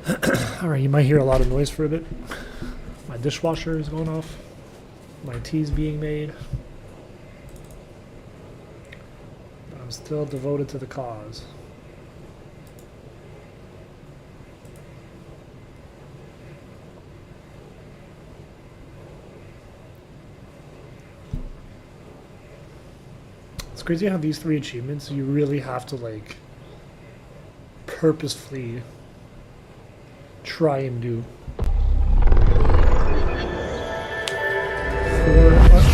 Alright, you might hear a lot of noise for a bit. My dishwasher is going off. My tea's being made. But I'm still devoted to the cause. It's crazy how these 3 achievements you really have to like purposefully try and do.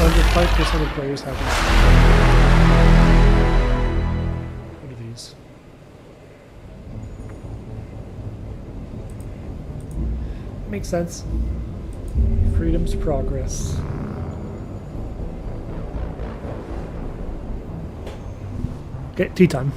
Under 5% of players have this. What are these? Makes sense. Freedom's progress. Okay, tea time.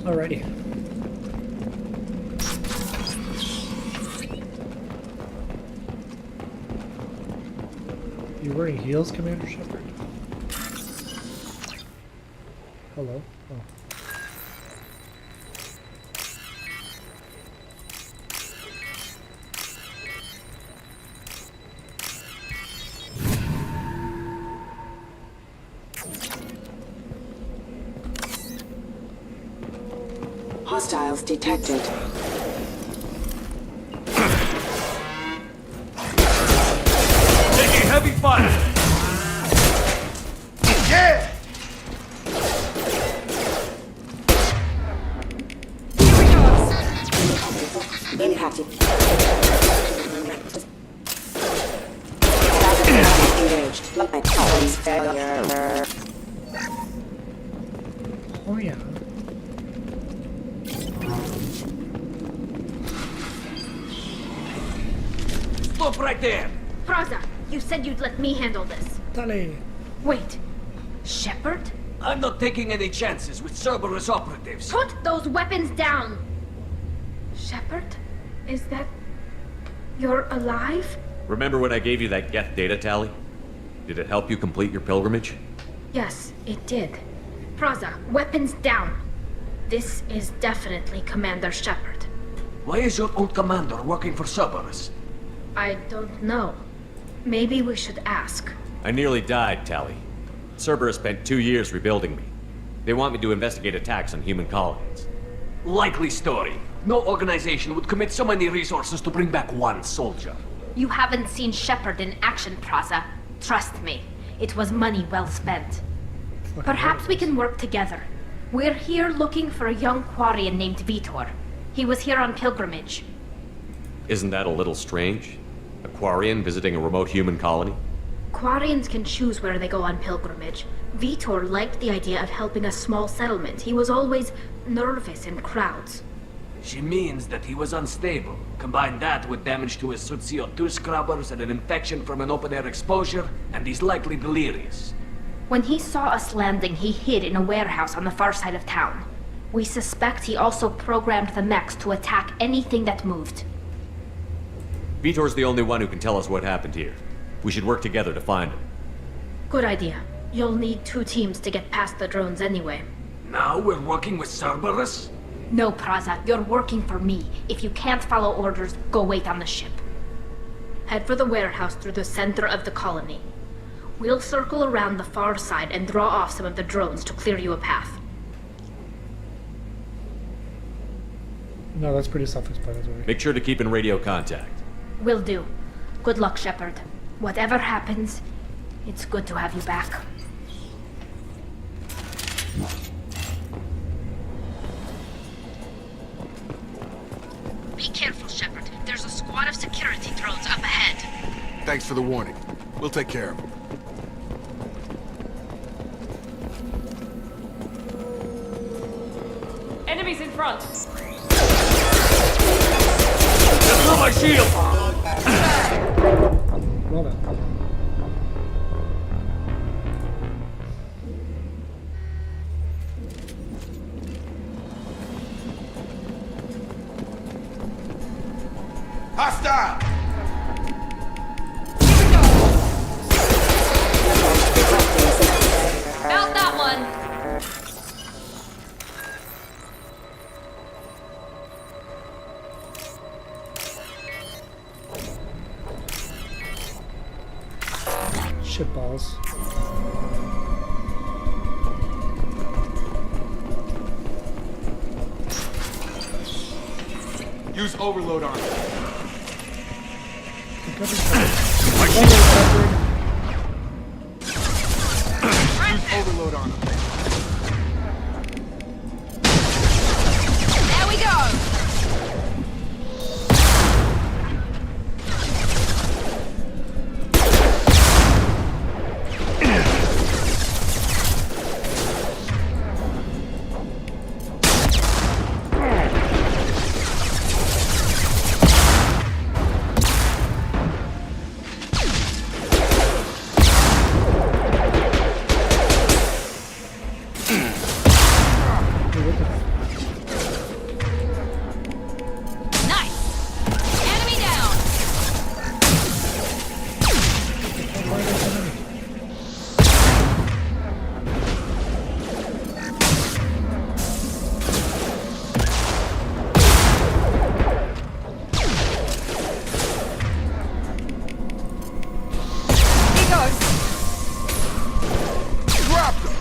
Alrighty. You wearing heels, Commander Shepard? Hello? Oh. Hostiles detected. Taking heavy fire! Yeah! Impacted. Engaged. Police failure. Oh yeah. Stop right there! Praza, you said you'd let me handle this. Dale. Wait. Shepard? I'm not taking any chances with Cerberus operatives. Put those weapons down! Shepard? Is that... You're alive? Remember when I gave you that Geth data tally? Did it help you complete your pilgrimage? Yes, it did. Praza, weapons down. This is definitely Commander Shepard. Why is your old commander working for Cerberus? I don't know. Maybe we should ask. I nearly died, Tally. Cerberus spent 2 years rebuilding me. They want me to investigate attacks on human colonies. Likely story. No organization would commit so many resources to bring back one soldier. You haven't seen Shepard in action, Praza. Trust me, it was money well spent. Perhaps we can work together. We're here looking for a young Quarian named Vitor. He was here on pilgrimage. Isn't that a little strange? A Quarian visiting a remote human colony? Quarians can choose where they go on pilgrimage. Vitor liked the idea of helping a small settlement. He was always nervous in crowds. She means that he was unstable. Combine that with damage to his suit CO2 scrubbers and an infection from an open-air exposure, and he's likely delirious. When he saw us landing, he hid in a warehouse on the far side of town. We suspect he also programmed the mechs to attack anything that moved. Vitor's the only one who can tell us what happened here. We should work together to find him. Good idea. You'll need 2 teams to get past the drones anyway. Now we're working with Cerberus? No, Praza, you're working for me. If you can't follow orders, go wait on the ship. Head for the warehouse through the center of the colony. We'll circle around the far side and draw off some of the drones to clear you a path. No, that's pretty self-explanatory. Make sure to keep in radio contact. Will do. Good luck, Shepard. Whatever happens, it's good to have you back. Be careful, Shepard. There's a squad of security drones up ahead. Thanks for the warning. We'll take care of him. Enemies in front. Through my shield! Well done. Hostile! Out that one. Shit balls. Use overload on him. Use overload on him. There we go. Nice. Enemy down. He goes. Dropped him!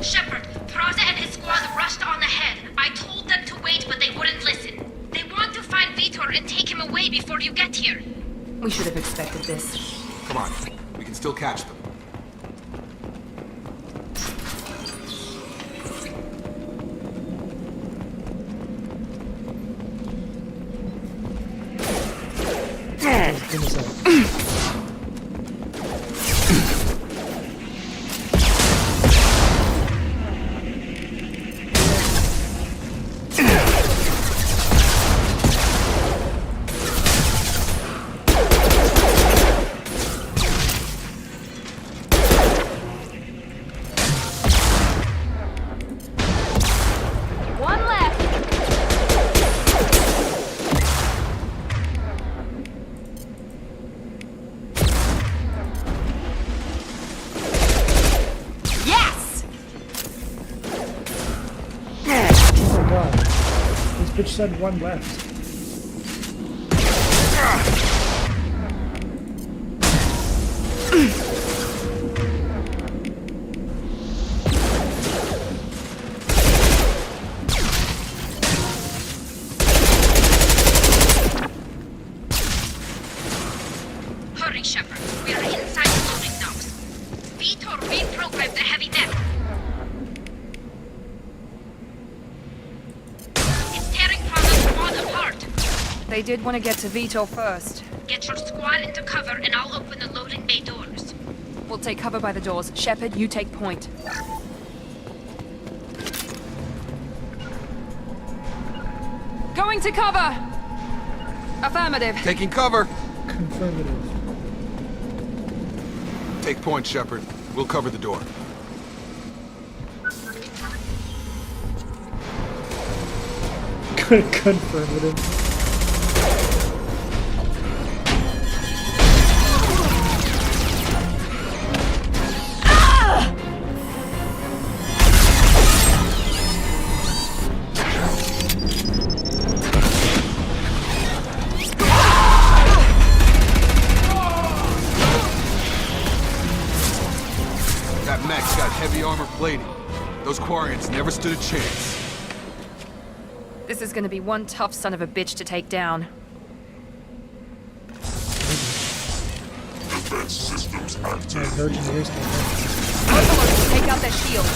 Shepard, Praza and his squad rushed on ahead. I told them to wait, but they wouldn't listen. They want to find Vitor and take him away before you get here. We should have expected this. Come on, we can still catch them. Give me a second. One left. Yes! Oh my god. This bitch said 1 left. Sorry, Shepard. We are inside the loading docks. Vitor reprogrammed the heavy net. It's tearing Pragon's squad apart. They did want to get to Vitor first. Get your squad into cover and I'll open the loading bay doors. We'll take cover by the doors. Shepard, you take point. Going to cover! Affirmative. Taking cover. Confirmative. Take point, Shepard. We'll cover the door. Confirmative. That mech's got heavy armor plating. Those Quarians never stood a chance. This is gonna be one tough son of a bitch to take down. My virgin ears came out. Overlord, take out their shields.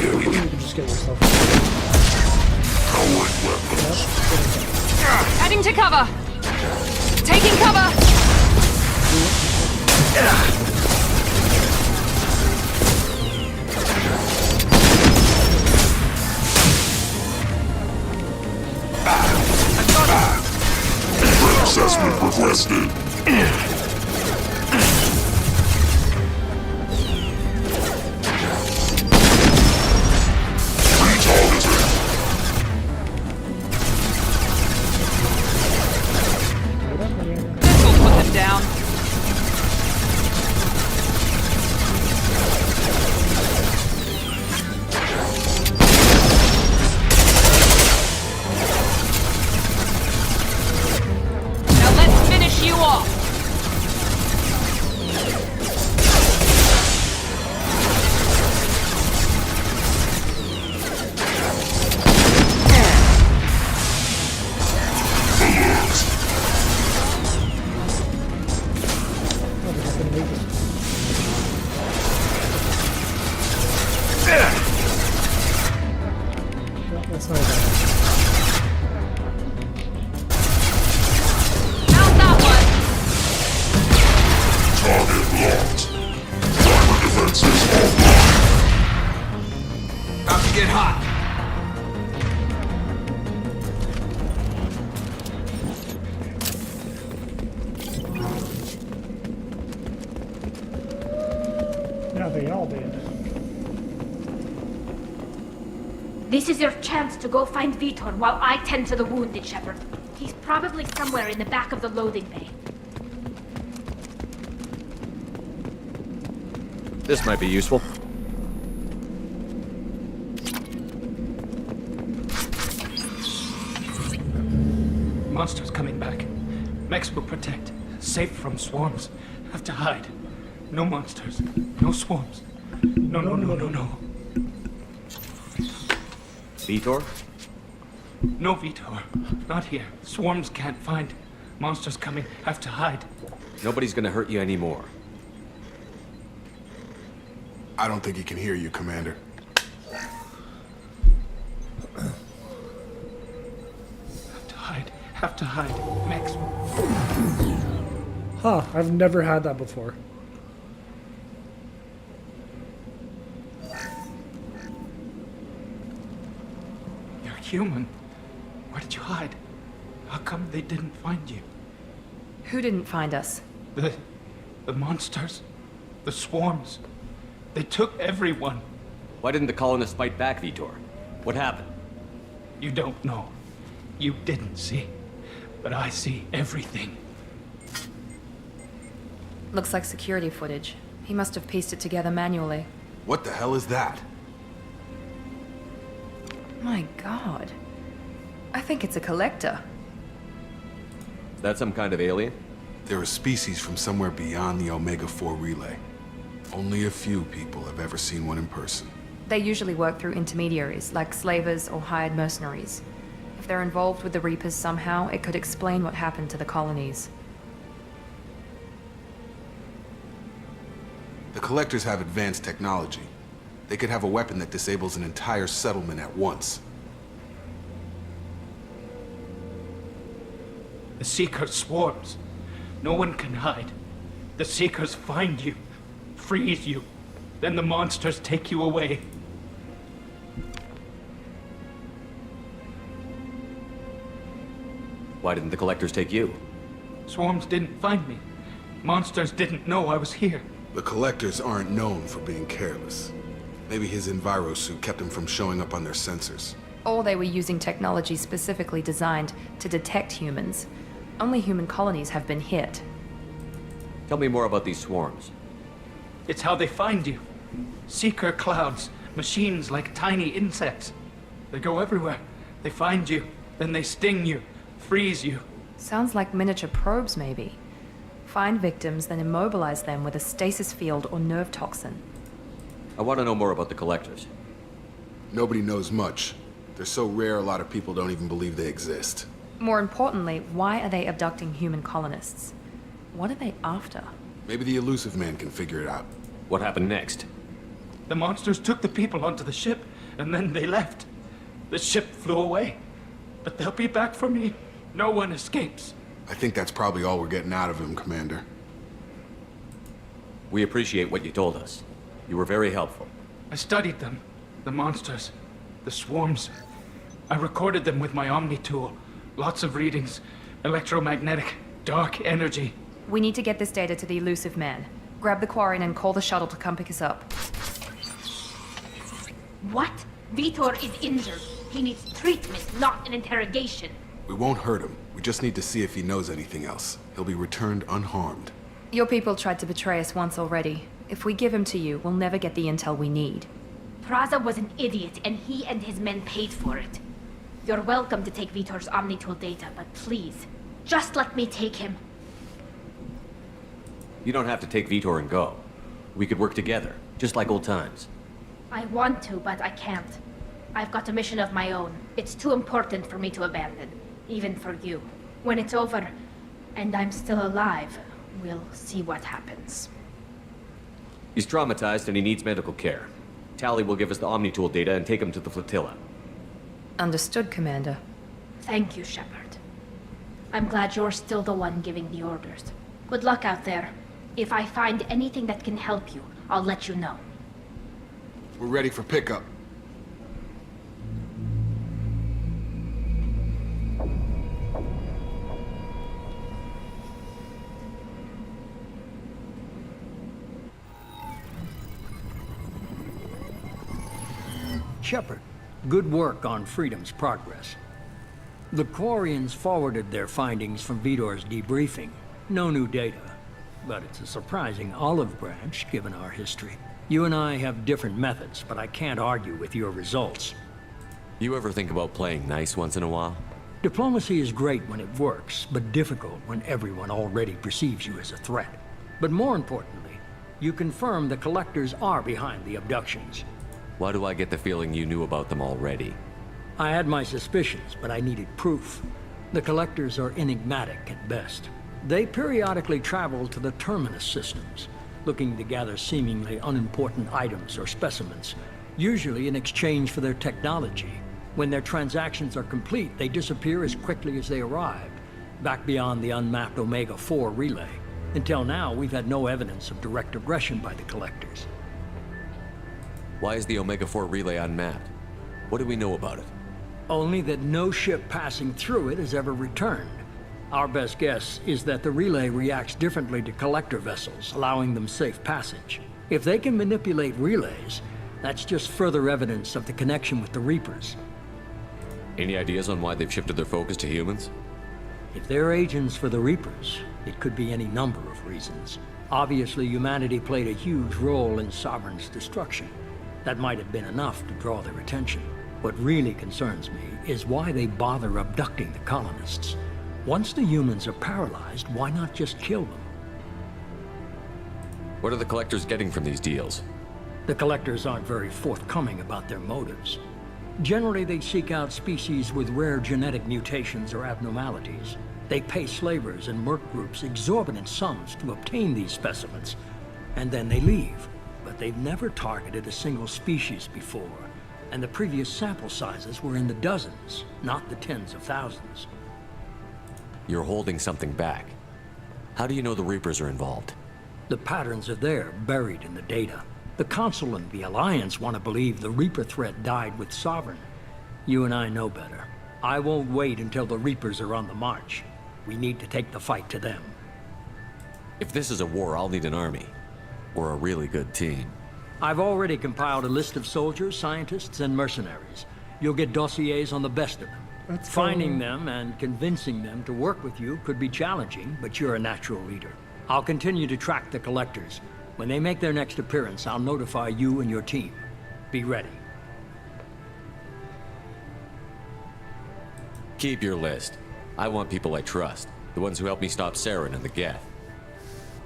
You can just get yourself. Heading to cover. Taking cover. Assessment requested. This will put them down. Now let's finish you off. Oh, they're not gonna make it. No, that's not bad. How's that one? Target locked. Driver defenses offline. About to get hot. Yeah, they all did. This is your chance to go find Vitor while I tend to the wounded, Shepard. He's probably somewhere in the back of the loading bay. This might be useful. Monsters coming back. Mechs will protect. Safe from swarms. Have to hide. No monsters. No swarms. No, no, no, no, no. Vitor? No, Vitor. Not here. Swarms can't find. Monsters coming. Have to hide. Nobody's gonna hurt you anymore. I don't think he can hear you, Commander. Have to hide. Have to hide. Mechs. Huh, I've never had that before. You're human. Where did you hide? How come they didn't find you? Who didn't find us? The monsters. The swarms. They took everyone. Why didn't the colonists fight back, Vitor? What happened? You don't know. You didn't see. But I see everything. Looks like security footage. He must have pieced it together manually. What the hell is that? My god. I think it's a collector. Is that some kind of alien? They're a species from somewhere beyond the Omega-4 relay. Only a few people have ever seen one in person. They usually work through intermediaries, like slavers or hired mercenaries. If they're involved with the Reapers somehow, it could explain what happened to the colonies. The Collectors have advanced technology. They could have a weapon that disables an entire settlement at once. The Seeker swarms. No one can hide. The Seekers find you, freeze you, then the monsters take you away. Why didn't the Collectors take you? Swarms didn't find me. Monsters didn't know I was here. The Collectors aren't known for being careless. Maybe his Enviro suit kept him from showing up on their sensors. Or they were using technology specifically designed to detect humans. Only human colonies have been hit. Tell me more about these swarms. It's how they find you. Seeker clouds, machines like tiny insects. They go everywhere. They find you, then they sting you, freeze you. Sounds like miniature probes, maybe. Find victims, then immobilize them with a stasis field or nerve toxin. I want to know more about the Collectors. Nobody knows much. They're so rare a lot of people don't even believe they exist. More importantly, why are they abducting human colonists? What are they after? Maybe the Elusive Man can figure it out. What happened next? The monsters took the people onto the ship, and then they left. The ship flew away. But they'll be back for me. No one escapes. I think that's probably all we're getting out of him, Commander. We appreciate what you told us. You were very helpful. I studied them. The monsters. The swarms. I recorded them with my Omni tool. Lots of readings. Electromagnetic. Dark energy. We need to get this data to the Elusive Man. Grab the Quarian and call the shuttle to come pick us up. What? Vitor is injured. He needs treatment, not an interrogation. We won't hurt him. We just need to see if he knows anything else. He'll be returned unharmed. Your people tried to betray us once already. If we give him to you, we'll never get the intel we need. Praza was an idiot, and he and his men paid for it. You're welcome to take Vitor's Omnitool data, but please, just let me take him. You don't have to take Vitor and go. We could work together, just like old times. I want to, but I can't. I've got a mission of my own. It's too important for me to abandon, even for you. When it's over, and I'm still alive, we'll see what happens. He's traumatized and he needs medical care. Tally will give us the Omnitool data and take him to the flotilla. Understood, Commander. Thank you, Shepard. I'm glad you're still the one giving the orders. Good luck out there. If I find anything that can help you, I'll let you know. We're ready for pickup. Shepard, good work on Freedom's progress. The Quarians forwarded their findings from Vitor's debriefing. No new data, but it's a surprising olive branch given our history. You and I have different methods, but I can't argue with your results. You ever think about playing nice once in a while? Diplomacy is great when it works, but difficult when everyone already perceives you as a threat. But more importantly, you confirm the Collectors are behind the abductions. Why do I get the feeling you knew about them already? I had my suspicions, but I needed proof. The Collectors are enigmatic at best. They periodically travel to the Terminus systems, looking to gather seemingly unimportant items or specimens, usually in exchange for their technology. When their transactions are complete, they disappear as quickly as they arrived, back beyond the unmapped Omega-4 relay. Until now, we've had no evidence of direct aggression by the Collectors. Why is the Omega-4 relay unmapped? What do we know about it? Only that no ship passing through it has ever returned. Our best guess is that the relay reacts differently to Collector vessels, allowing them safe passage. If they can manipulate relays, that's just further evidence of the connection with the Reapers. Any ideas on why they've shifted their focus to humans? If they're agents for the Reapers, it could be any number of reasons. Obviously, humanity played a huge role in Sovereign's destruction. That might have been enough to draw their attention. What really concerns me is why they bother abducting the colonists. Once the humans are paralyzed, why not just kill them? What are the Collectors getting from these deals? The collectors aren't very forthcoming about their motives. Generally, they seek out species with rare genetic mutations or abnormalities. They pay slavers and merc groups exorbitant sums to obtain these specimens, and then they leave. But they've never targeted a single species before, and the previous sample sizes were in the dozens, not the tens of thousands. You're holding something back. How do you know the Reapers are involved? The patterns are there, buried in the data. The Council and the Alliance want to believe the Reaper threat died with Sovereign. You and I know better. I won't wait until the Reapers are on the march. We need to take the fight to them. If this is a war, I'll need an army. Or a really good team. I've already compiled a list of soldiers, scientists, and mercenaries. You'll get dossiers on the best of them. Finding them and convincing them to work with you could be challenging, but you're a natural leader. I'll continue to track the collectors. When they make their next appearance, I'll notify you and your team. Be ready. Keep your list. I want people I trust. The ones who helped me stop Saren and the Geth.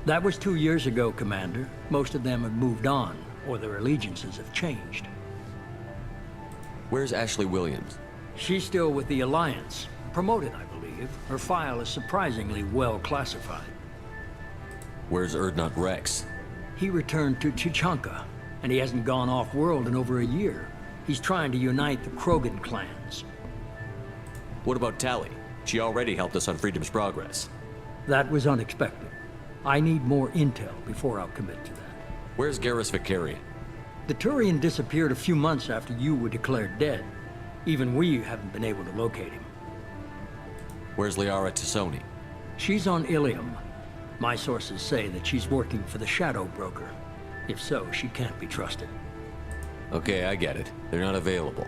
That was 2 years ago, Commander. Most of them have moved on, or their allegiances have changed. Where's Ashley Williams? She's still with the Alliance. Promoted, I believe. Her file is surprisingly well classified. Where's Erdnot Rex? He returned to Chichanka, and he hasn't gone off-world in over a year. He's trying to unite the Krogan clans. What about Tali? She already helped us on Freedom's Progress. That was unexpected. I need more intel before I'll commit to that. Where's Garrus Vicarian? The Turian disappeared a few months after you were declared dead. Even we haven't been able to locate him. Where's Liara Tassoni? She's on Ilium. My sources say that she's working for the Shadow Broker. If so, she can't be trusted. Okay, I get it. They're not available.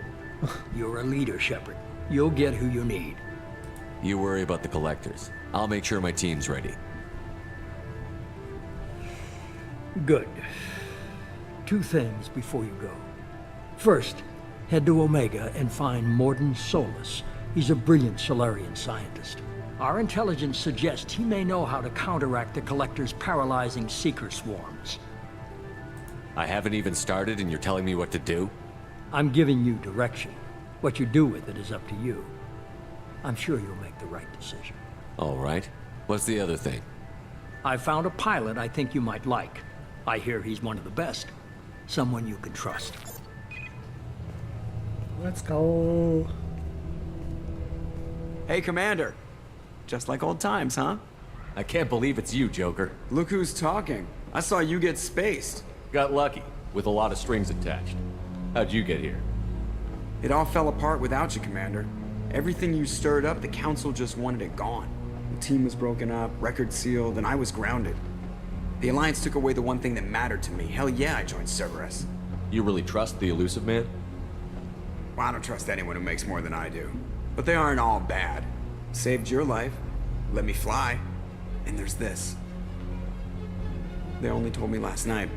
You're a leader, Shepard. You'll get who you need. You worry about the collectors. I'll make sure my team's ready. Good. 2 things before you go. First, head to Omega and find Mordin Solus. He's a brilliant Solarian scientist. Our intelligence suggests he may know how to counteract the Collector's paralyzing Seeker swarms. I haven't even started and you're telling me what to do? I'm giving you direction. What you do with it is up to you. I'm sure you'll make the right decision. All right. What's the other thing? I found a pilot I think you might like. I hear he's one of the best. Someone you can trust. Let's go. Hey, Commander. Just like old times, huh? I can't believe it's you, Joker. Look who's talking. I saw you get spaced. Got lucky, with a lot of strings attached. How'd you get here? It all fell apart without you, Commander. Everything you stirred up, the Council just wanted it gone. The team was broken up, record sealed, and I was grounded. The Alliance took away the one thing that mattered to me. Hell yeah, I joined Cerberus. You really trust the Elusive Man? Well, I don't trust anyone who makes more than I do. But they aren't all bad. Saved your life, let me fly, and there's this. They only told me last night.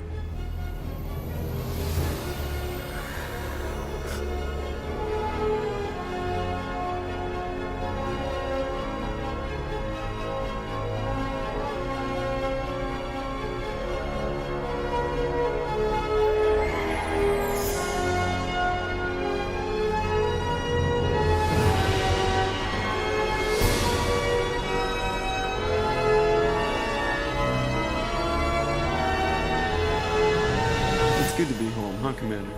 Good to be home, huh, Commander?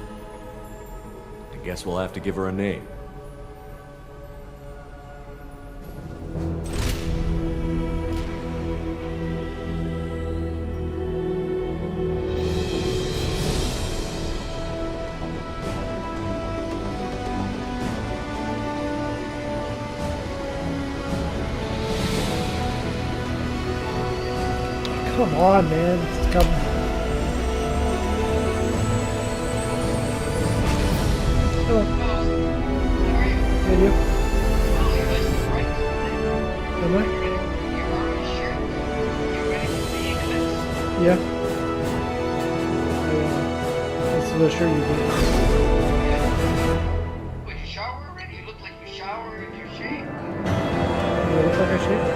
I guess we'll have to give her a name. Come on, man. It's coming. Hello. How are you? Am I? Yeah. That's the shirt you did. Well, you shower already? You look like you shower and you're shaved. Do I look like I shaved?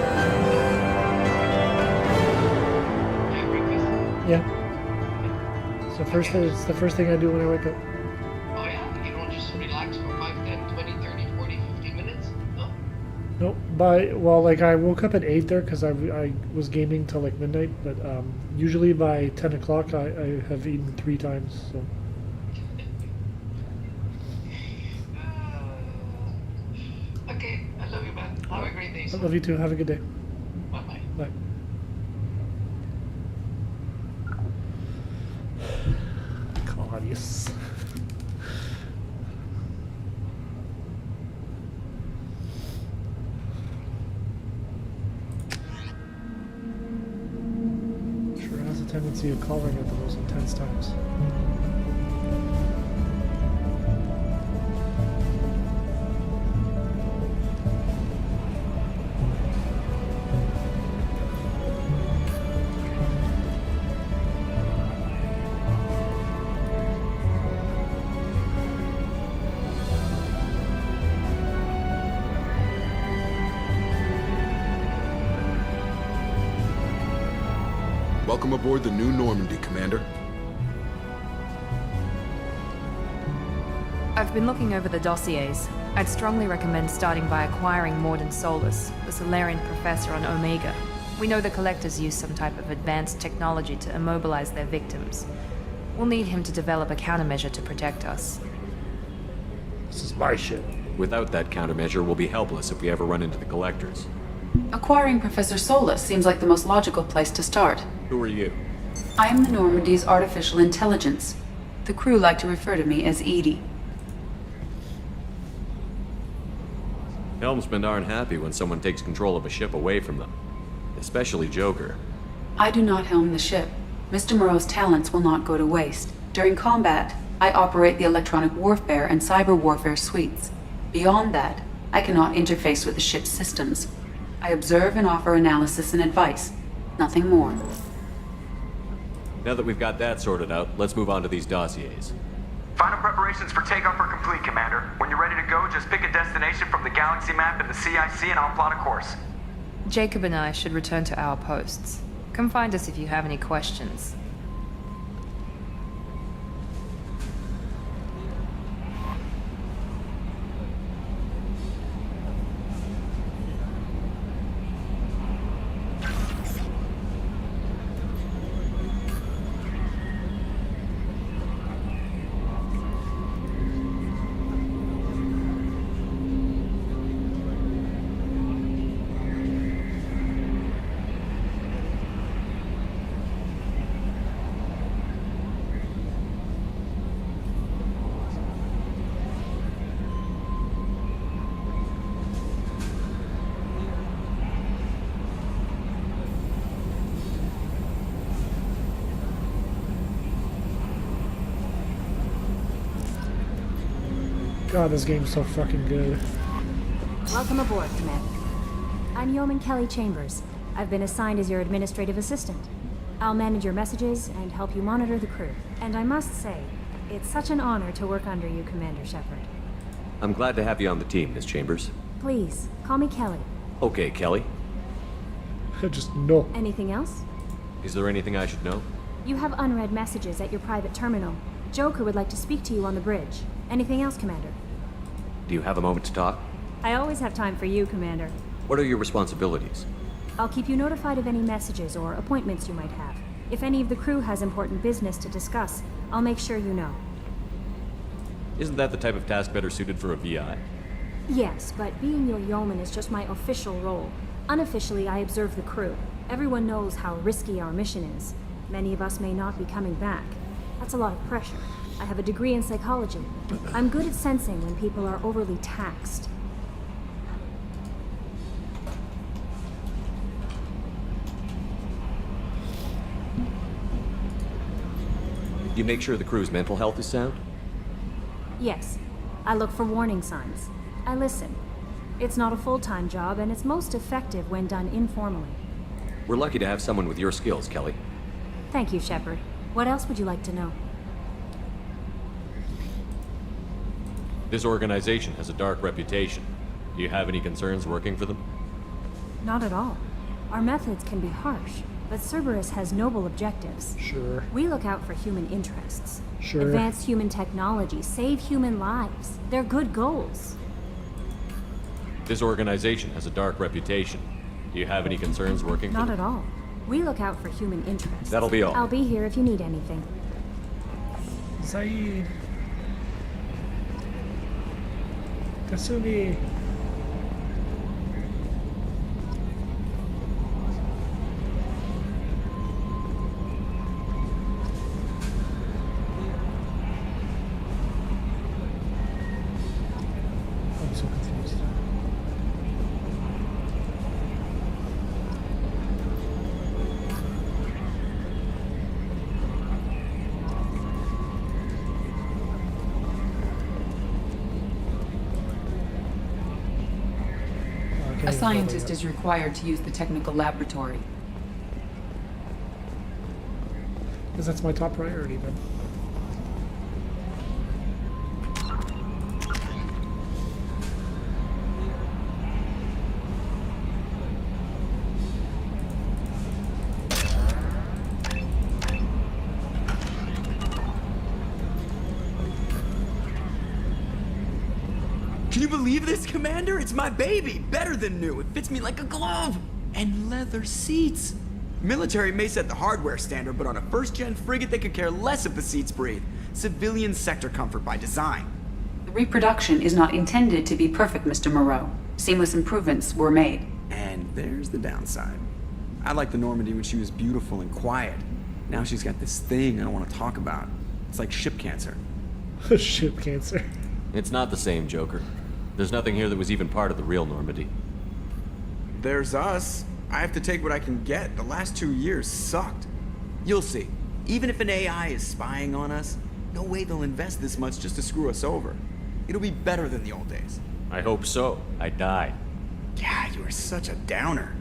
Yeah, breakfast. Yeah. So It's the first thing I do when I wake up. Oh yeah? You don't just relax for 5, 10, 20, 30, 40, 50 minutes? No? Nope. Like I woke up at 8 there because I was gaming till like midnight, but usually by 10 o'clock I have eaten 3 times. So. Okay, I love you, man. Have a great day. I love you too. Have a good day. Bye-bye. Bye. Claudius. Sure has a tendency of calling at the most intense times. Welcome aboard the New Normandy, Commander. I've been looking over the dossiers. I'd strongly recommend starting by acquiring Morden Solus, the Solarian professor on Omega. We know the Collectors use some type of advanced technology to immobilize their victims. We'll need him to develop a countermeasure to protect us. This is my ship. Without that countermeasure, we'll be helpless if we ever run into the Collectors. Acquiring Professor Solus seems like the most logical place to start. Who are you? I am the Normandy's artificial intelligence. The crew like to refer to me as Edie. Helmsmen aren't happy when someone takes control of a ship away from them. Especially Joker. I do not helm the ship. Mr. Moreau's talents will not go to waste. During combat, I operate the electronic warfare and cyber warfare suites. Beyond that, I cannot interface with the ship's systems. I observe and offer analysis and advice. Nothing more. Now that we've got that sorted out, let's move on to these dossiers. Final preparations for takeoff are complete, Commander. When you're ready to go, just pick a destination from the galaxy map in the CIC and I'll plot a course. Jacob and I should return to our posts. Come find us if you have any questions. God, this game's so fucking good. Welcome aboard, Commander. I'm Yeoman Kelly Chambers. I've been assigned as your administrative assistant. I'll manage your messages and help you monitor the crew. And I must say, it's such an honor to work under you, Commander Shepard. I'm glad to have you on the team, Miss Chambers. Please, call me Kelly. Okay, Kelly. Just no. Anything else? Is there anything I should know? You have unread messages at your private terminal. Joker would like to speak to you on the bridge. Anything else, Commander? Do you have a moment to talk? I always have time for you, Commander. What are your responsibilities? I'll keep you notified of any messages or appointments you might have. If any of the crew has important business to discuss, I'll make sure you know. Isn't that the type of task better suited for a VI? Yes, but being your yeoman is just my official role. Unofficially, I observe the crew. Everyone knows how risky our mission is. Many of us may not be coming back. That's a lot of pressure. I have a degree in psychology. I'm good at sensing when people are overly taxed. You make sure the crew's mental health is sound? Yes. I look for warning signs. I listen. It's not a full-time job, and it's most effective when done informally. We're lucky to have someone with your skills, Kelly. Thank you, Shepard. What else would you like to know? This organization has a dark reputation. Do you have any concerns working for them? Not at all. Our methods can be harsh, but Cerberus has noble objectives. Sure. We look out for human interests. Sure. Advance human technology, save human lives. They're good goals. This organization has a dark reputation. Do you have any concerns working for Not them? at all. We look out for human interests. That'll be all. I'll be here if you need anything. Zaid. Kasumi. I'm so confused. A scientist is required to use the technical laboratory. Because that's my top priority then. Can you believe this, Commander? It's my baby! Better than new. It fits me like a glove! And leather seats! Military may set the hardware standard, but on a first-gen frigate, they could care less if the seats breathe. Civilian sector comfort by design. The reproduction is not intended to be perfect, Mr. Moreau. Seamless improvements were made. And there's the downside. I liked the Normandy when she was beautiful and quiet. Now she's got this thing I don't want to talk about. It's like ship cancer. Ship cancer. It's not the same, Joker. There's nothing here that was even part of the real Normandy. There's us. I have to take what I can get. The last 2 years sucked. You'll see. Even if an AI is spying on us, no way they'll invest this much just to screw us over. It'll be better than the old days. I hope so. I died. Yeah, you are such a downer.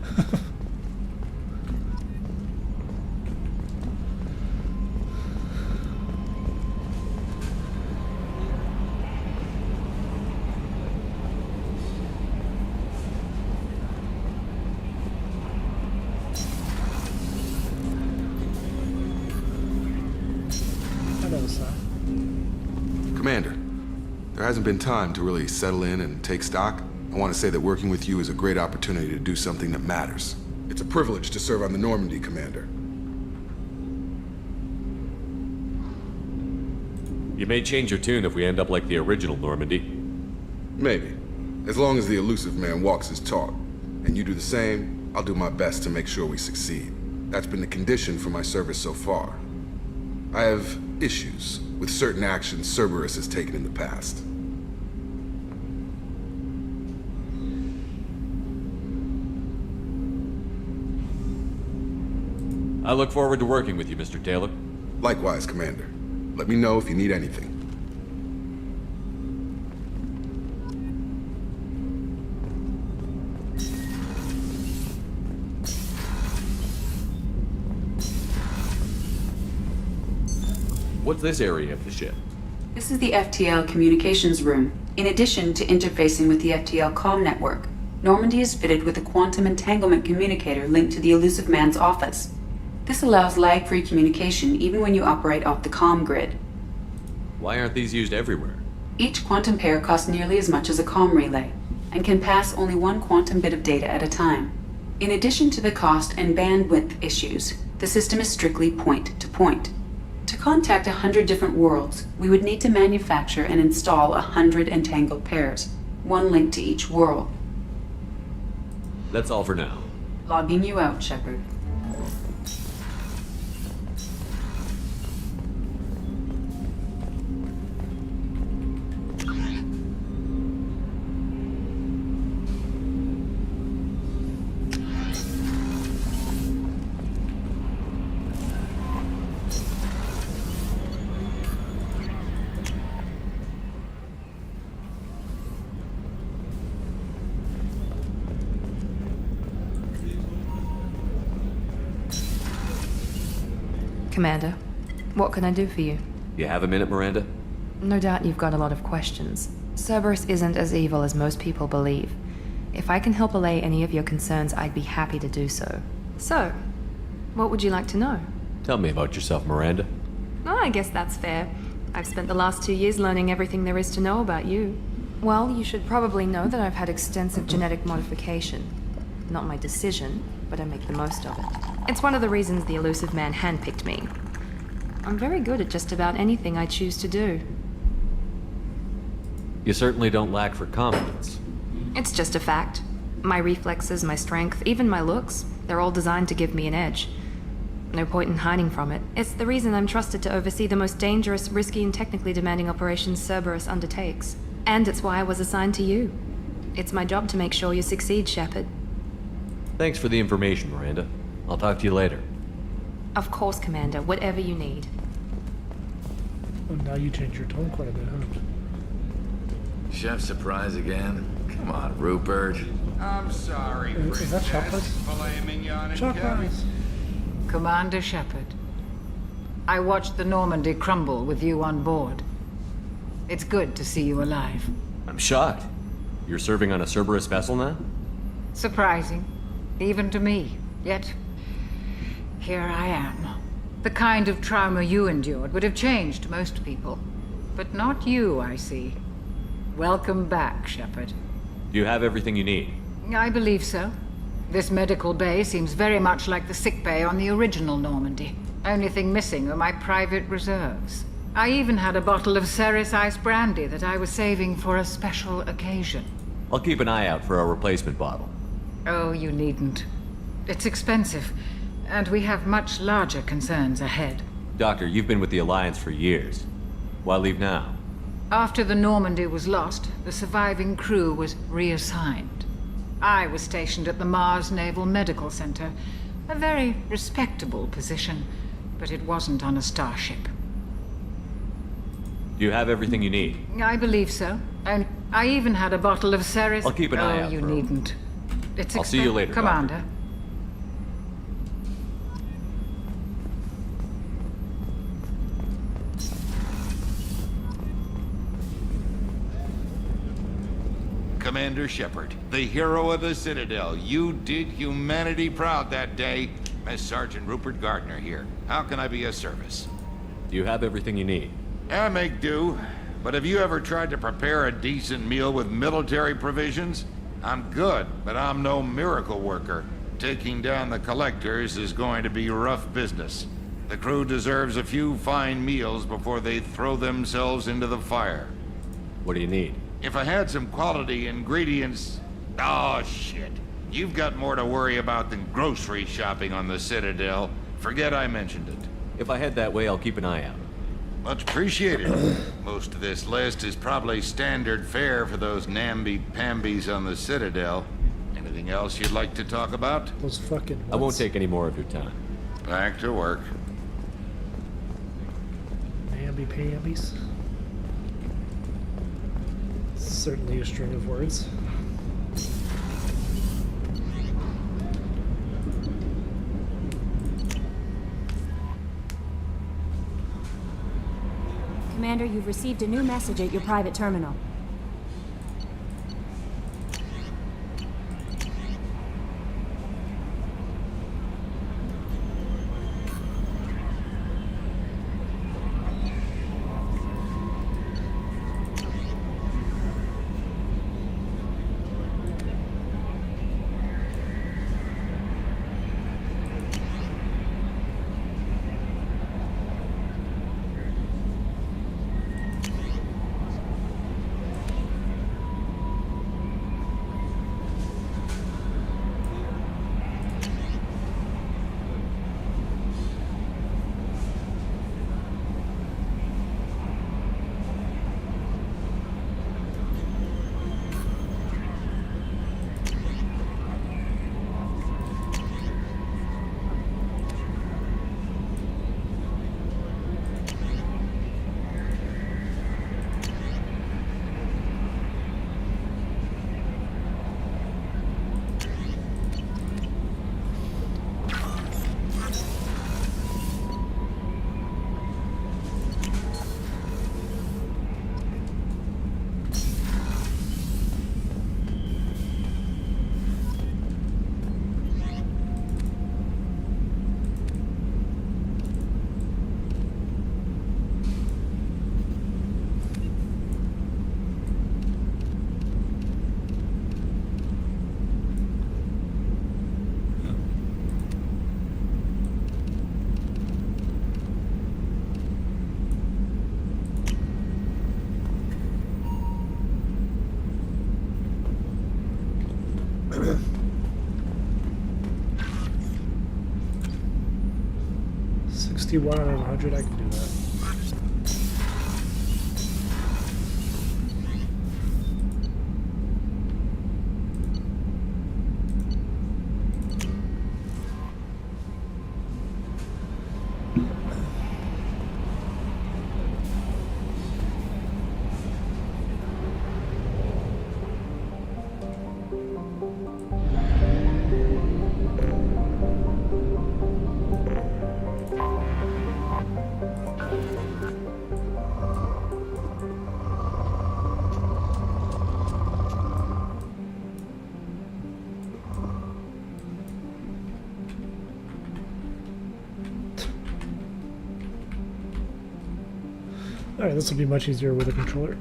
Commander, there hasn't been time to really settle in and take stock. I want to say that working with you is a great opportunity to do something that matters. It's a privilege to serve on the Normandy, Commander. You may change your tune if we end up like the original Normandy. Maybe. As long as the elusive man walks his talk, and you do the same, I'll do my best to make sure we succeed. That's been the condition for my service so far. I have issues with certain actions Cerberus has taken in the past. I look forward to working with you, Mr. Taylor. Likewise, Commander. Let me know if you need anything. What's this area of the ship? This is the FTL communications room. In addition to interfacing with the FTL comm network, Normandy is fitted with a quantum entanglement communicator linked to the elusive man's office. This allows lag-free communication even when you operate off the comm grid. Why aren't these used everywhere? Each quantum pair costs nearly as much as a comm relay, and can pass only one quantum bit of data at a time. In addition to the cost and bandwidth issues, the system is strictly point-to-point. To contact 100 different worlds, we would need to manufacture and install 100 entangled pairs, one link to each world. That's all for now. Logging you out, Shepard. Commander, what can I do for you? You have a minute, Miranda? No doubt you've got a lot of questions. Cerberus isn't as evil as most people believe. If I can help allay any of your concerns, I'd be happy to do so. So, What would you like to know? Tell me about yourself, Miranda. Oh, I guess that's fair. I've spent the last 2 years learning everything there is to know about you. Well, you should probably know that I've had extensive genetic modification. Not my decision, but I make the most of it. It's one of the reasons the elusive man handpicked me. I'm very good at just about anything I choose to do. You certainly don't lack for confidence. It's just a fact. My reflexes, my strength, even my looks, they're all designed to give me an edge. No point in hiding from it. It's the reason I'm trusted to oversee the most dangerous, risky, and technically demanding operations Cerberus undertakes. And it's why I was assigned to you. It's my job to make sure you succeed, Shepard. Thanks for the information, Miranda. I'll talk to you later. Of course, Commander. Whatever you need. Oh, now you change your tone quite a bit, huh? Chef surprise again? Come on, Rupert. I'm sorry, Is that chocolate? Filet mignon and Chocolate. Commander Shepard, I watched the Normandy crumble with you on board. It's good to see you alive. I'm shocked. You're serving on a Cerberus vessel now? Surprising, even to me. Yet, here I am. The kind of trauma you endured would have changed most people. But not you, I see. Welcome back, Shepard. Do you have everything you need? I believe so. This medical bay seems very much like the sick bay on the original Normandy. Only thing missing are my private reserves. I even had a bottle of Ceres Ice Brandy that I was saving for a special occasion. I'll keep an eye out for a replacement bottle. Oh, you needn't. It's expensive, and we have much larger concerns ahead. Doctor, you've been with the Alliance for years. Why leave now? After the Normandy was lost, the surviving crew was reassigned. I was stationed at the Mars Naval Medical Center, a very respectable position, but it wasn't on a starship. Do you have everything you need? I believe so. And I even had a bottle of Ceres. I'll keep an eye out you for her. needn't. It's I'll see you later, Commander. Doctor. Commander Shepard, the hero of the Citadel. You did humanity proud that day. Master Sergeant Rupert Gardner here. How can I be of service? Do you have everything you need? I make do. But have you ever tried to prepare a decent meal with military provisions? I'm good, but I'm no miracle worker. Taking down the collectors is going to be rough business. The crew deserves a few fine meals before they throw themselves into the fire. What do you need? If I had some quality ingredients... Oh, shit. You've got more to worry about than grocery shopping on the Citadel. Forget I mentioned it. If I head that way, I'll keep an eye out. Much appreciated. Most of this list is probably standard fare for those namby-pambies on the Citadel. Anything else you'd like to talk about? Those fucking I won't take any more of your time. Back to work. Namby-pambies. Certainly a string of words. Commander, you've received a new message at your private terminal. 61 out of 100, I can do that. Alright, this will be much easier with a controller.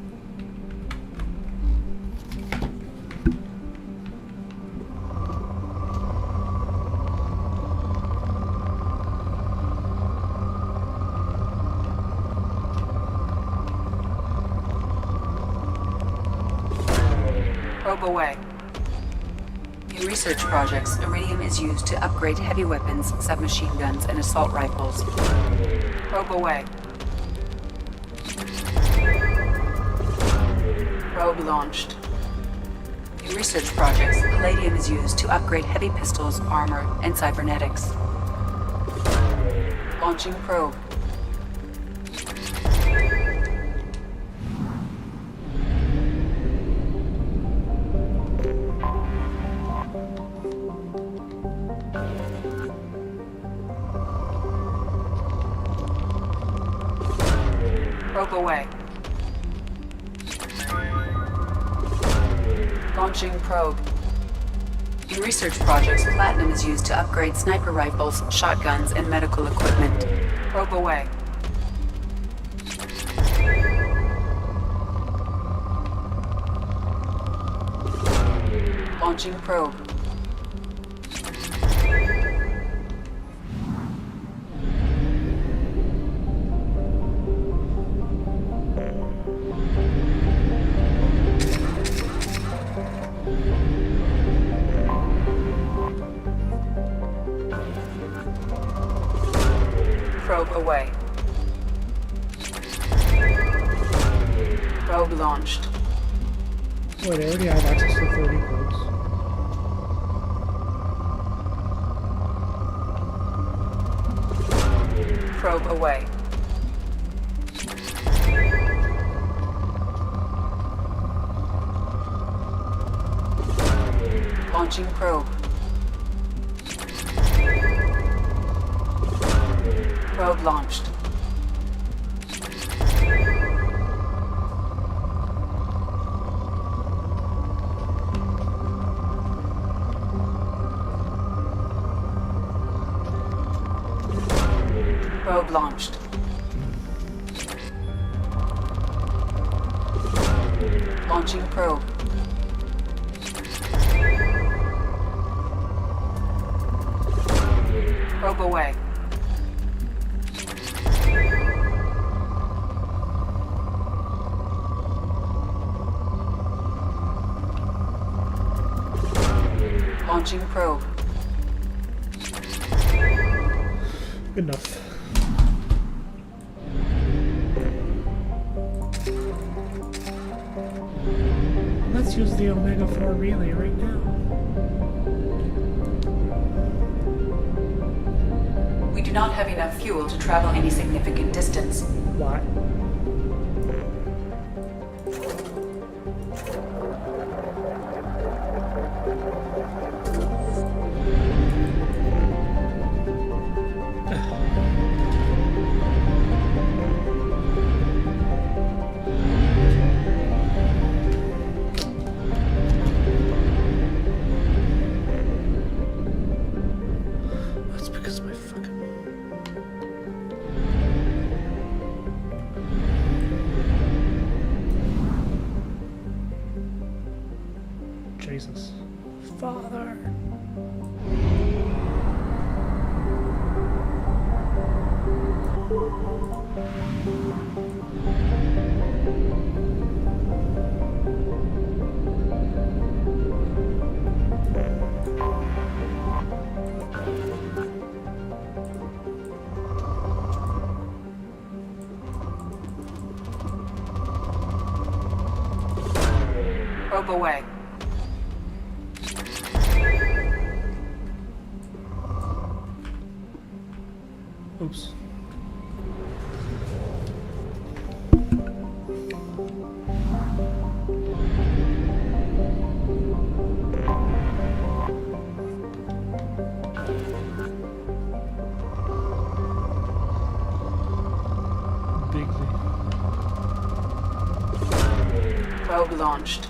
Probe away. In research projects, iridium is used to upgrade heavy weapons, submachine guns, and assault rifles. Probe away. Probe launched. In research projects, palladium is used to upgrade heavy pistols, armor, and cybernetics. Launching probe. Probe away. Launching probe. In research projects, platinum is used to upgrade sniper rifles, shotguns, and medical equipment. Probe away. Launching probe. Probe away. Probe launched. Wait, I already have access to 30 probes. Probe away. Launching probe. Probe launched. Probe launched. Launching probe. Probe away. Launching probe. Good enough. Let's use the Omega 4 relay right now. We do not have enough fuel to travel any significant distance. Why? That's because my fucking... Probe away. Oops. Bigly. Probe launched.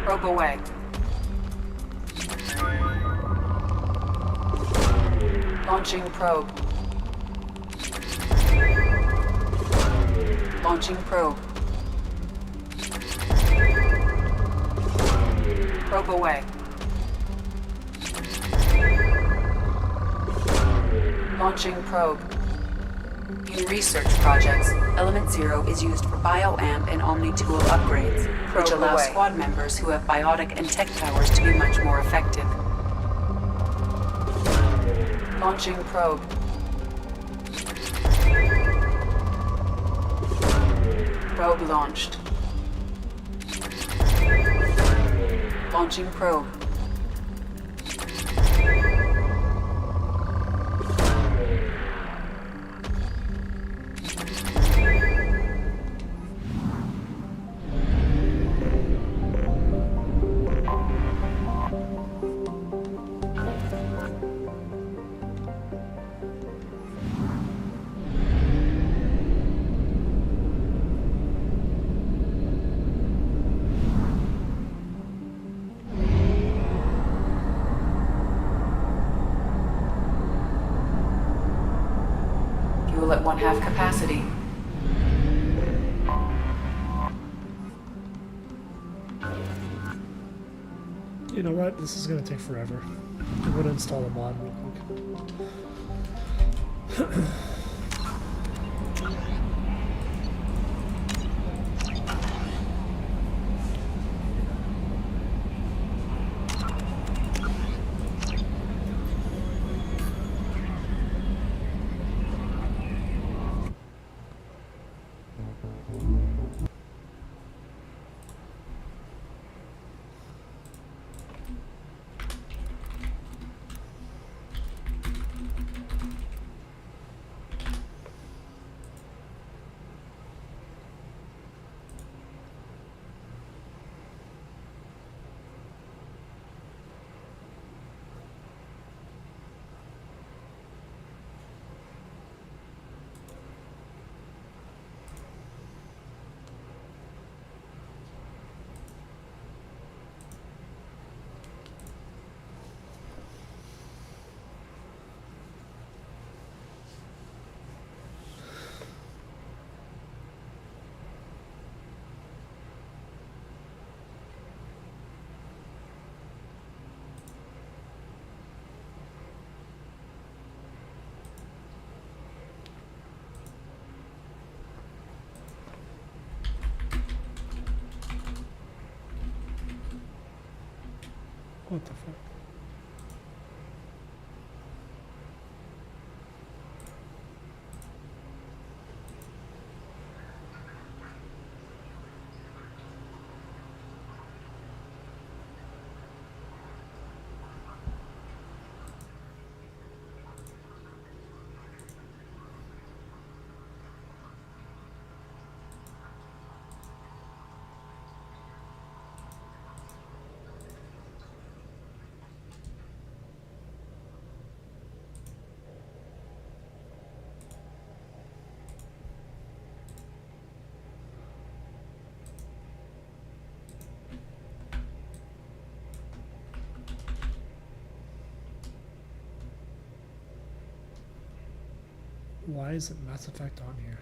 Probe away. Launching probe. Launching probe. Probe away. Launching probe. In research projects, Element Zero is used for bioamp and Omni-tool upgrades, which allow squad members who have biotic and tech powers to be much more effective. Launching probe. Probe launched. Launching probe. Fuel at 1/2 capacity. You know what? This is gonna take forever. I'm gonna install a mod real quick. What the fuck? Why is it Mass Effect on here?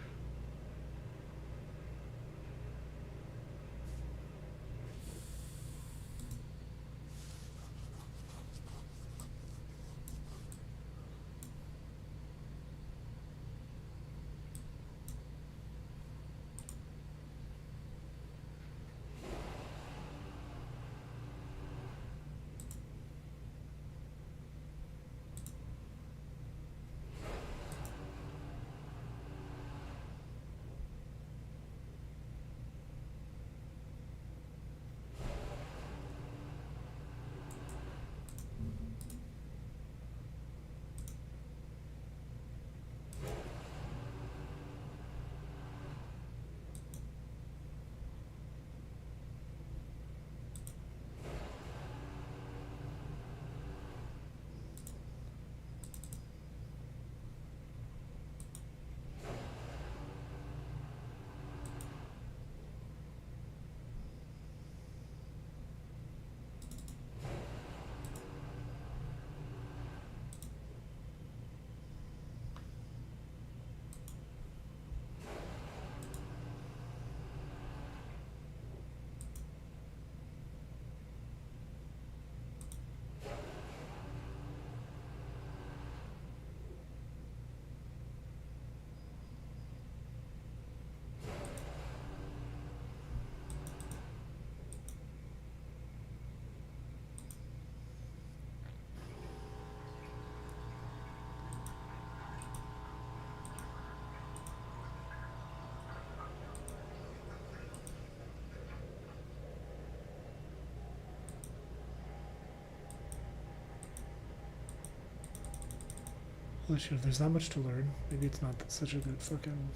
Holy shit, there's not much to learn. Maybe it's not such a good fucking...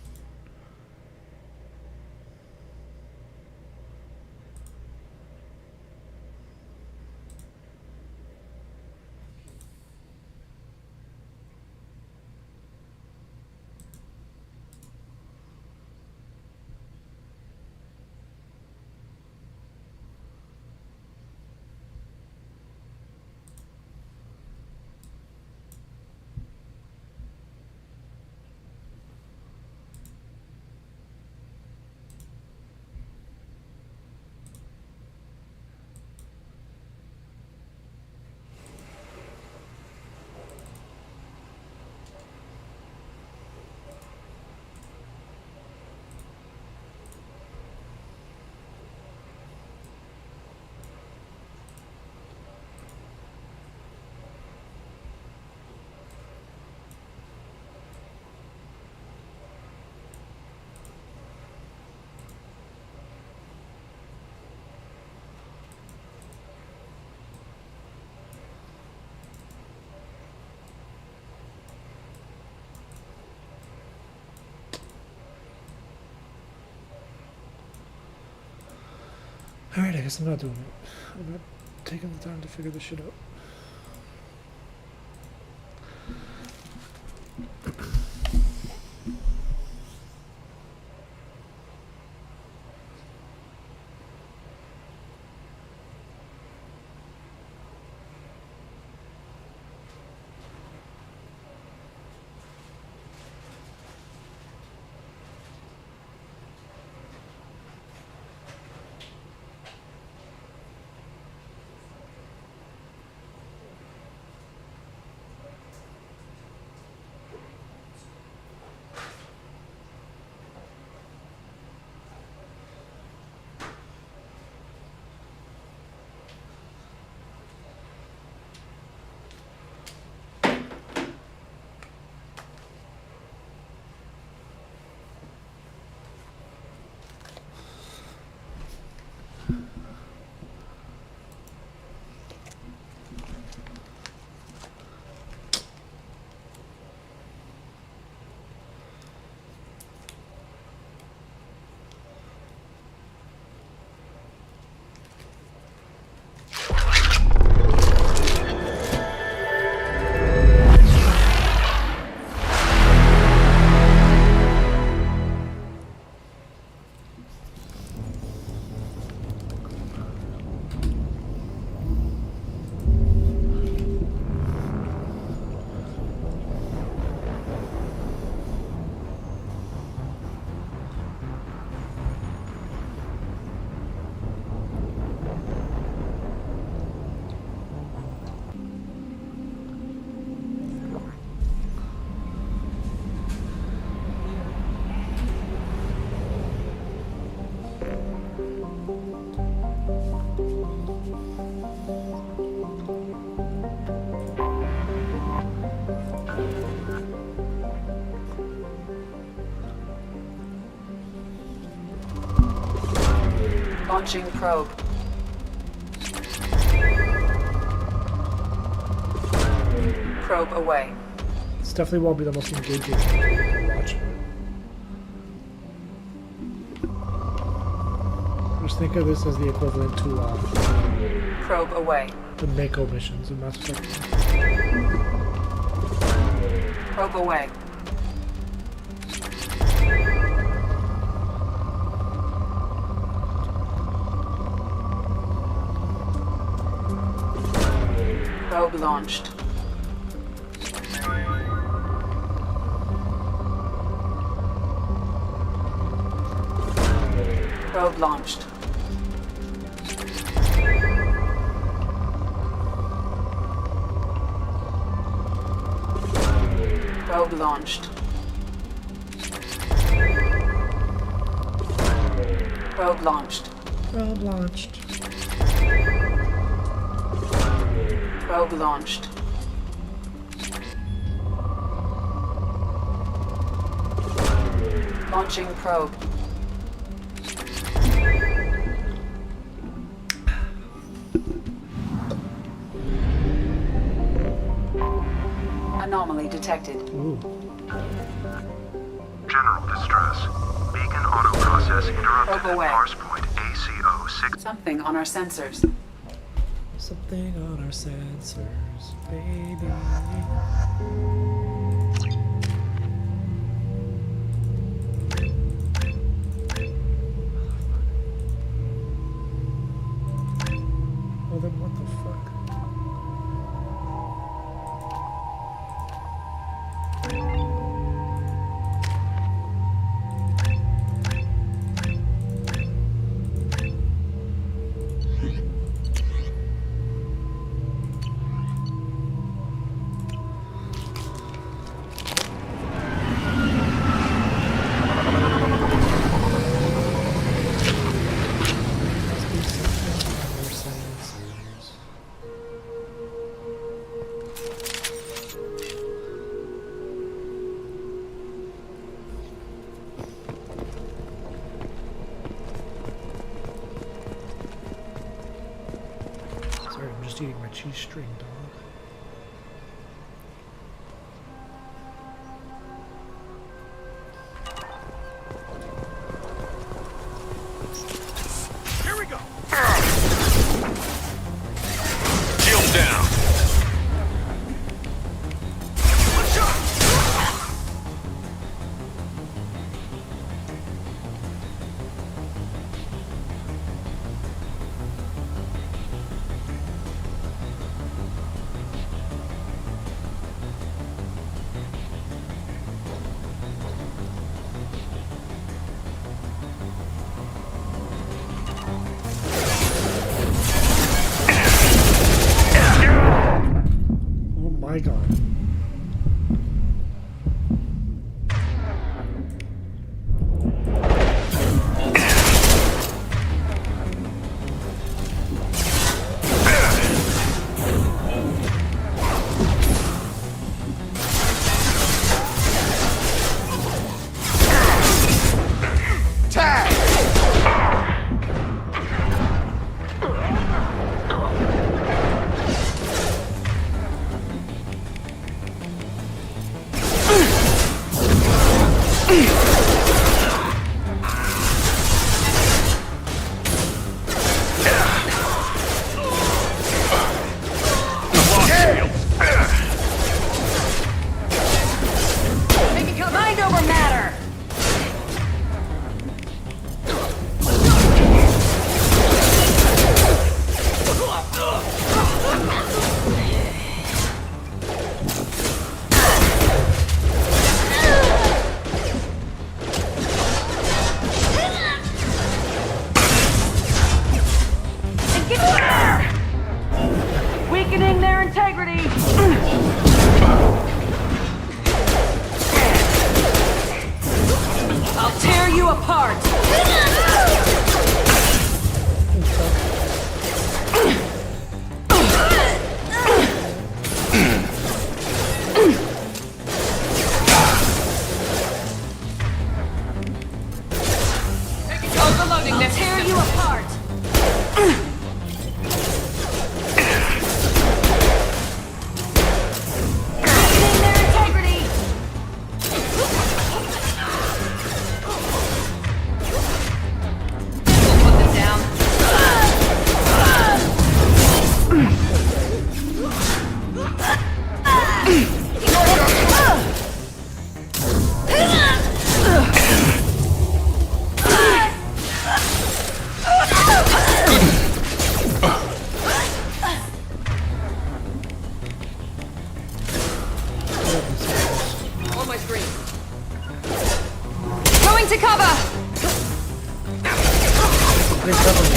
Alright, I guess I'm not doing it. I'm not taking the time to figure this shit out. Launching probe. Probe away. This definitely won't be the most engaging to watch. Just think of this as the equivalent to probe away. The Mako missions in Mass Effect. Probe away. Probe launched. Probe launched. Probe launched. Probe launched. Probe launched. Probe launched. Launching probe. anomaly detected. Ooh. General distress. Beacon autoprocess interrupted Probe at away. parse point ACO6. Something on our sensors. Something on our sensors, baby. Well then what the fuck? Sorry, I'm just eating my cheese string, dog. Here we go. Shield down. Oh my god. Making your mind over matter! Weakening their integrity! I'll tear you apart! Overloading I'll them! tear you apart! Weakening their integrity! Put them down. On my screen. Going to cover! They cover me.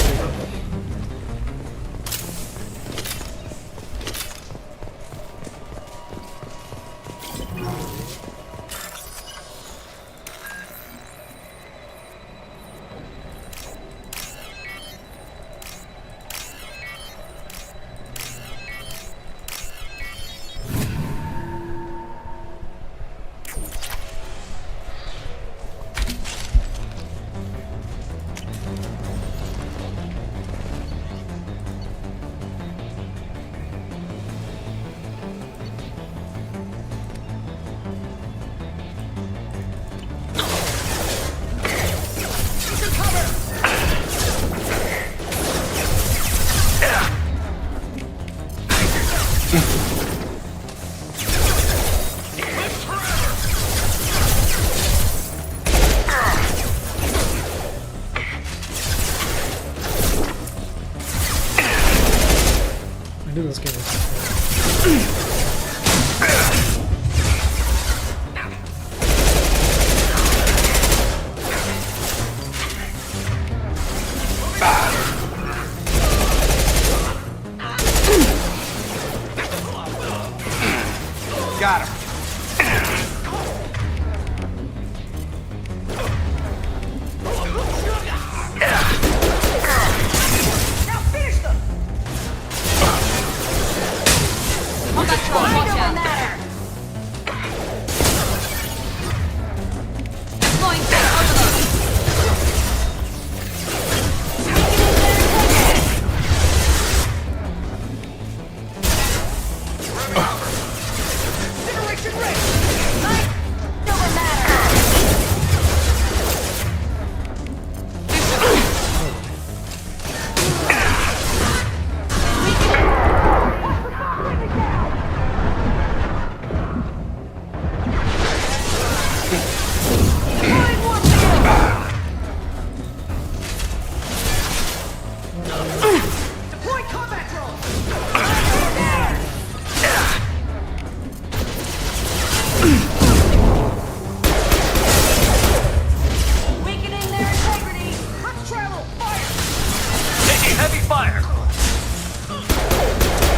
I knew this game was. Got him. Now finish them! Watch out. Deploying Deploy combat drone! Weakening their integrity! Let's travel! Fire! Taking heavy fire!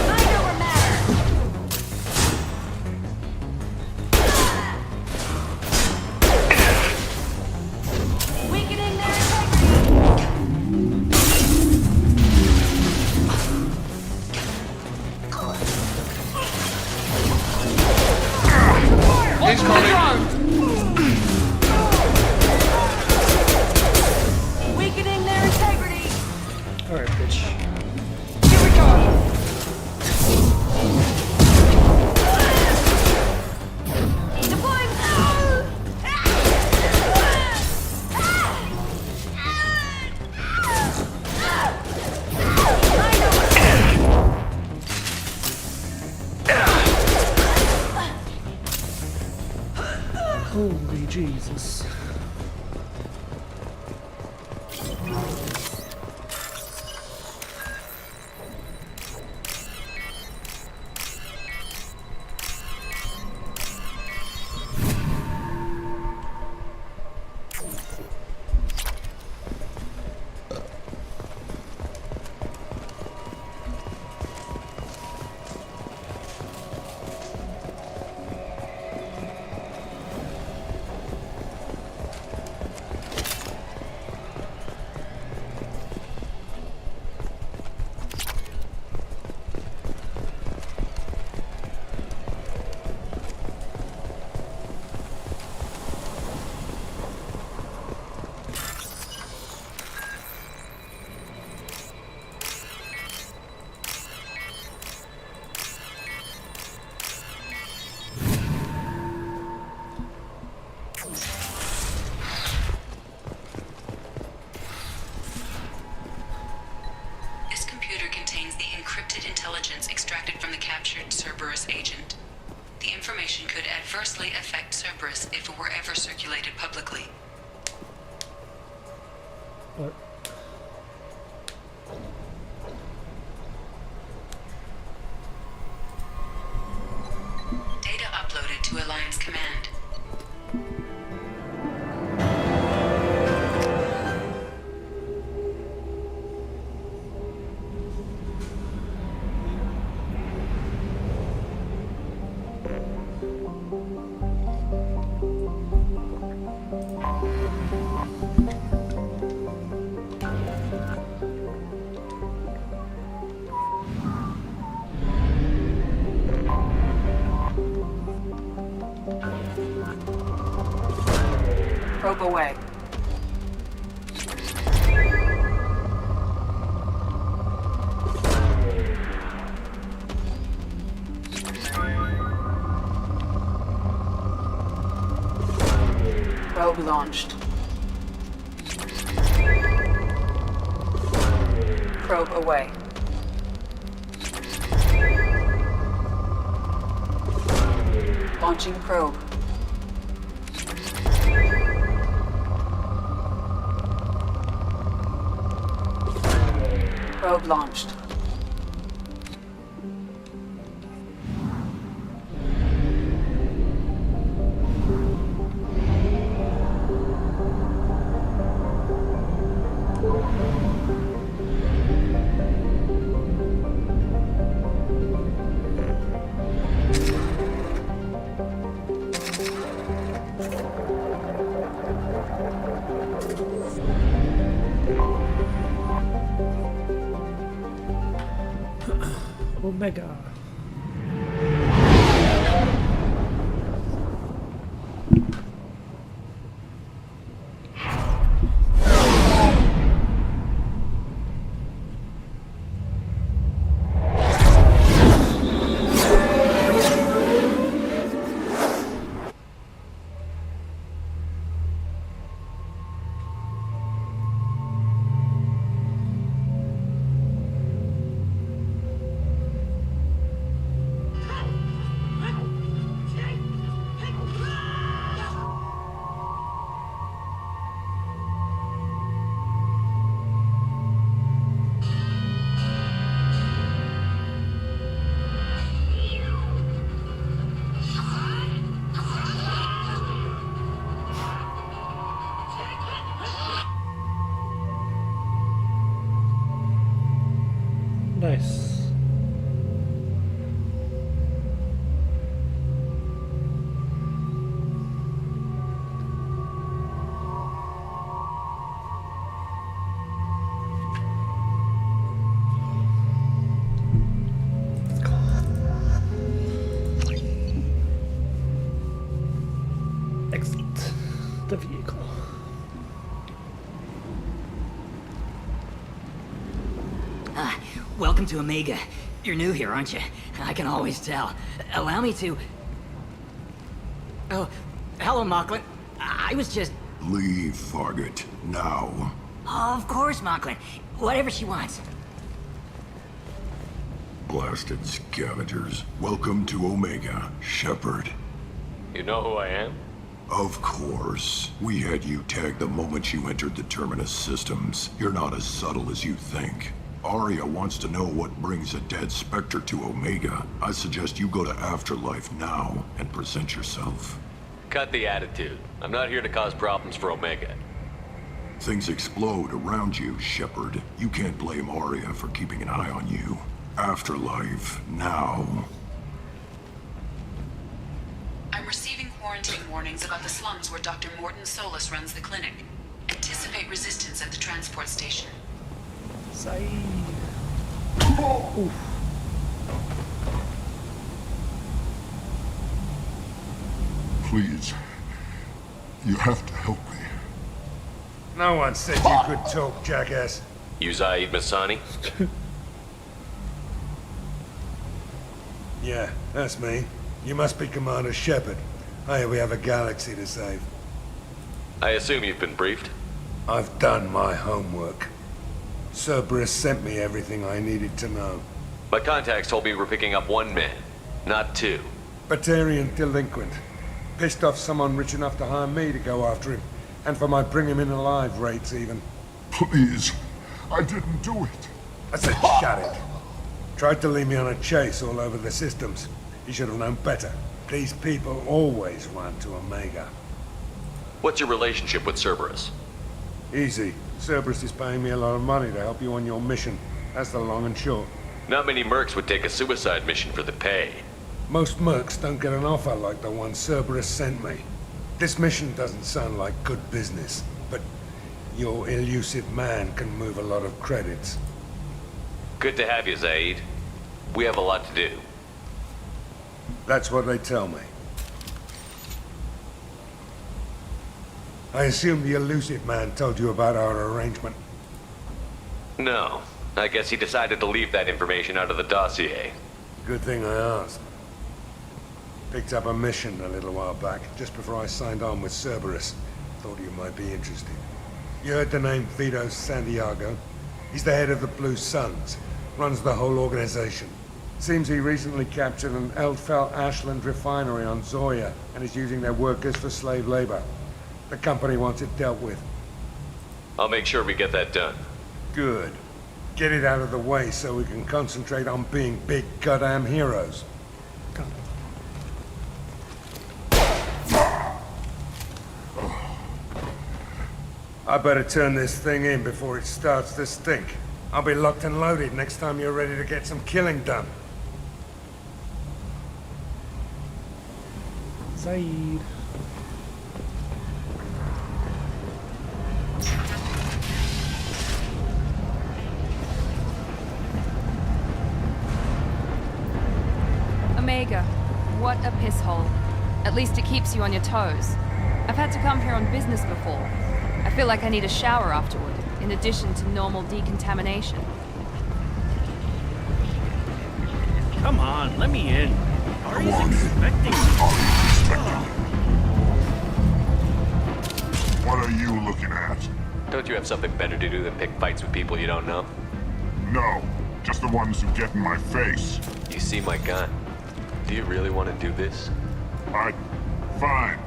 Mind over matter! Weakening their integrity! He's coming. Weakening their integrity! Alright, bitch. Here we go! Deploying! Holy Jesus. This computer contains the encrypted intelligence extracted from the captured Cerberus agent. The information could adversely affect Cerberus if it were ever circulated publicly. What? Data uploaded to Alliance Command. Probe away. Probe launched. Probe away. Launching probe. Probe launched. Omega. Nice. Exit the vehicle. Welcome to Omega. You're new here, aren't you? I can always tell. Allow me to... Oh, hello, Mocklin. I was just... Leave, Fargate. Now. Oh, of course, Mocklin. Whatever she wants. Blasted scavengers. Welcome to Omega, Shepard. You know who I am? Of course. We had you tagged the moment you entered the Terminus systems. You're not as subtle as you think. Arya wants to know what brings a dead Spectre to Omega. I suggest you go to Afterlife now and present yourself. Cut the attitude. I'm not here to cause problems for Omega. Things explode around you, Shepard. You can't blame Arya for keeping an eye on you. Afterlife now. I'm receiving quarantine warnings about the slums where Dr. Morton Solus runs the clinic. Anticipate resistance at the transport station. Please. You have to help me. No one said you could talk, jackass. You Zaid Masani? Yeah, that's me. You must be Commander Shepard. Hey, we have a galaxy to save. I assume you've been briefed? I've done my homework. Cerberus sent me everything I needed to know. My contacts told me we're picking up one man, not two. Batarian delinquent. Pissed off someone rich enough to hire me to go after him. And for my bring him in alive rates even. Please. I didn't do it. I said shut it. Tried to lead me on a chase all over the systems. He should have known better. These people always run to Omega. What's your relationship with Cerberus? Easy. Cerberus is paying me a lot of money to help you on your mission. That's the long and short. Not many mercs would take a suicide mission for the pay. Most mercs don't get an offer like the one Cerberus sent me. This mission doesn't sound like good business, but your elusive man can move a lot of credits. Good to have you, Zaid. We have a lot to do. That's what they tell me. I assume the elusive man told you about our arrangement. No. I guess he decided to leave that information out of the dossier. Good thing I asked. Picked up a mission a little while back, just before I signed on with Cerberus. Thought you might be interested. You heard the name Vito Santiago? He's the head of the Blue Suns. Runs the whole organization. Seems he recently captured an Eldfell Ashland refinery on Zoya and is using their workers for slave labor. The company wants it dealt with. I'll make sure we get that done. Good. Get it out of the way so we can concentrate on being big goddamn heroes. Got it. I better turn this thing in before it starts to stink. I'll be locked and loaded next time you're ready to get some killing done. Zaid. Omega, what a piss hole. At least it keeps you on your toes. I've had to come here on business before. I feel like I need a shower afterward, in addition to normal decontamination. Come on, let me in. Ari's expecting me. What are you looking at? Don't you have something better to do than pick fights with people you don't know? No, just the ones who get in my face. You see my gun. Do you really want to do this? Fine.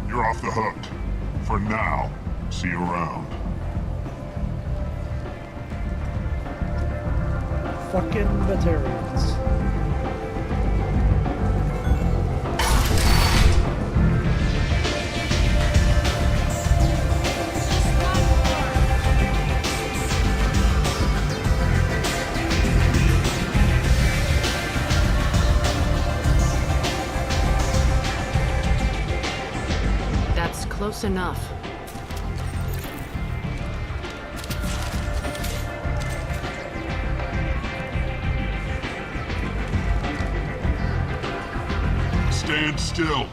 You're off the hook. For now. See you around. Fucking Batarians. That's close enough. Stand still.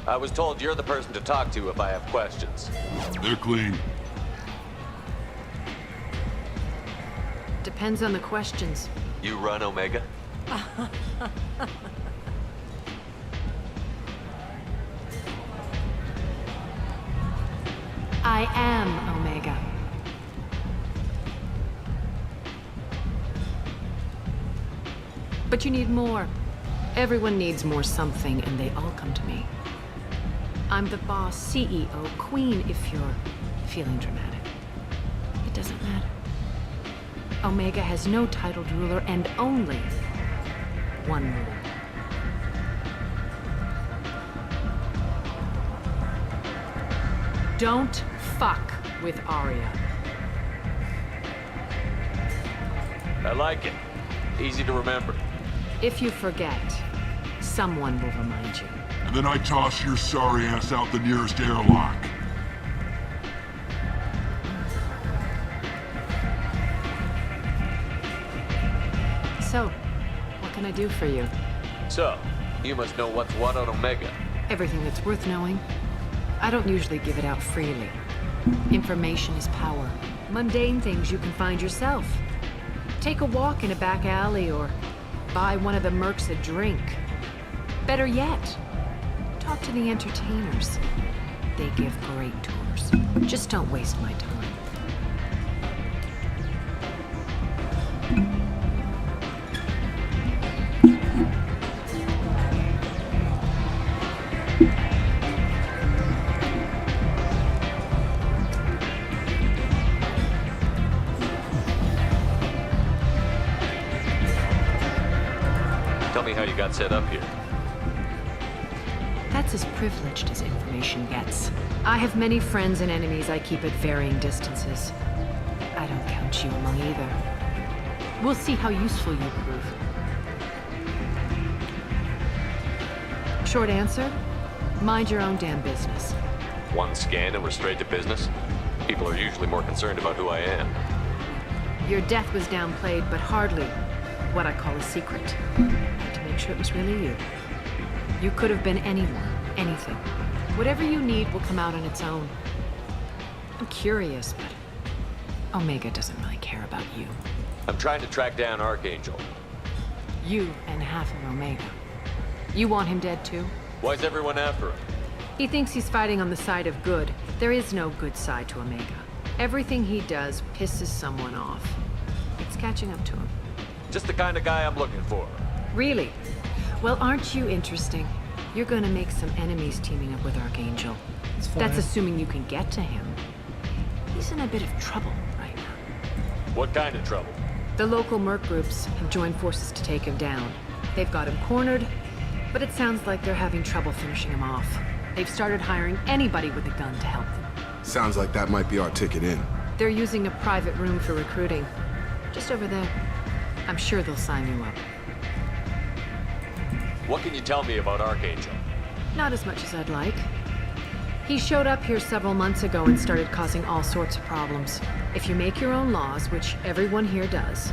I was told you're the person to talk to if I have questions. They're clean. Depends on the questions. You run Omega? I am Omega. But you need more. Everyone needs more something, and they all come to me. I'm the boss, CEO, queen, if you're feeling dramatic. It doesn't matter. Omega has no titled ruler and only one rule. Don't fuck with Arya. I like it. Easy to remember. If you forget, someone will remind you. And then I toss your sorry ass out the nearest airlock. So, what can I do for you? So, you must know what's what on Omega. Everything that's worth knowing. I don't usually give it out freely. Information is power. Mundane things you can find yourself. Take a walk in a back alley or buy one of the mercs a drink. Better yet, talk to the entertainers. They give great tours. Just don't waste my time. Tell me how you got set up here. That's as privileged as information gets. I have many friends and enemies I keep at varying distances. I don't count you among either. We'll see how useful you prove. Short answer? Mind your own damn business. One scan and we're straight to business? People are usually more concerned about who I am. Your death was downplayed, but hardly what I call a secret. Had to make sure it was really you. You could have been anyone, anything. Whatever you need will come out on its own. I'm curious, but Omega doesn't really care about you. I'm trying to track down Archangel. You and half of Omega. You want him dead too? Why is everyone after him? He thinks he's fighting on the side of good. There is no good side to Omega. Everything he does pisses someone off. It's catching up to him. Just the kind of guy I'm looking for. Really? Well, aren't you interesting? You're gonna make some enemies teaming up with Archangel. It's fine. That's assuming you can get to him. He's in a bit of trouble right now. What kind of trouble? The local merc groups have joined forces to take him down. They've got him cornered, but it sounds like they're having trouble finishing him off. They've started hiring anybody with a gun to help them. Sounds like that might be our ticket in. They're using a private room for recruiting. Just over there. I'm sure they'll sign you up. What can you tell me about Archangel? Not as much as I'd like. He showed up here several months ago and started causing all sorts of problems. If you make your own laws, which everyone here does,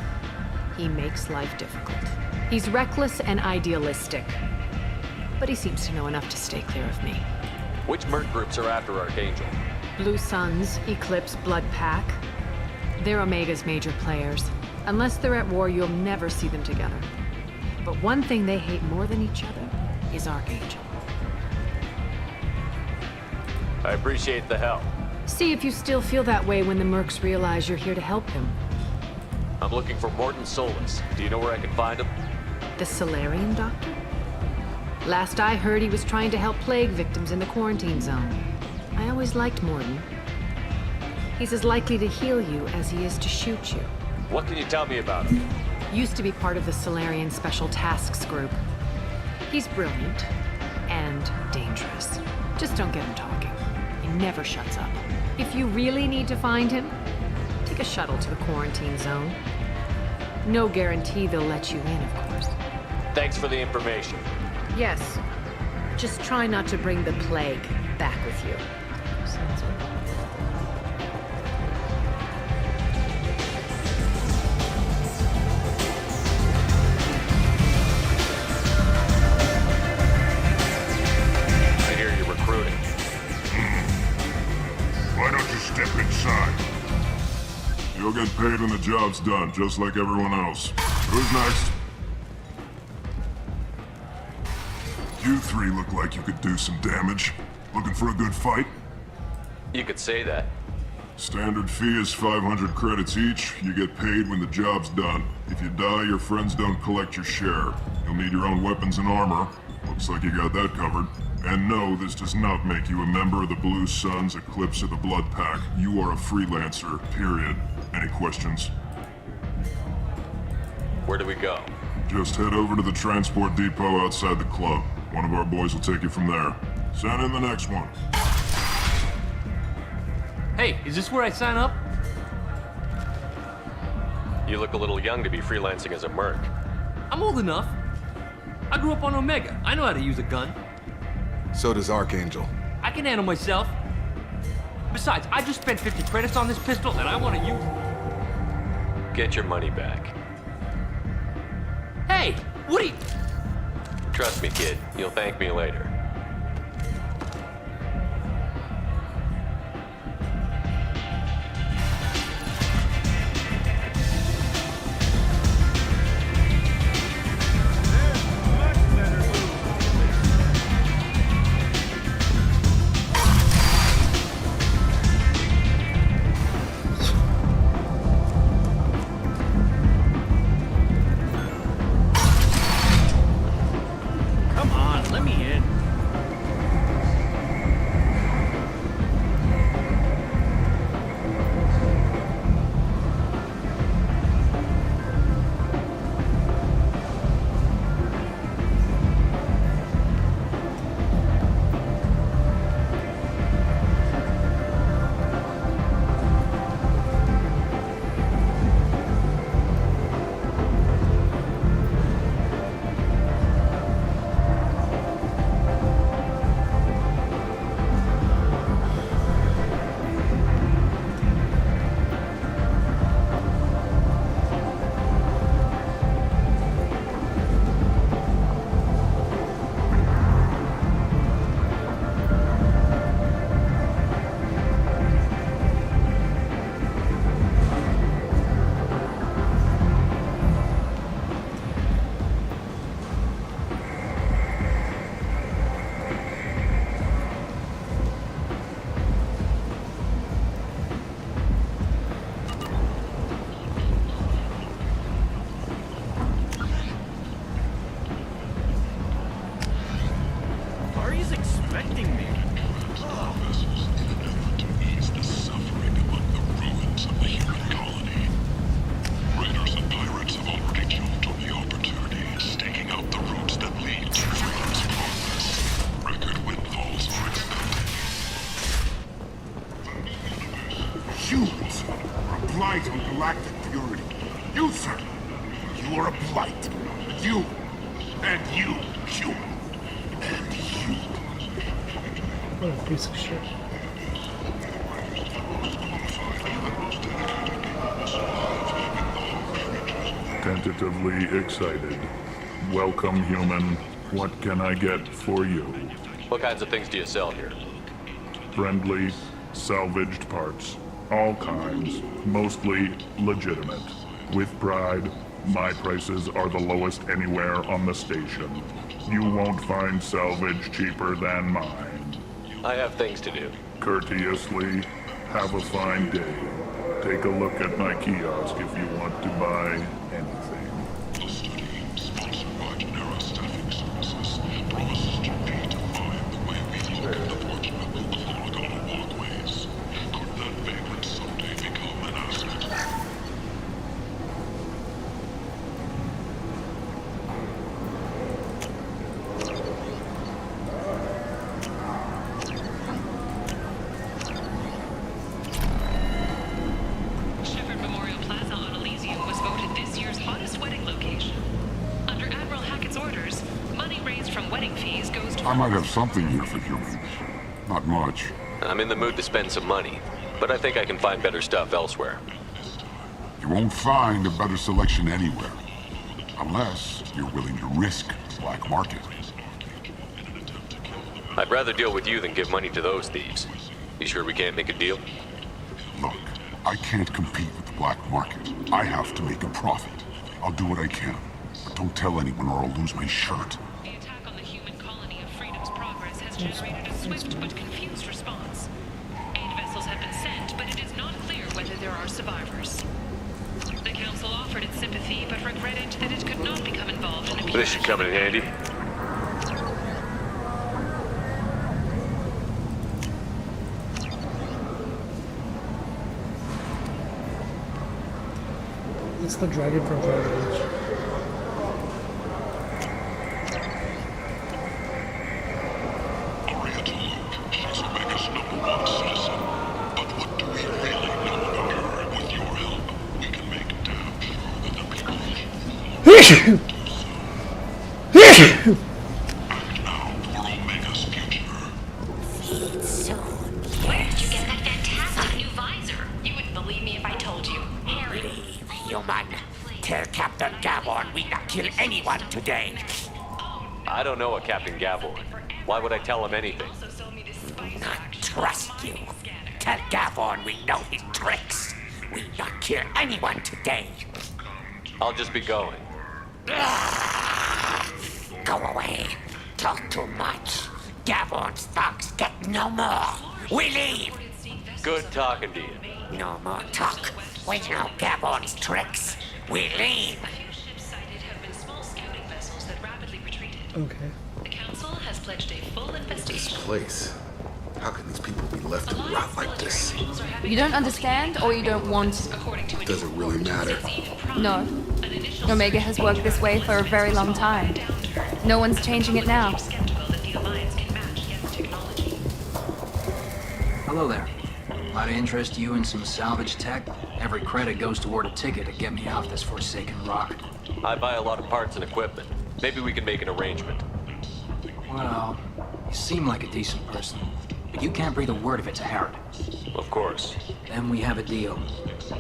he makes life difficult. He's reckless and idealistic. But he seems to know enough to stay clear of me. Which merc groups are after Archangel? Blue Suns, Eclipse, Blood Pack. They're Omega's major players. Unless they're at war, you'll never see them together. But one thing they hate more than each other is Archangel. I appreciate the help. See if you still feel that way when the mercs realize you're here to help him. I'm looking for Morton Solus. Do you know where I can find him? The Solarian doctor? Last I heard, he was trying to help plague victims in the quarantine zone. I always liked Morton. He's as likely to heal you as he is to shoot you. What can you tell me about him? Used to be part of the Solarian Special Tasks Group. He's brilliant and dangerous. Just don't get him talking. He never shuts up. If you really need to find him, take a shuttle to the quarantine zone. No guarantee they'll let you in, of course. Thanks for the information. Yes. Just try not to bring the plague back with you. Sounds good. I hear you're recruiting. Why don't you step inside? You'll get paid when the job's done, just like everyone else. Who's next? You three look like you could do some damage. Looking for a good fight? You could say that. Standard fee is 500 credits each. You get paid when the job's done. If you die, your friends don't collect your share. You'll need your own weapons and armor. Looks like you got that covered. And no, this does not make you a member of the Blue Suns, Eclipse, or the Blood Pack. You are a freelancer, period. Any questions? Where do we go? Just head over to the transport depot outside the club. One of our boys will take you from there. Send in the next one. Hey, is this where I sign up? You look a little young to be freelancing as a merc. I'm old enough. I grew up on Omega. I know how to use a gun. So does Archangel. I can handle myself. Besides, I just spent 50 credits on this pistol and I want to use it. Get your money back. Hey, Woody! Trust me, kid. You'll thank me later. Come on, let me in. from galactic purity. You, sir, you are a blight. You, and you, human, and you. What a piece of shit. Tentatively excited. Welcome, human. What can I get for you? What kinds of things do you sell here? Friendly, salvaged parts. All kinds. Mostly legitimate. With pride, my prices are the lowest anywhere on the station. You won't find salvage cheaper than mine. I have things to do. Courteously, have a fine day. Take a look at my kiosk if you want to buy anything. I might have something here for humans. Not much. I'm in the mood to spend some money, but I think I can find better stuff elsewhere. You won't find a better selection anywhere. Unless you're willing to risk the black market. I'd rather deal with you than give money to those thieves. You sure we can't make a deal? Look, I can't compete with the black market. I have to make a profit. I'll do what I can. But don't tell anyone or I'll lose my shirt. Generated a swift but confused response. 8 vessels have been sent, but it is not clear whether there are survivors. The Council offered its sympathy, but regretted that it could not become involved in a This should come in handy. It's the dragon from Dragon Age. Where did you get that fantastic new visor? You wouldn't believe me if I told you. Harry. Human, tell Captain Gavon we not kill anyone today. I don't know a Captain Gavor. Why would I tell him anything? Not trust you. Tell Gavon we know his tricks. We not kill anyone today. I'll just be going. Go away. Talk too much. Gavon's thugs get no more. We leave. Good talking to you. No more talk. We know Gavon's tricks. We leave. Okay. The Council has pledged a full investigation. This place. How can these people be left to rot like this? You don't understand or you don't want to? Does it really matter? No. Omega has worked this way for a very long time. No one's changing it now. Hello there. Might I interest you in some salvage tech? Every credit goes toward a ticket to get me off this forsaken rock. I buy a lot of parts and equipment. Maybe we can make an arrangement. Well, you seem like a decent person, but you can't breathe a word of it to Herod. Of course. Then we have a deal.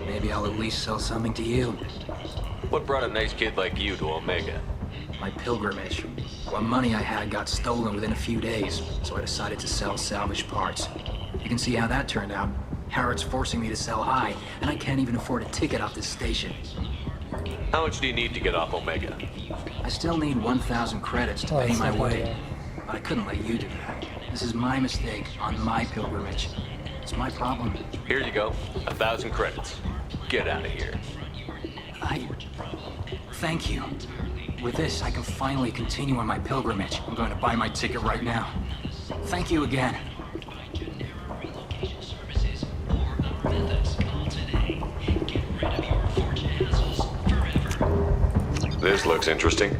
Maybe I'll at least sell something to you. What brought a nice kid like you to Omega? My pilgrimage. What money I had got stolen within a few days, so I decided to sell salvaged parts. You can see how that turned out. Herod's forcing me to sell high, and I can't even afford a ticket off this station. How much do you need to get off Omega? I still need 1,000 credits to pay my way, but I couldn't let you do that. This is my mistake on my pilgrimage. It's my problem. Here you go. 1,000 credits. Get out of here. Thank you. With this, I can finally continue on my pilgrimage. I'm going to buy my ticket right now. Thank you again. This looks interesting.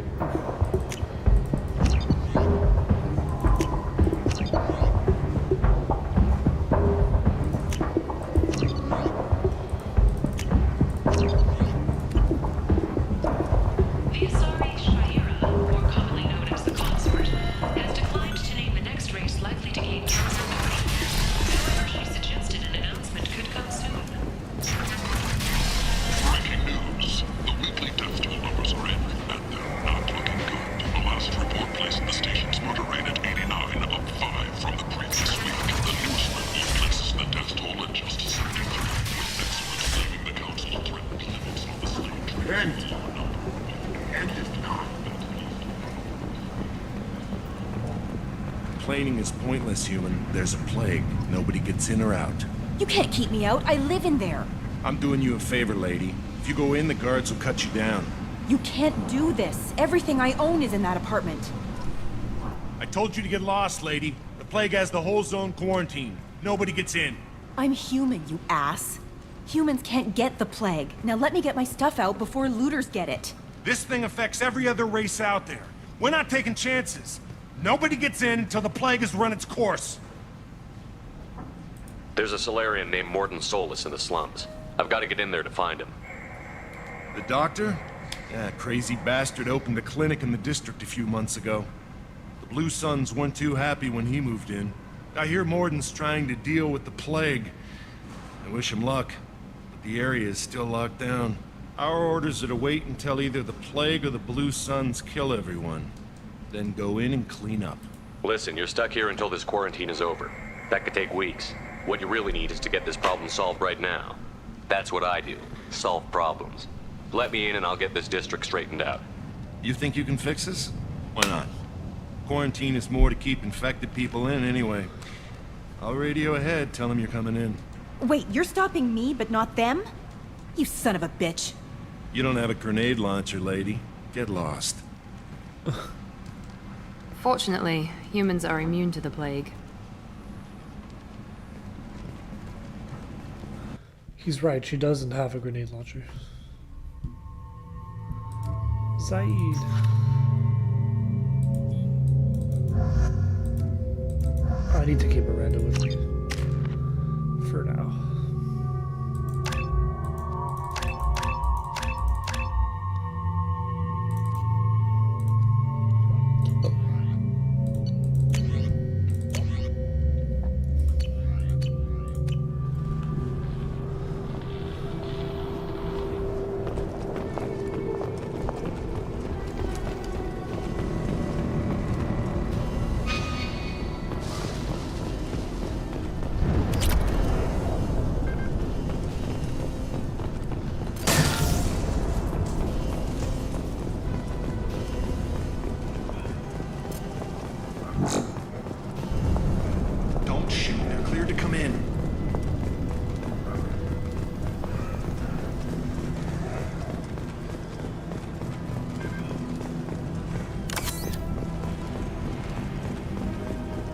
End. End it now. Complaining is pointless, human. There's a plague. Nobody gets in or out. You can't keep me out. I live in there. I'm doing you a favor, lady. If you go in, the guards will cut you down. You can't do this. Everything I own is in that apartment. I told you to get lost, lady. The plague has the whole zone quarantined. Nobody gets in. I'm human, you ass. Humans can't get the plague. Now let me get my stuff out before looters get it. This thing affects every other race out there. We're not taking chances. Nobody gets in until the plague has run its course. There's a Solarian named Morden Solus in the slums. I've got to get in there to find him. The doctor? Yeah, crazy bastard opened a clinic in the district a few months ago. The Blue Suns weren't too happy when he moved in. I hear Morden's trying to deal with the plague. I wish him luck, but the area is still locked down. Our orders are to wait until either the plague or the Blue Suns kill everyone. Then go in and clean up. Listen, you're stuck here until this quarantine is over. That could take weeks. What you really need is to get this problem solved right now. That's what I do. Solve problems. Let me in and I'll get this district straightened out. You think you can fix this? Why not? Quarantine is more to keep infected people in anyway. I'll radio ahead, tell them you're coming in. Wait, you're stopping me, but not them? You son of a bitch. You don't have a grenade launcher, lady. Get lost. Fortunately, humans are immune to the plague. He's right, she doesn't have a grenade launcher. Saeed. I need to keep Miranda with me. For now. Don't shoot. They're cleared to come in.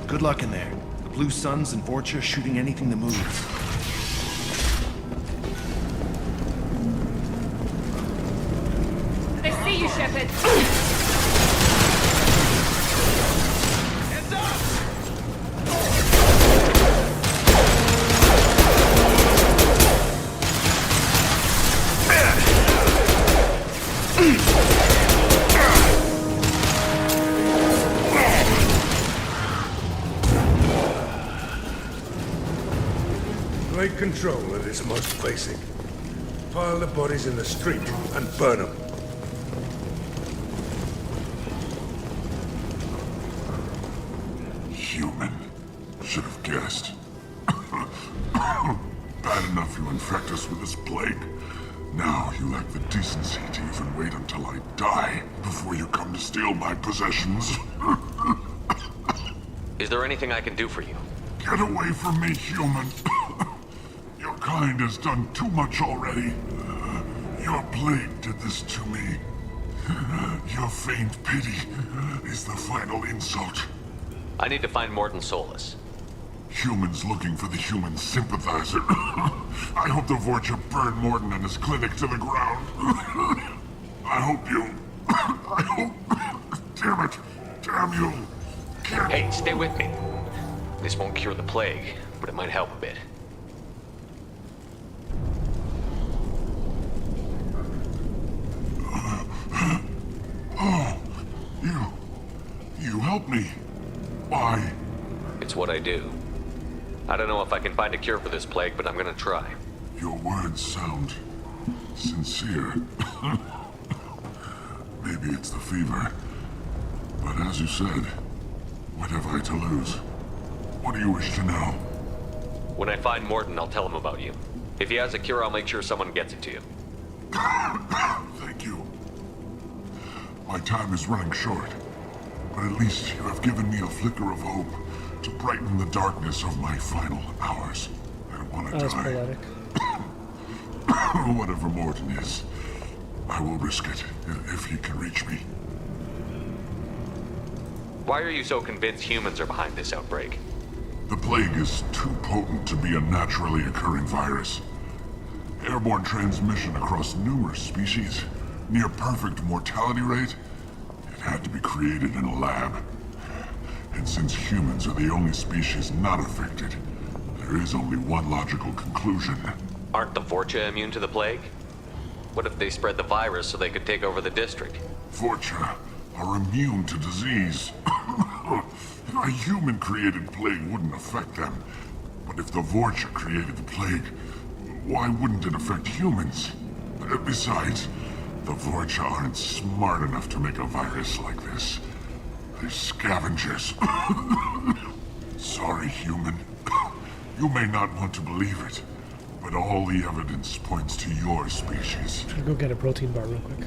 Good luck in there. The Blue Suns and Vorcha shooting anything that moves. They see you, Shepard. Take control of this most basic. Pile the bodies in the street and burn them. Human. Should have guessed. Bad enough you infect us with this plague. Now you lack the decency to even wait until I die before you come to steal my possessions. Is there anything I can do for you? Get away from me, human. Your kind has done too much already. Your plague did this to me. Your faint pity is the final insult. I need to find Morden Solus. Humans looking for the human sympathizer. I hope the Vorcha burned Morden and his clinic to the ground. I hope you... I hope... Damn it. Damn you. Hey, stay with me. This won't cure the plague, but it might help a bit. Oh, you helped me. Why? It's what I do. I don't know if I can find a cure for this plague, but I'm gonna try. Your words sound sincere. Maybe it's the fever. But as you said, what have I to lose? What do you wish to know? When I find Morden, I'll tell him about you. If he has a cure, I'll make sure someone gets it to you. Thank you. My time is running short, but at least you have given me a flicker of hope to brighten the darkness of my final hours. I don't want to That's die. poetic. Whatever Morton is, I will risk it if he can reach me. Why are you so convinced humans are behind this outbreak? The plague is too potent to be a naturally occurring virus. Airborne transmission across numerous species, near perfect mortality rate. It had to be created in a lab. And since humans are the only species not affected, there is only one logical conclusion. Aren't the Vorcha immune to the plague? What if they spread the virus so they could take over the district? Vorcha are immune to disease. A human-created plague wouldn't affect them. But if the Vorcha created the plague, why wouldn't it affect humans? Besides, the Vorcha aren't smart enough to make a virus like this. They're scavengers. Sorry, human. You may not want to believe it, but all the evidence points to your species. I'm gonna go get a protein bar real quick.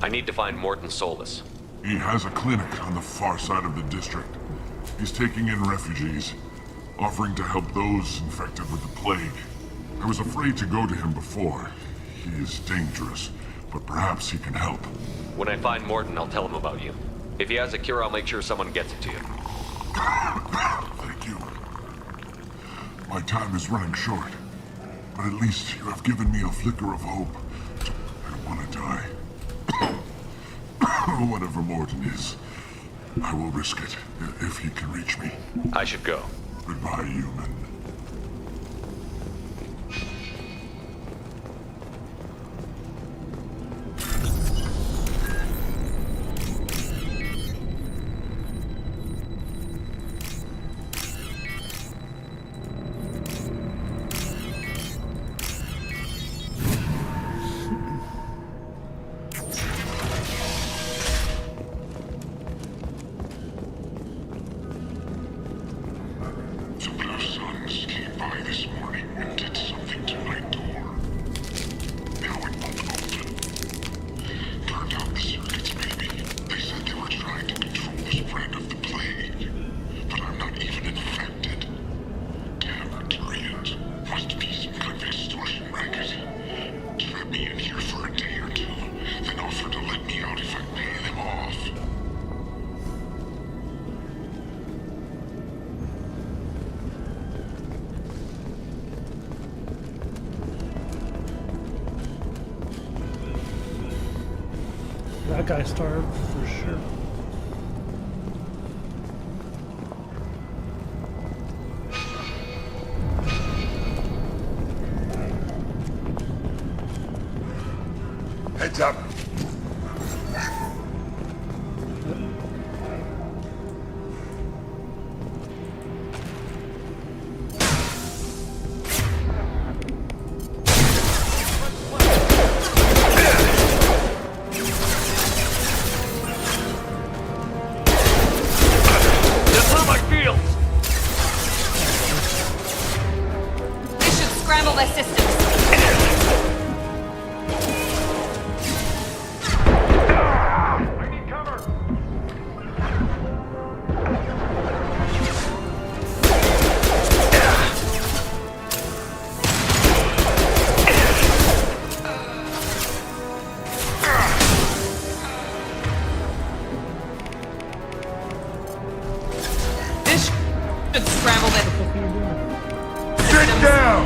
I need to find Morton Solus. He has a clinic on the far side of the district. He's taking in refugees, offering to help those infected with the plague. I was afraid to go to him before. He is dangerous, but perhaps he can help. When I find Morton, I'll tell him about you. If he has a cure, I'll make sure someone gets it to you. Thank you. My time is running short, but at least you have given me a flicker of hope. I don't want to die. Whatever Morton is, I will risk it if he can reach me. I should go. Goodbye, human. That guy starved for sure. Heads up. Scramble their systems. This should scramble them. Get down!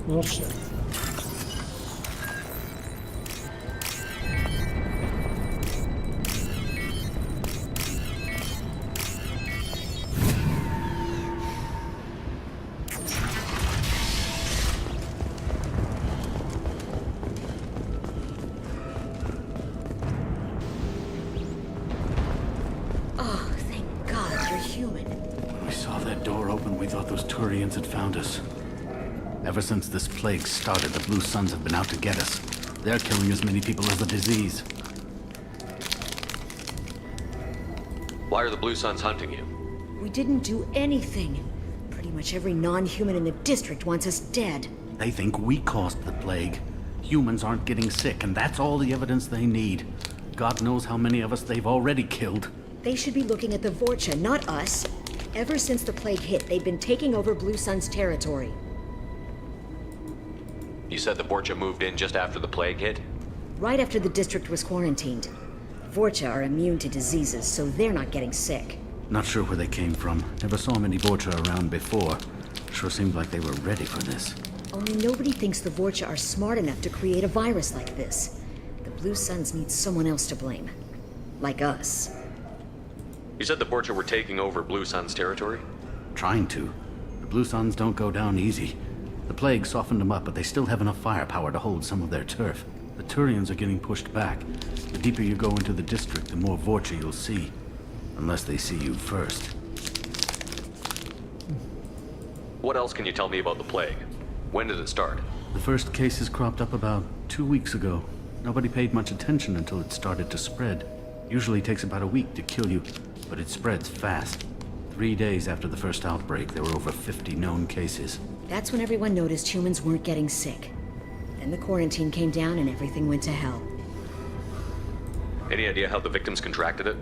Oh shit. Oh, thank God you're human. When we saw that door open, we thought those Turians had found us. Ever since this plague started, the Blue Suns have been out to get us. They're killing as many people as the disease. Why are the Blue Suns hunting you? We didn't do anything. Pretty much every non-human in the district wants us dead. They think we caused the plague. Humans aren't getting sick, and that's all the evidence they need. God knows how many of us they've already killed. They should be looking at the Vorcha, not us. Ever since the plague hit, they've been taking over Blue Sun's territory. You said the Vorcha moved in just after the plague hit? Right after the district was quarantined. Vorcha are immune to diseases, so they're not getting sick. Not sure where they came from. Never saw many Vorcha around before. Sure seemed like they were ready for this. Only nobody thinks the Vorcha are smart enough to create a virus like this. The Blue Suns need someone else to blame. Like us. You said the Vorcha were taking over Blue Sun's territory? Trying to. The Blue Suns don't go down easy. The plague softened them up, but they still have enough firepower to hold some of their turf. The Turians are getting pushed back. The deeper you go into the district, the more Vorcha you'll see. Unless they see you first. What else can you tell me about the plague? When did it start? The first cases cropped up about 2 weeks ago. Nobody paid much attention until it started to spread. Usually takes about a week to kill you, but it spreads fast. 3 days after the first outbreak, there were over 50 known cases. That's when everyone noticed humans weren't getting sick. Then the quarantine came down and everything went to hell. Any idea how the victims contracted it?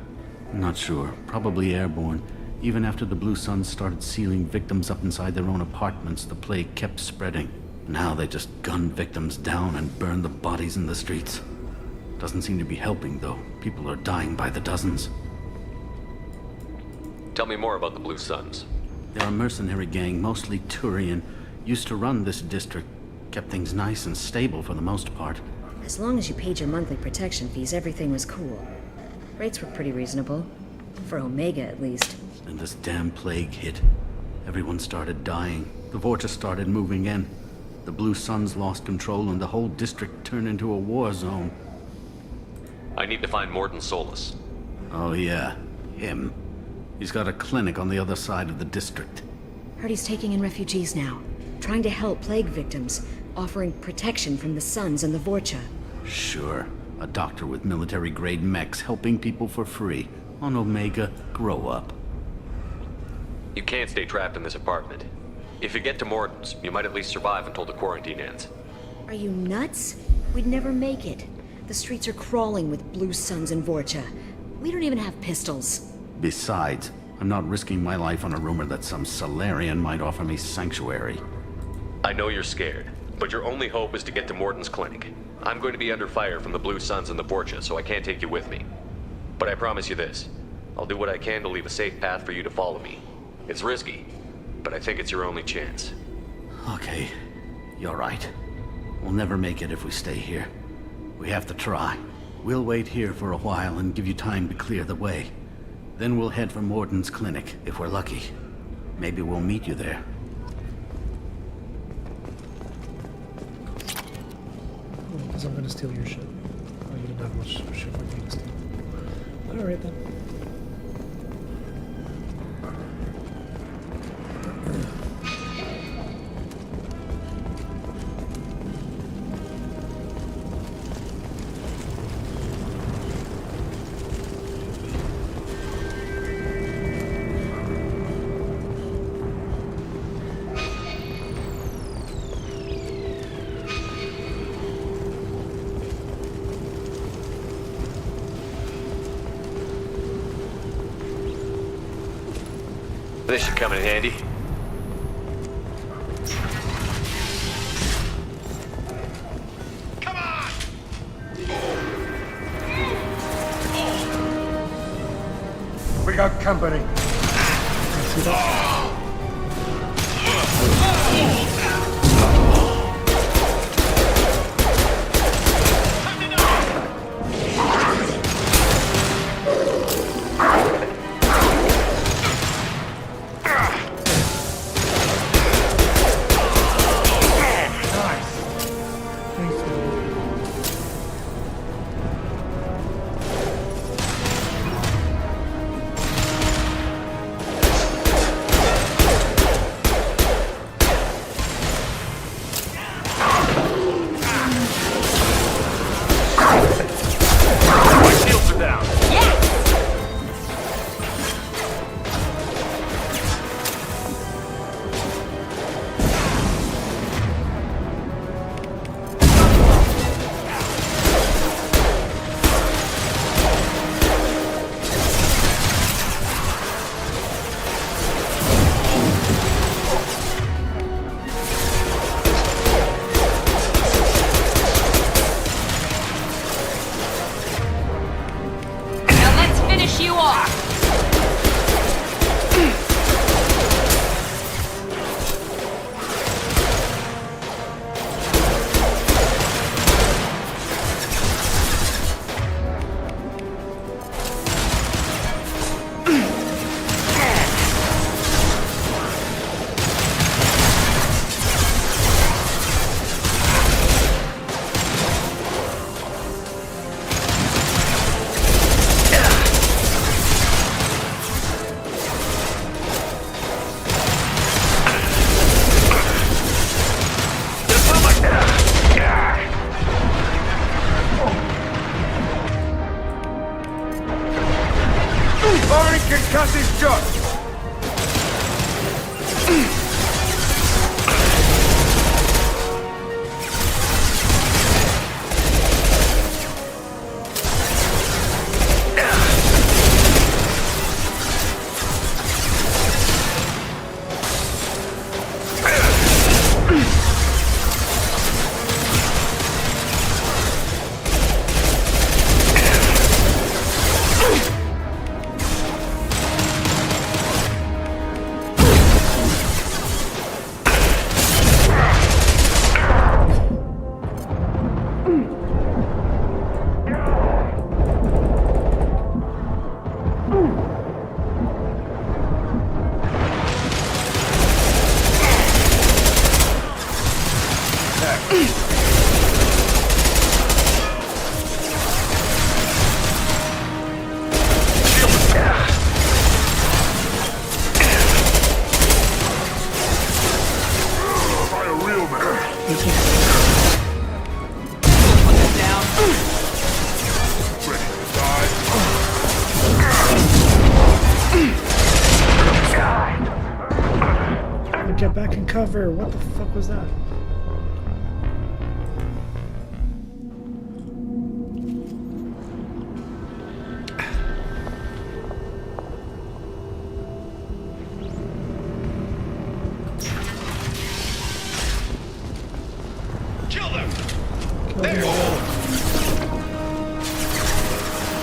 Not sure. Probably airborne. Even after the Blue Suns started sealing victims up inside their own apartments, the plague kept spreading. Now they just gun victims down and burn the bodies in the streets. Doesn't seem to be helping, though. People are dying by the dozens. Tell me more about the Blue Suns. They're a mercenary gang, mostly Turian. Used to run this district. Kept things nice and stable for the most part. As long as you paid your monthly protection fees, everything was cool. Rates were pretty reasonable. For Omega, at least. And this damn plague hit. Everyone started dying. The Vorcha started moving in. The Blue Suns lost control and the whole district turned into a war zone. I need to find Morden Solus. Oh yeah, him. He's got a clinic on the other side of the district. Heard he's taking in refugees now. Trying to help plague victims. Offering protection from the Suns and the Vorcha. Sure. A doctor with military-grade mechs helping people for free. On Omega, grow up. You can't stay trapped in this apartment. If you get to Morden's, you might at least survive until the quarantine ends. Are you nuts? We'd never make it. The streets are crawling with Blue Suns and Vorcha. We don't even have pistols. Besides, I'm not risking my life on a rumor that some Solarian might offer me sanctuary. I know you're scared, but your only hope is to get to Morden's clinic. I'm going to be under fire from the Blue Suns and the Vorcha, so I can't take you with me. But I promise you this. I'll do what I can to leave a safe path for you to follow me. It's risky, but I think it's your only chance. Okay, you're right. We'll never make it if we stay here. We have to try. We'll wait here for a while and give you time to clear the way. Then we'll head for Morden's clinic, if we're lucky. Maybe we'll meet you there. Because I'm gonna steal your shit. Oh, you don't have much shit for me to steal. Alright then. This should come in handy. We got company. Get back in cover. What the fuck was that? Kill them! There!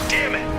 Damn it!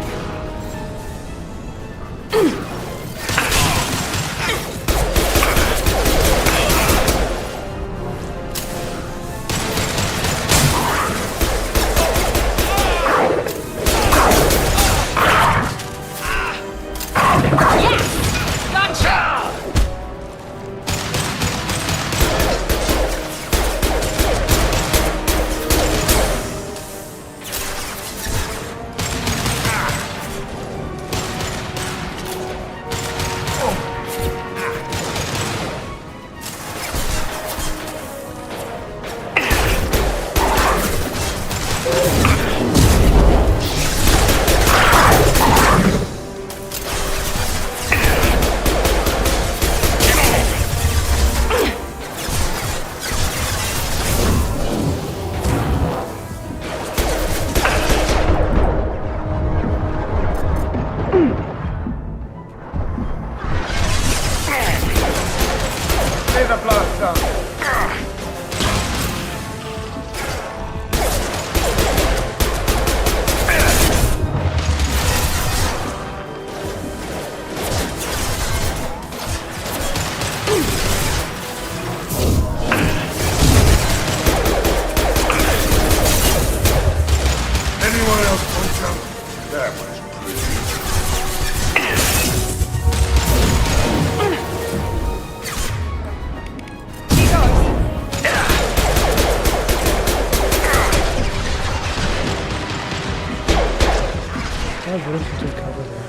I was looking to cover there.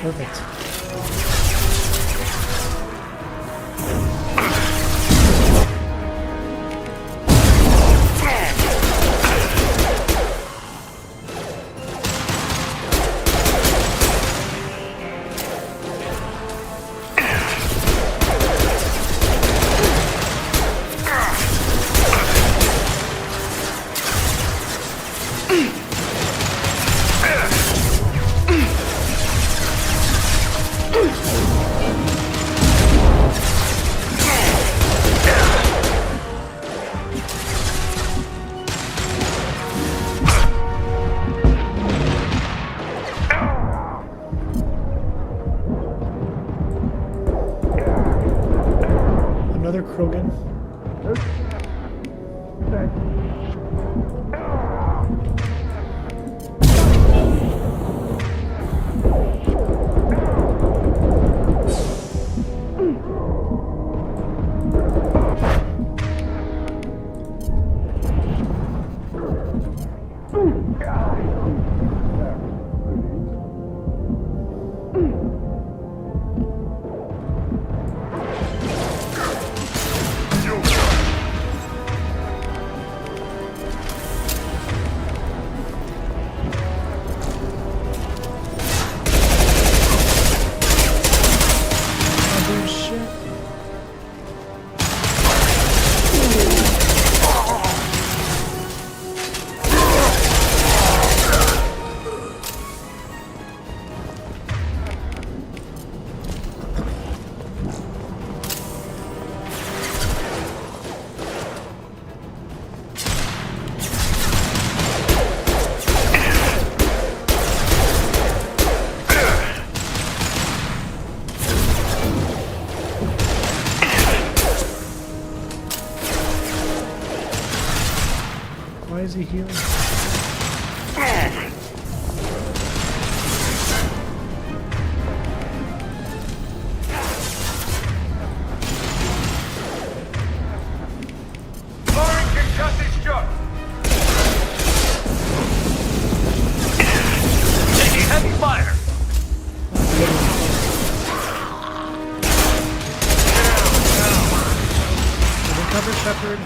Perfect. Krogan. Why is he healing? Firing concussive shot. Taking heavy fire. Recover, Shepard.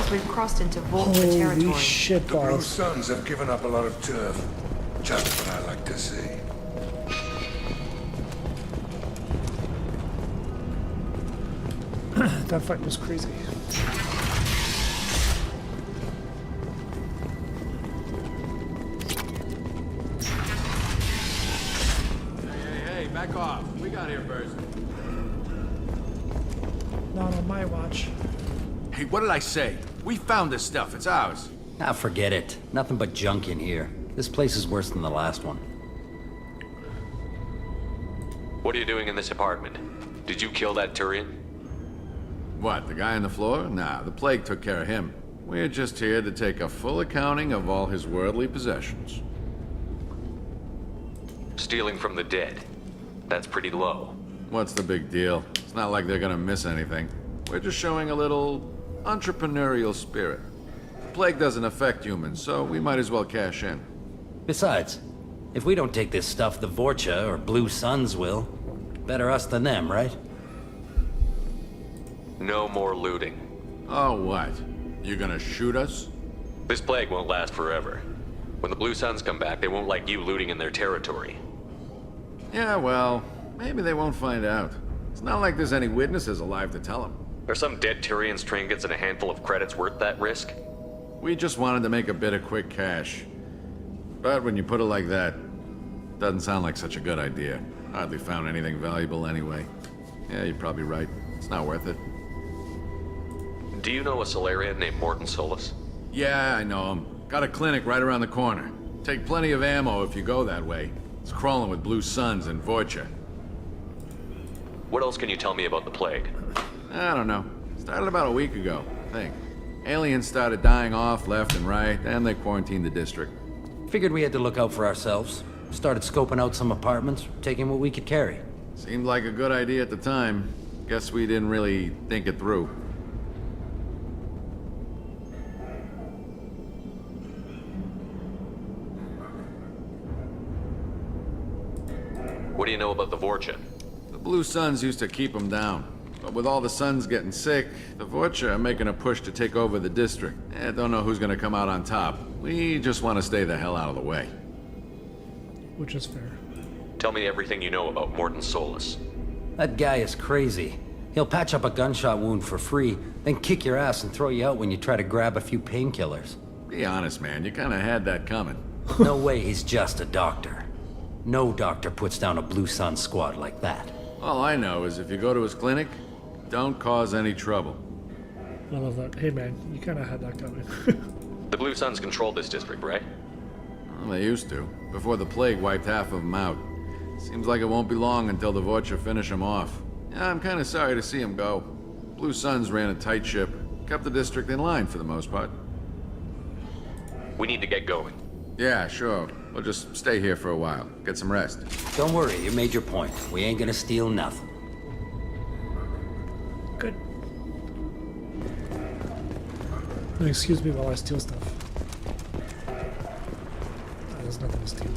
We've crossed into Volta Holy territory. shit The Blue balls. Suns have given up a lot of turf. Just what I like to see. That fight was crazy. Hey, back off. We got here first. Not on my watch. Hey, what did I say? We found this stuff. It's ours. Ah, forget it. Nothing but junk in here. This place is worse than the last one. What are you doing in this apartment? Did you kill that Turian? What, the guy on the floor? Nah, the plague took care of him. We're just here to take a full accounting of all his worldly possessions. Stealing from the dead. That's pretty low. What's the big deal? It's not like they're gonna miss anything. We're just showing a little entrepreneurial spirit. The plague doesn't affect humans, so we might as well cash in. Besides, if we don't take this stuff, the Vorcha or Blue Suns will. Better us than them, right? No more looting. Oh, what? You gonna shoot us? This plague won't last forever. When the Blue Suns come back, they won't like you looting in their territory. Yeah, well, maybe they won't find out. It's not like there's any witnesses alive to tell them. Are some dead Tyrians trinkets and a handful of credits worth that risk? We just wanted to make a bit of quick cash. But when you put it like that, doesn't sound like such a good idea. Hardly found anything valuable anyway. Yeah, you're probably right. It's not worth it. Do you know a Solarian named Morton Solus? Yeah, I know him. Got a clinic right around the corner. Take plenty of ammo if you go that way. It's crawling with Blue Suns and Vorcha. What else can you tell me about the plague? I don't know. Started about a week ago, I think. Aliens started dying off left and right, and they quarantined the district. Figured we had to look out for ourselves. Started scoping out some apartments, taking what we could carry. Seemed like a good idea at the time. Guess we didn't really think it through. What do you know about the Vorcha? The Blue Suns used to keep them down. But with all the Suns getting sick, the Vorcha are making a push to take over the district. Don't know who's gonna come out on top. We just want to stay the hell out of the way. Which is fair. Tell me everything you know about Morton Solus. That guy is crazy. He'll patch up a gunshot wound for free, then kick your ass and throw you out when you try to grab a few painkillers. Be honest, man. You kinda had that coming. No way he's just a doctor. No doctor puts down a Blue Sun squad like that. All I know is if you go to his clinic, don't cause any trouble. I love that. Hey man, you kind of had that coming. The Blue Suns control this district, right? Well, they used to, before the plague wiped half of them out. Seems like it won't be long until the Vorcha finish them off. Yeah, I'm kind of sorry to see them go. Blue Suns ran a tight ship, kept the district in line for the most part. We need to get going. Yeah, sure. We'll just stay here for a while, get some rest. Don't worry, you made your point. We ain't gonna steal nothing. Good. Excuse me while I steal stuff. There's nothing to steal.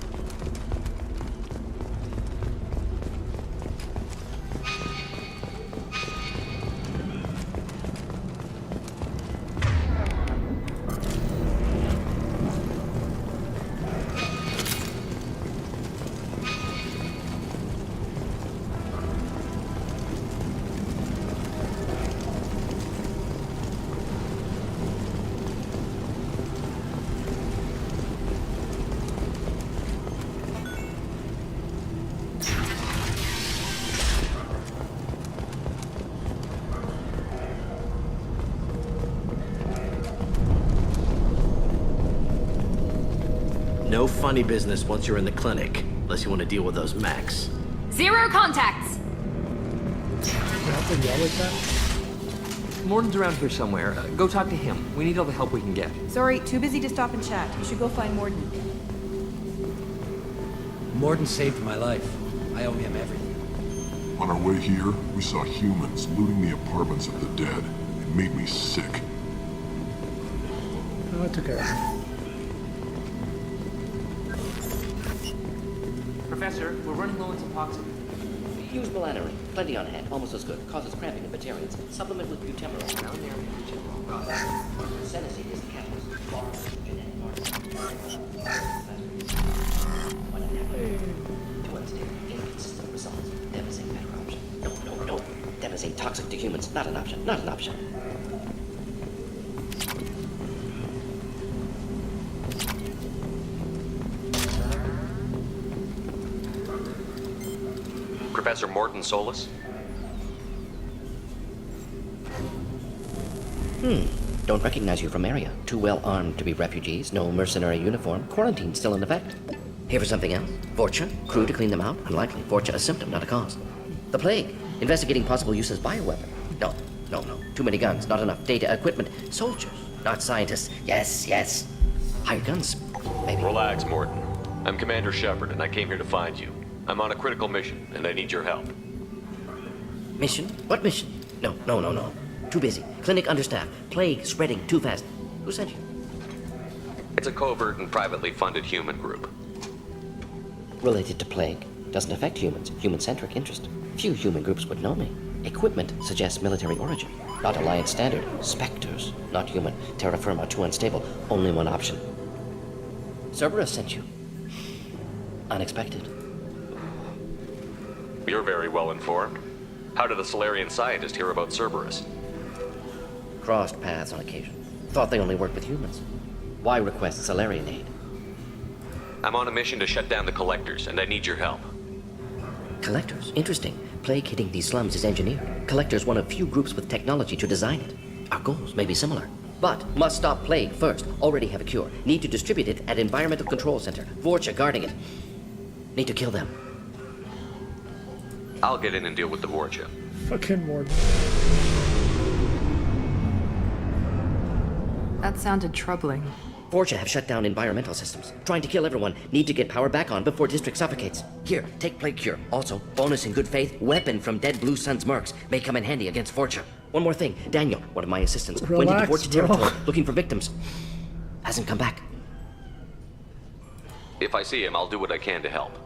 No funny business once you're in the clinic, unless you want to deal with those mechs. 0 contacts! You have to yell like that? Morden's around here somewhere. Go talk to him. We need all the help we can get. Sorry, too busy to stop and chat. You should go find Morden. Morden saved my life. I owe him everything. On our way here, we saw humans looting the apartments of the dead. It made me sick. No, I took care of it. Professor, we're running low on epoxy. Use melanorin. Plenty on hand. Almost as good. Causes cramping in bacterians. Supplement with butemerol. Down there, butemerol. Senescine is the catalyst. Inconsistent results. Devastating better option. No. Devastating toxic to humans. Not an option. Not an option. Professor Morden Solus? Don't recognize you from area. Too well armed to be refugees. No mercenary uniform. Quarantine still in effect. Here for something else? Vorcha? Crew to clean them out? Unlikely. Vorcha a symptom, not a cause. The plague? Investigating possible use as bioweapon? No. Too many guns, not enough data, equipment. Soldiers, not scientists. Yes. Hired guns, maybe. Relax, Morden. I'm Commander Shepard, and I came here to find you. I'm on a critical mission, and I need your help. Mission? What mission? No. Too busy. Clinic understaffed. Plague spreading too fast. Who sent you? It's a covert and privately funded human group. Related to plague. Doesn't affect humans. Human-centric interest. Few human groups would know me. Equipment suggests military origin. Not Alliance standard. Spectres. Not human. Terra firma too unstable. Only one option. Cerberus sent you. Unexpected. You're very well informed. How did a Solarian scientist hear about Cerberus? Crossed paths on occasion. Thought they only worked with humans. Why request Solarian aid? I'm on a mission to shut down the Collectors, and I need your help. Collectors? Interesting. Plague hitting these slums is engineered. Collectors one of few groups with technology to design it. Our goals may be similar. But must stop plague first. Already have a cure. Need to distribute it at Environmental Control Center. Vorcha guarding it. Need to kill them. I'll get in and deal with the Vorcha. Fucking Morden. That sounded troubling. Vorcha have shut down environmental systems. Trying to kill everyone. Need to get power back on before district suffocates. Here, take plague cure. Also, bonus in good faith, weapon from dead Blue Sun's mercs. May come in handy against Vorcha. One more thing. Daniel, one of my assistants, went into Vorcha territory looking for victims. Hasn't come back. If I see him, I'll do what I can to help.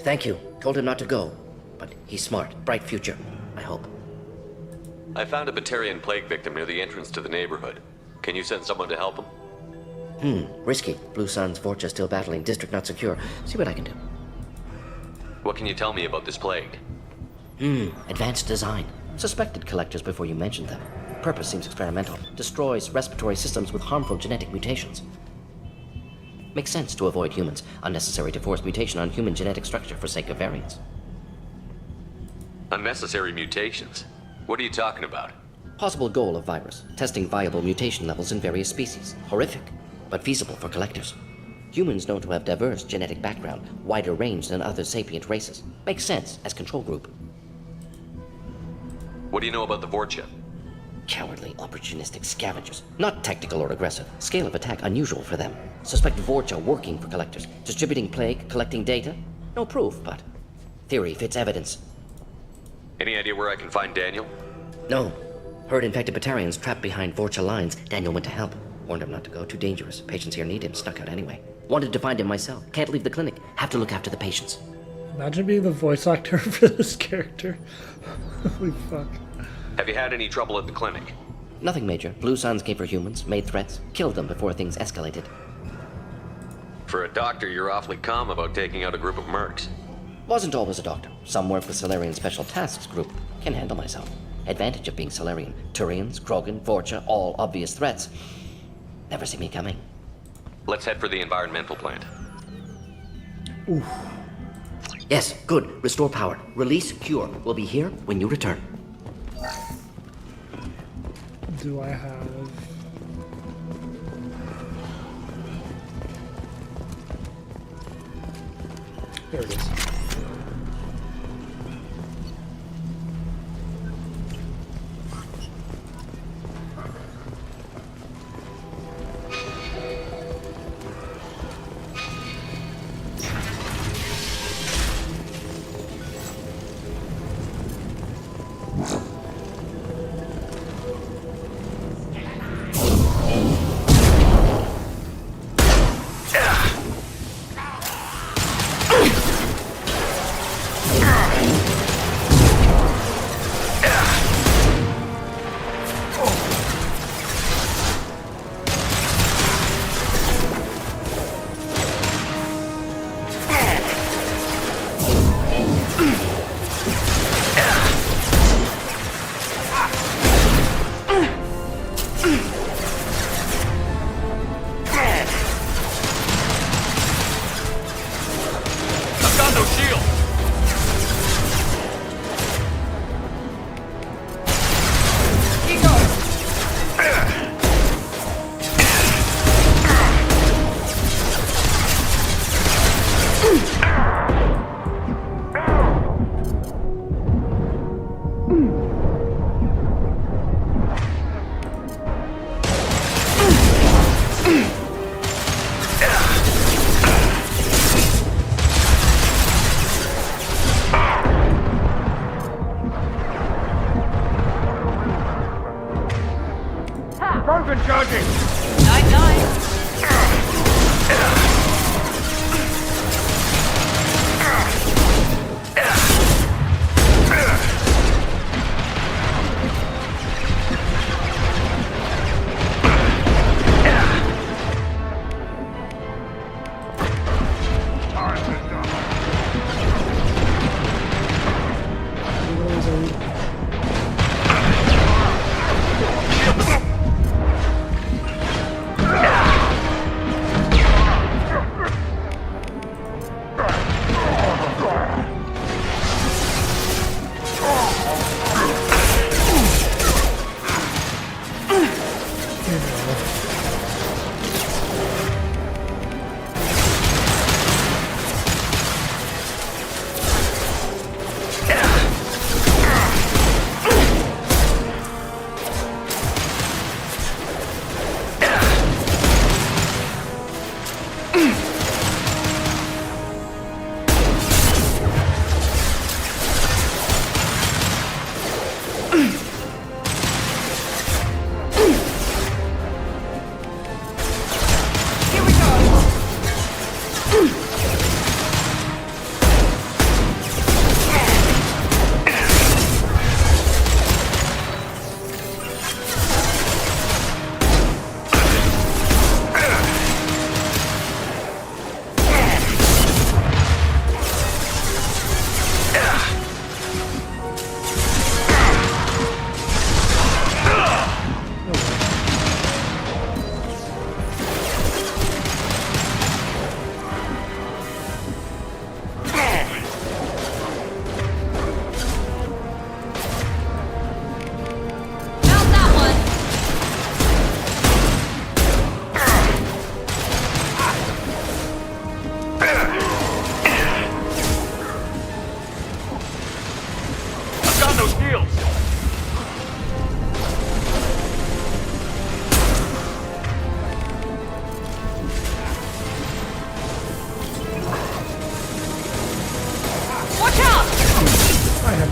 Thank you. Told him not to go. But he's smart. Bright future, I hope. I found a Batarian plague victim near the entrance to the neighborhood. Can you send someone to help him? Risky. Blue Sun's Vorcha still battling. District not secure. See what I can do. What can you tell me about this plague? Advanced design. Suspected collectors before you mentioned them. Purpose seems experimental. Destroys respiratory systems with harmful genetic mutations. Makes sense to avoid humans. Unnecessary to force mutation on human genetic structure for sake of variants. Unnecessary mutations? What are you talking about? Possible goal of virus. Testing viable mutation levels in various species. Horrific, but feasible for collectors. Humans known to have diverse genetic background, wider range than other sapient races. Makes sense as control group. What do you know about the Vorcha? Cowardly, opportunistic scavengers. Not tactical or aggressive. Scale of attack unusual for them. Suspect Vorcha working for collectors. Distributing plague, collecting data. No proof, but theory fits evidence. Any idea where I can find Daniel? No. Heard infected Batarians trapped behind Vorcha lines. Daniel went to help. Warned him not to go. Too dangerous. Patients here need him. Snuck out anyway. Wanted to find him myself. Can't leave the clinic. Have to look after the patients. Imagine being the voice actor for this character. Holy fuck. Have you had any trouble at the clinic? Nothing major. Blue Suns came for humans, made threats, killed them before things escalated. For a doctor, you're awfully calm about taking out a group of mercs. Wasn't always a doctor. Some work with Solarian Special Tasks Group. Can handle myself. Advantage of being Solarian. Turians, Krogan, Vorcha, all obvious threats. Never see me coming. Let's head for the environmental plant. Oof. Yes, good. Restore power. Release cure. We'll be here when you return. Do I have... There it is. Paragon charging! 9-9.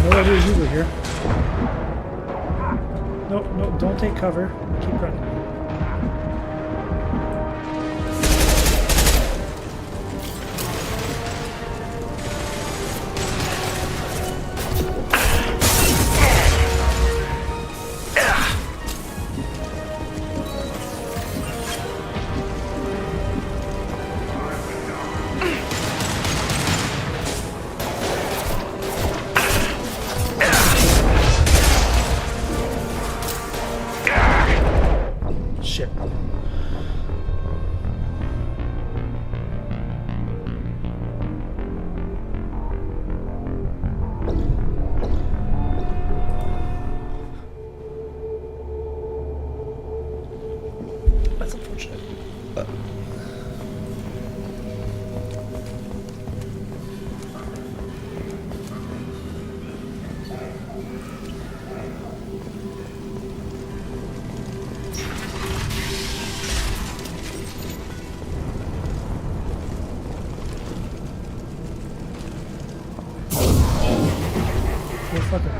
No idea you were here. No, no, don't take cover. Keep running. Shit. That's unfortunate. Well, fuck it.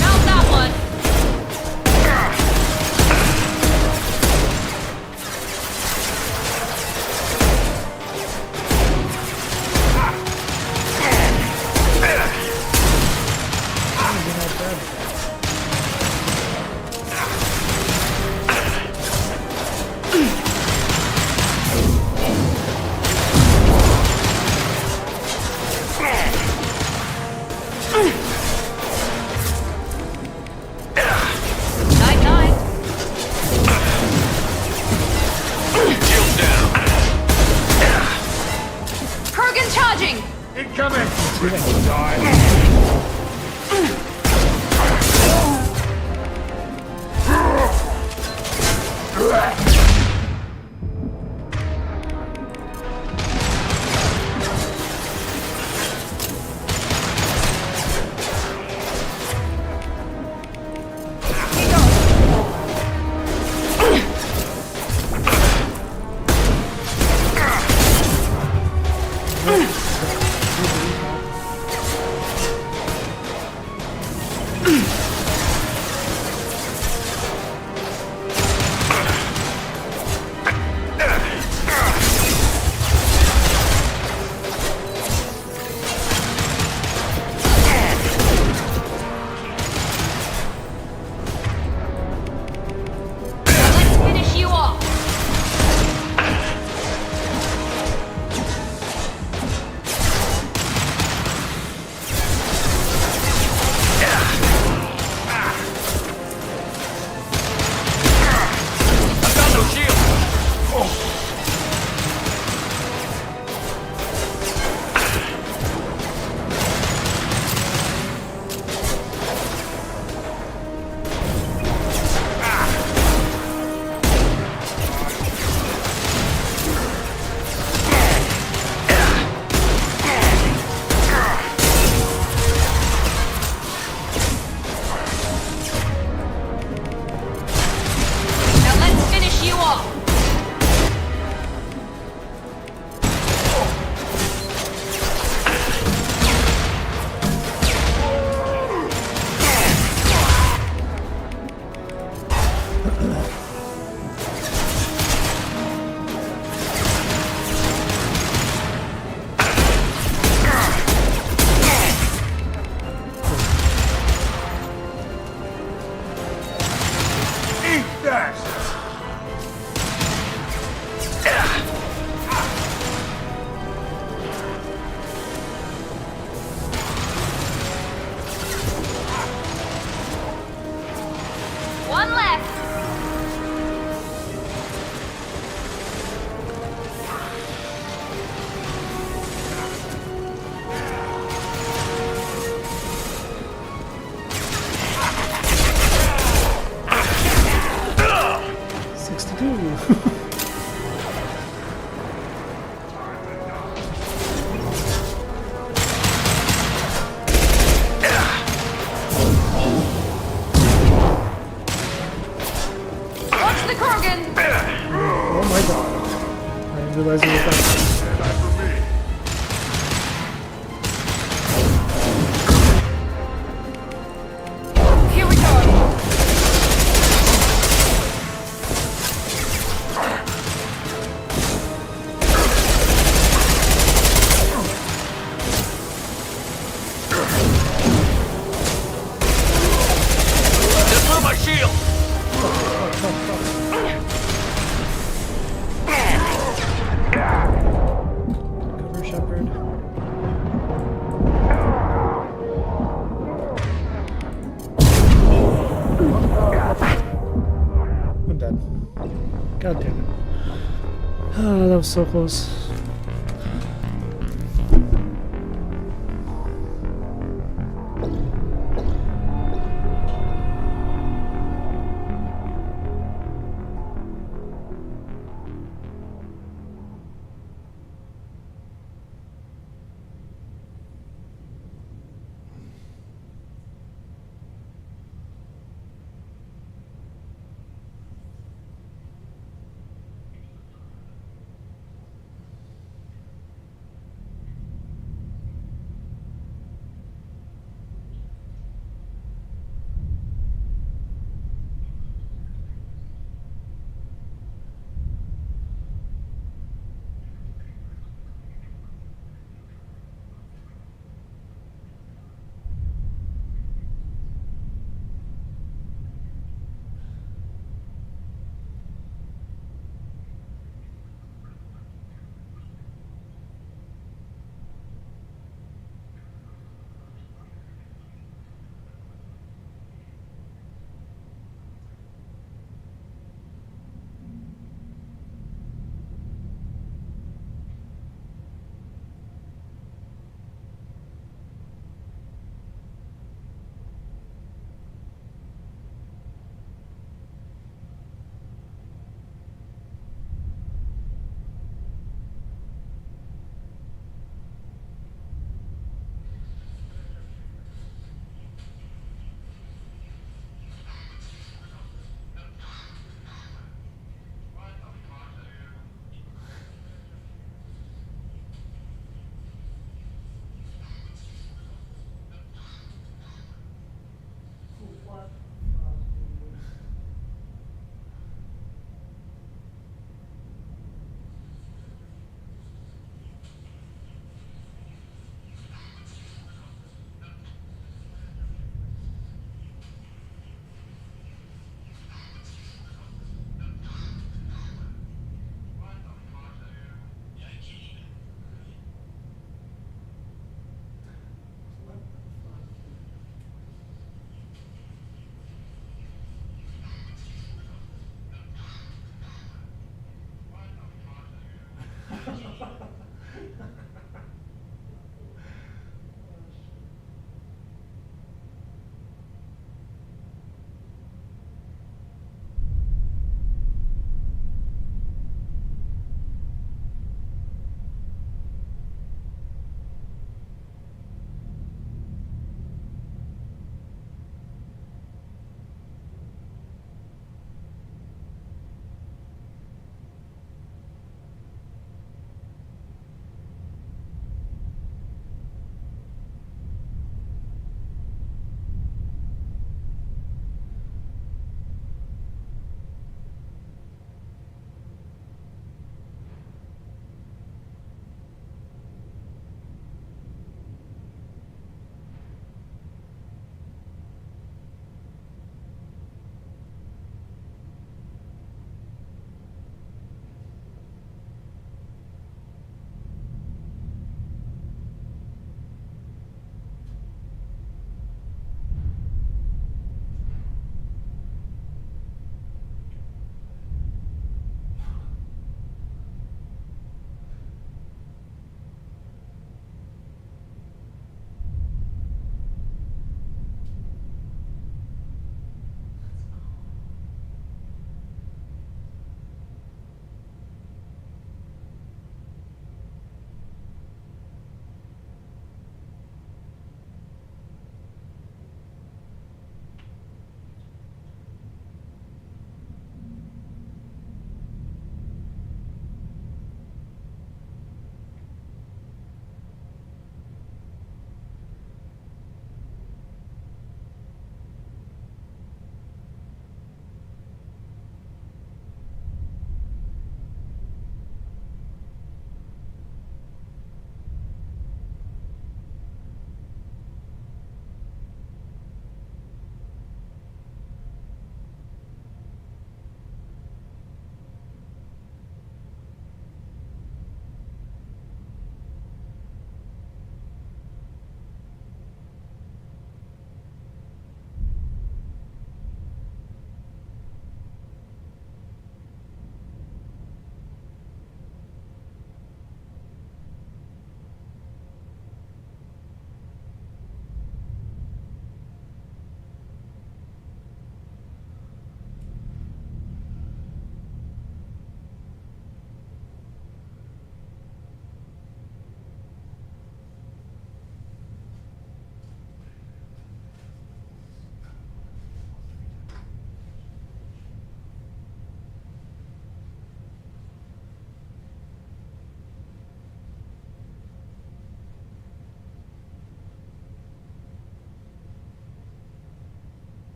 How's that one? Night night. Paragon charging. Incoming! realize it was that. Here we go! Just through my shield! Cover Shepard. I'm dead. God damn it. Ah, that was so close.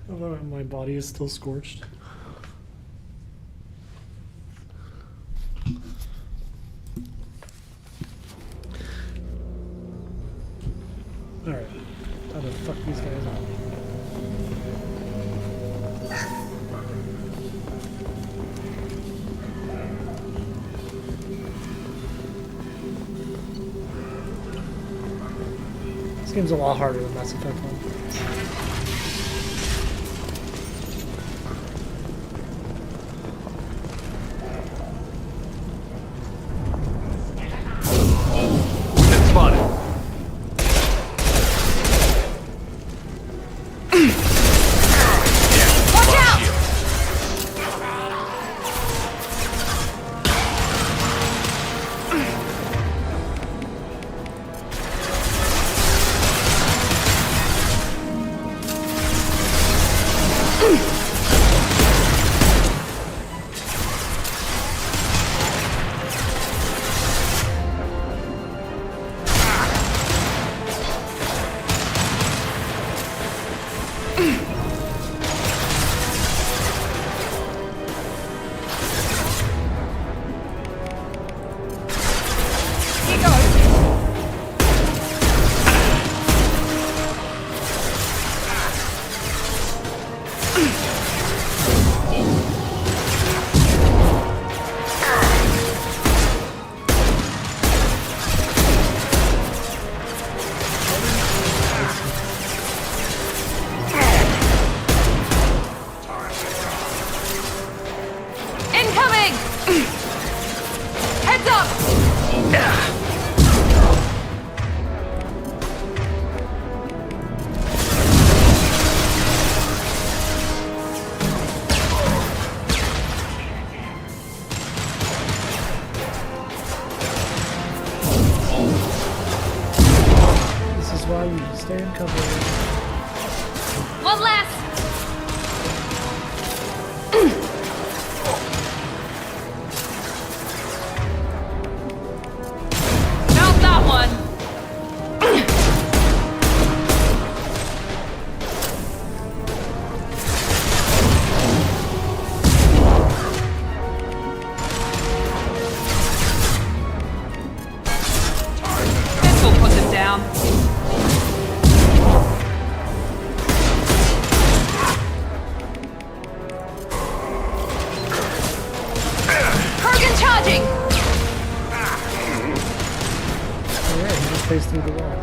My body is still scorched. Alright. How to fuck these guys up. This game's a lot harder than Mass Effect 1. Stay in cover. One last. Found that one. This will put them down. Face through the wall.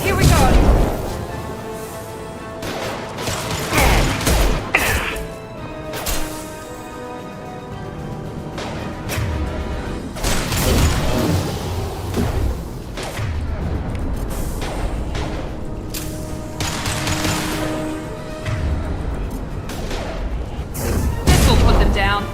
Here we go. Down.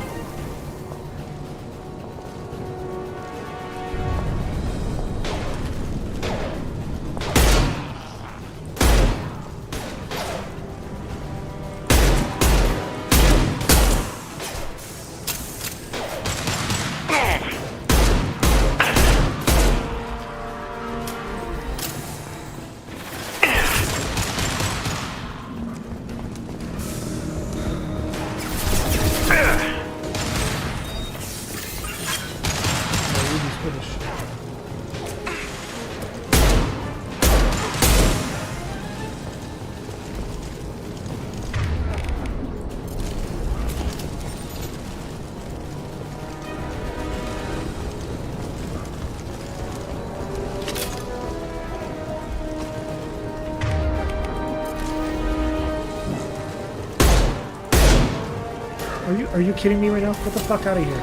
Are you kidding me right now? Get the fuck out of here.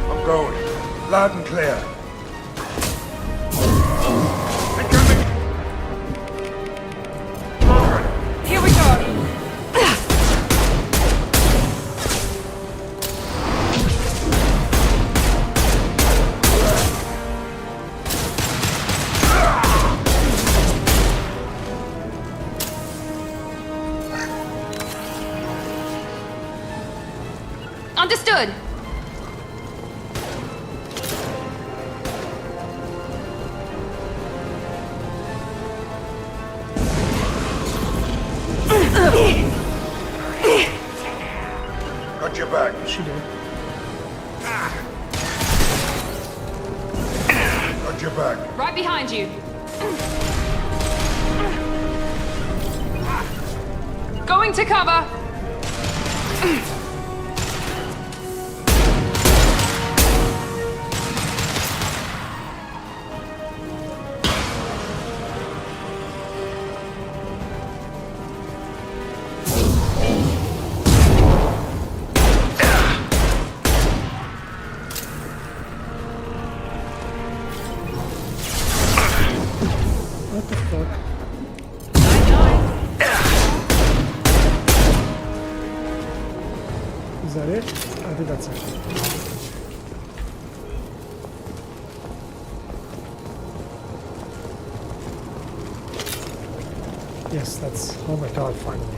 I'm going. Loud and clear. Here we go. Understood. Got your back. She did. Got your back. Right behind you. Going to cover. What the fuck? Is that it? I think that's it. Yes, that's... Oh my god, finally.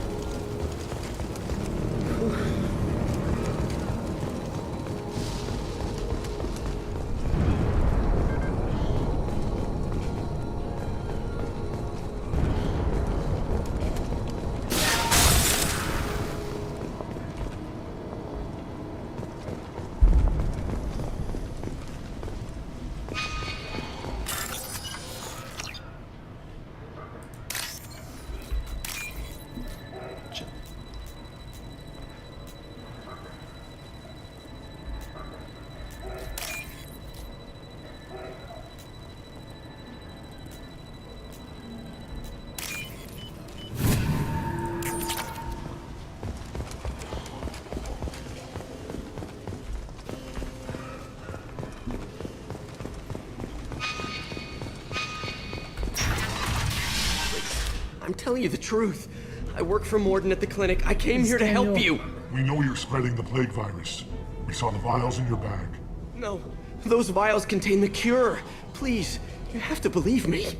I'm telling you the truth. I work for Morden at the clinic. I came here to help you. We know you're spreading the plague virus. We saw the vials in your bag. No, those vials contain the cure. Please, you have to believe me.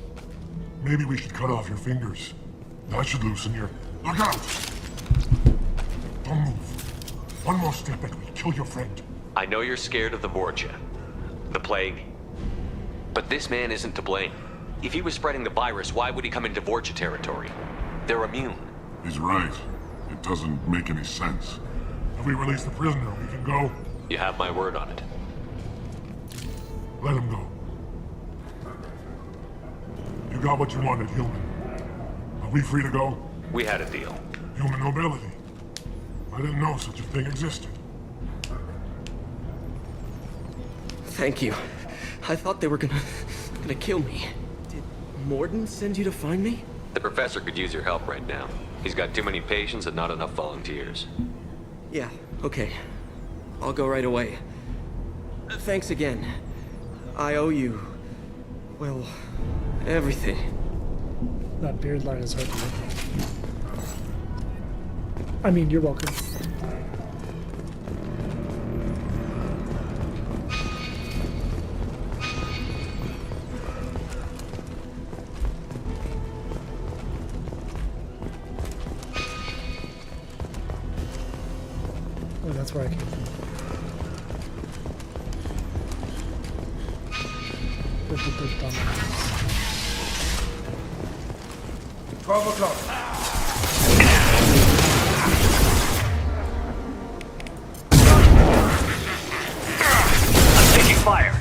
Maybe we should cut off your fingers. That should loosen your... Look out! Don't move. One more step and we'll kill your friend. I know you're scared of the Vorcha, the plague, but this man isn't to blame. If he was spreading the virus, why would he come into Vorcha territory? They're immune. He's right. It doesn't make any sense. If we release the prisoner, we can go. You have my word on it. Let him go. You got what you wanted, human. Are we free to go? We had a deal. Human nobility. I didn't know such a thing existed. Thank you. I thought they were gonna kill me. Did Morden send you to find me? The professor could use your help right now. He's got too many patients and not enough volunteers. Yeah, okay. I'll go right away. Thanks again. I owe you... well, everything. That beard line is hard to look at. I mean, you're welcome. Oh, that's where I came from. Big dumbass. 12 o'clock. I'm taking fire.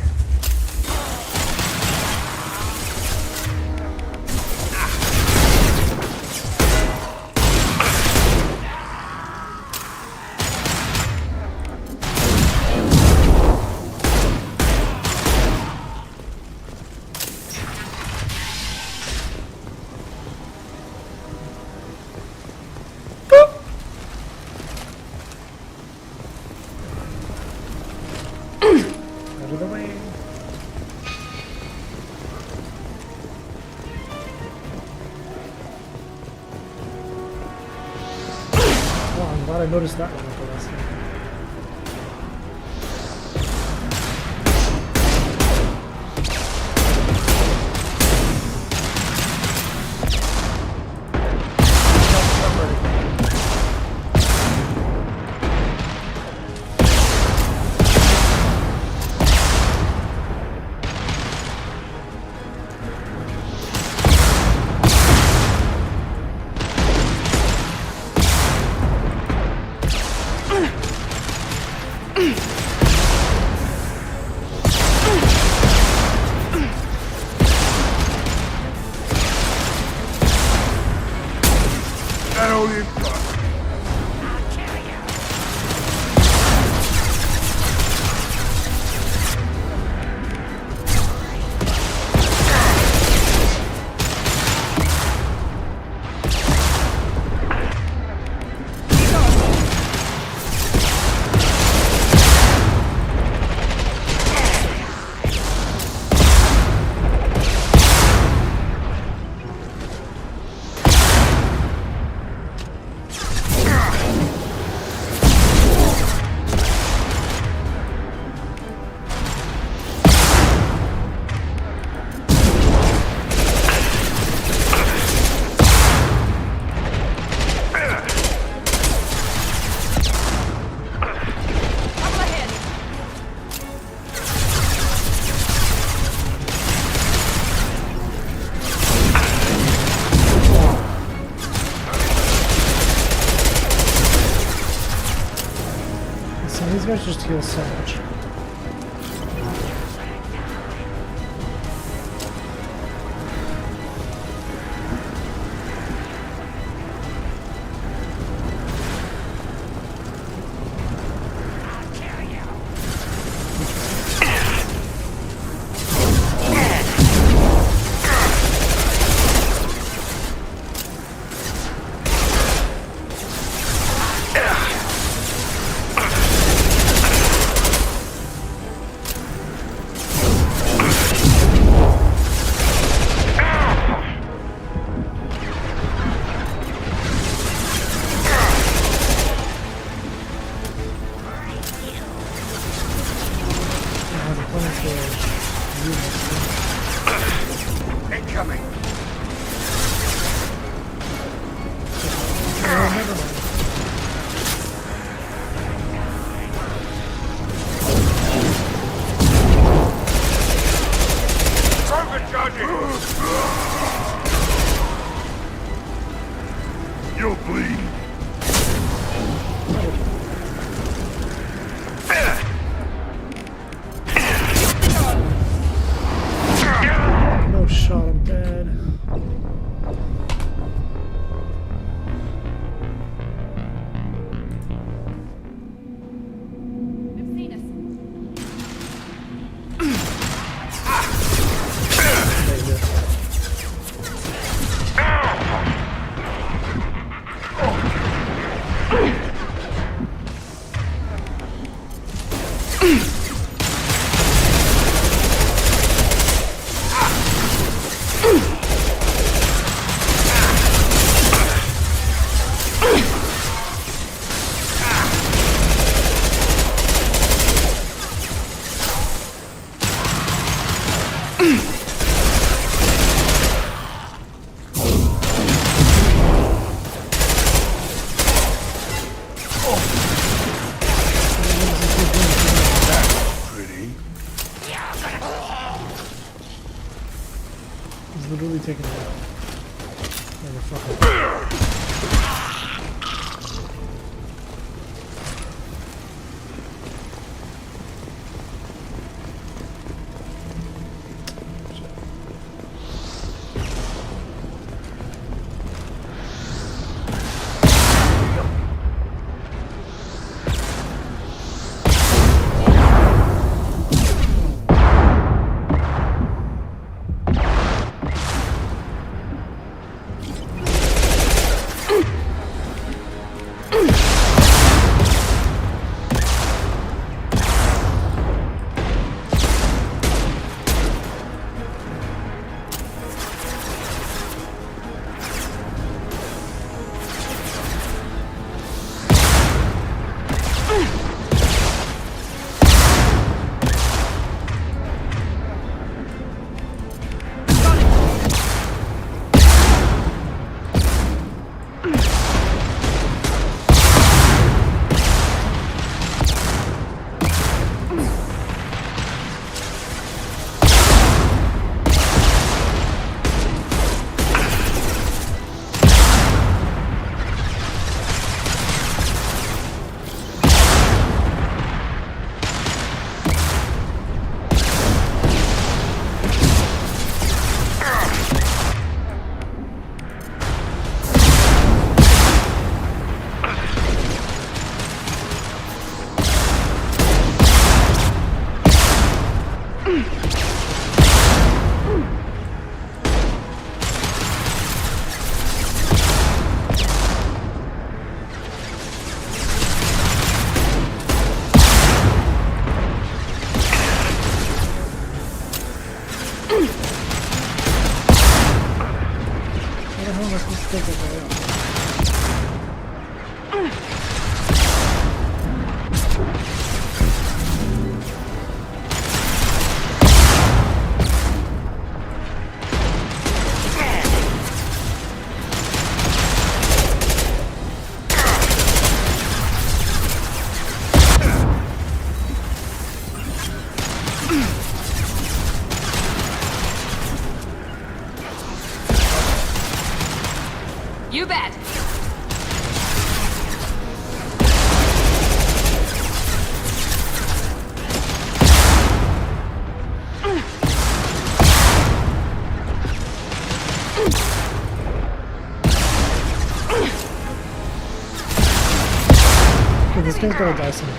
Out of the way. Oh, I'm glad I noticed that one at the last time. that all you've got? These guys just heal so much. Incoming. Never mind. Target charging. You'll bleed. No shot, I'm dead. Okay, this guy's gonna die soon.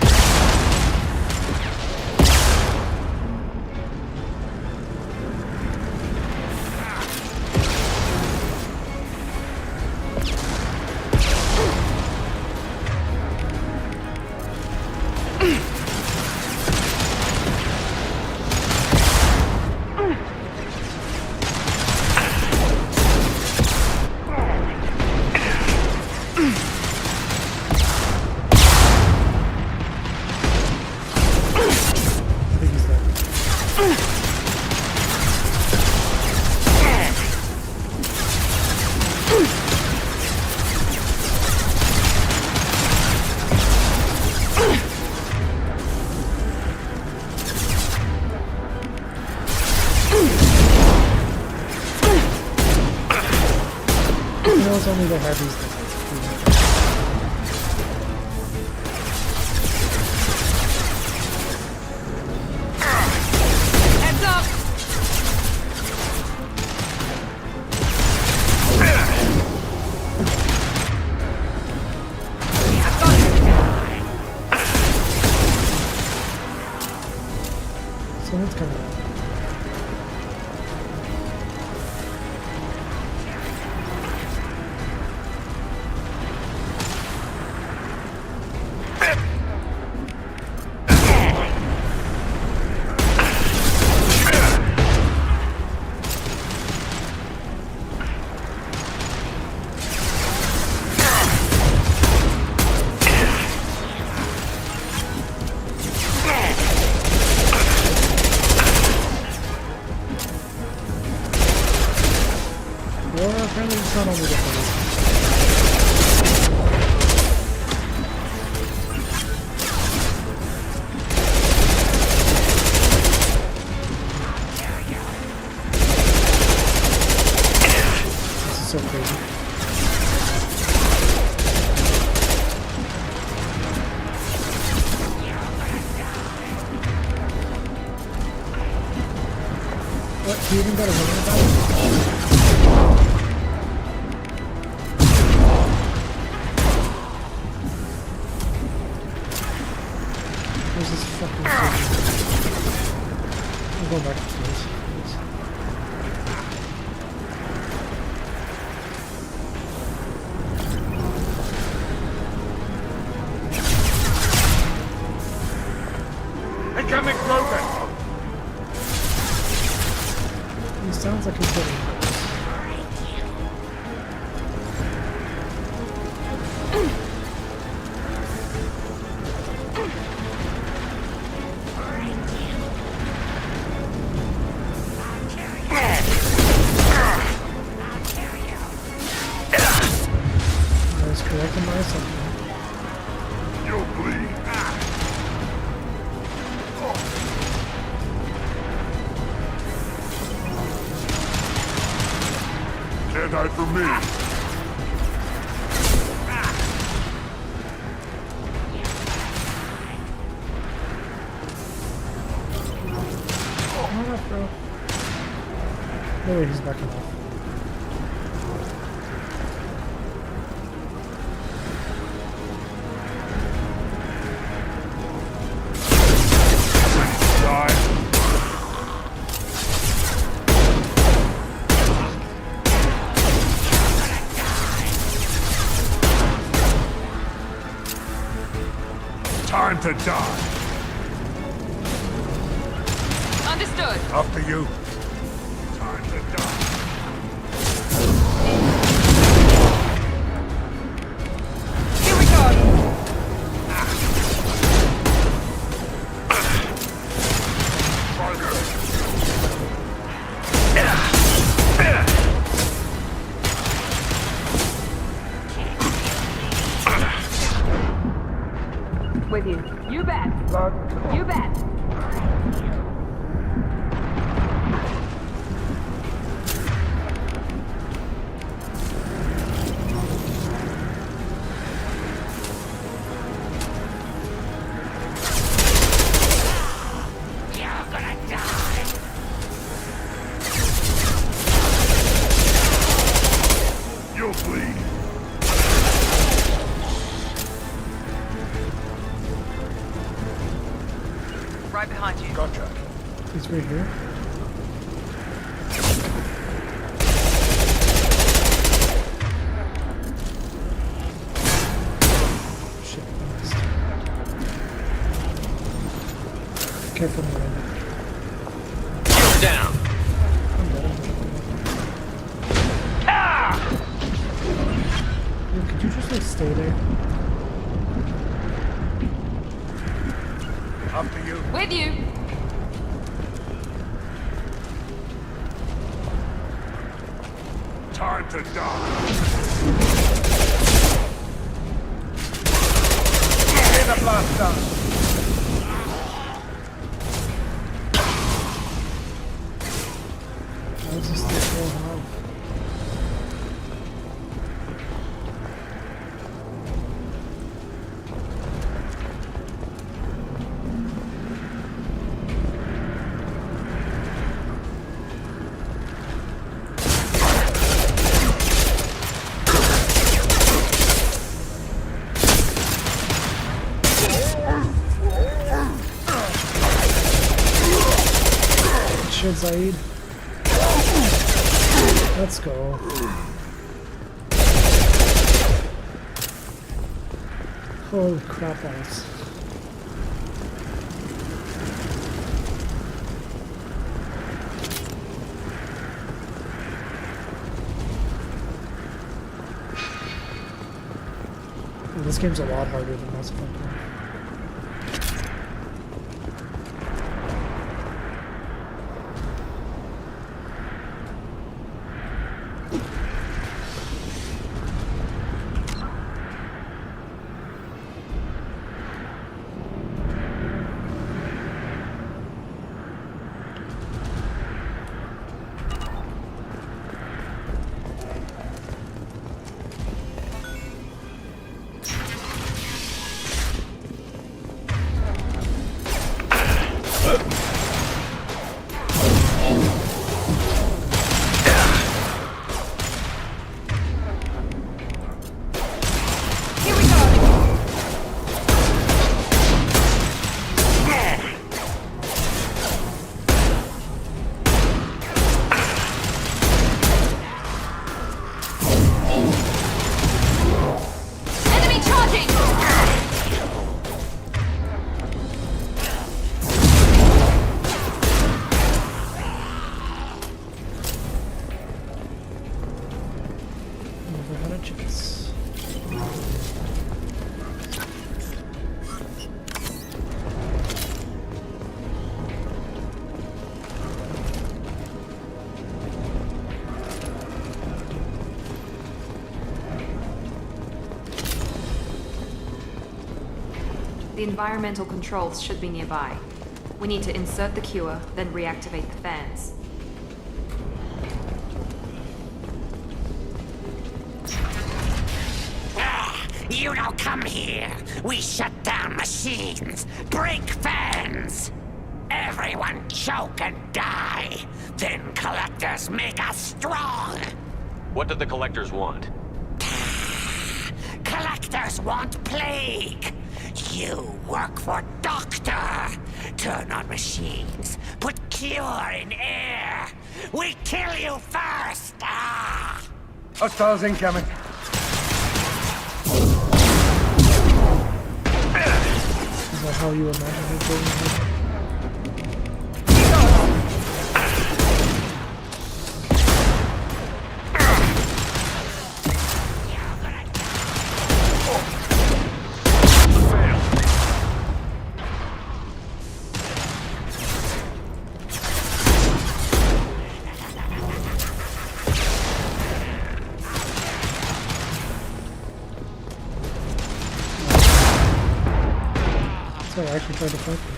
It's only the heavies that Heads up! someone's coming out. Apparently it's not only the police. This is so crazy. What? He even got a woman about it? Where's this fucking thing? I'm going back to this. Incoming broken! He sounds like he's getting hurt. Correcting myself. You'll bleed. Can't hide from me. Come on up, bro. No way, he's backing off. Time to die. Understood. After you. Time to die. Here we go. With you. You bet. You bet. behind you. Gotcha. He's right here. Shit, I missed. Careful, man. You're down. I'm dead. Yo, could you just like stay there? After you. With you. Time to die. Get the blast done. Why is this still so hard? Shit, Zaid. Let's go. Holy crap balls. This game's a lot harder than Mass Effect 1. The environmental controls should be nearby. We need to insert the cure, then reactivate the fans. You don't come here. We shut down machines, break fans. Everyone choke and die. Then collectors make us strong. What do the collectors want? Collectors want plague. You work for Doctor. Turn on machines. Put cure in air. We kill you first. Hostiles incoming. Is that how you imagine it going? So I actually tried to fight them.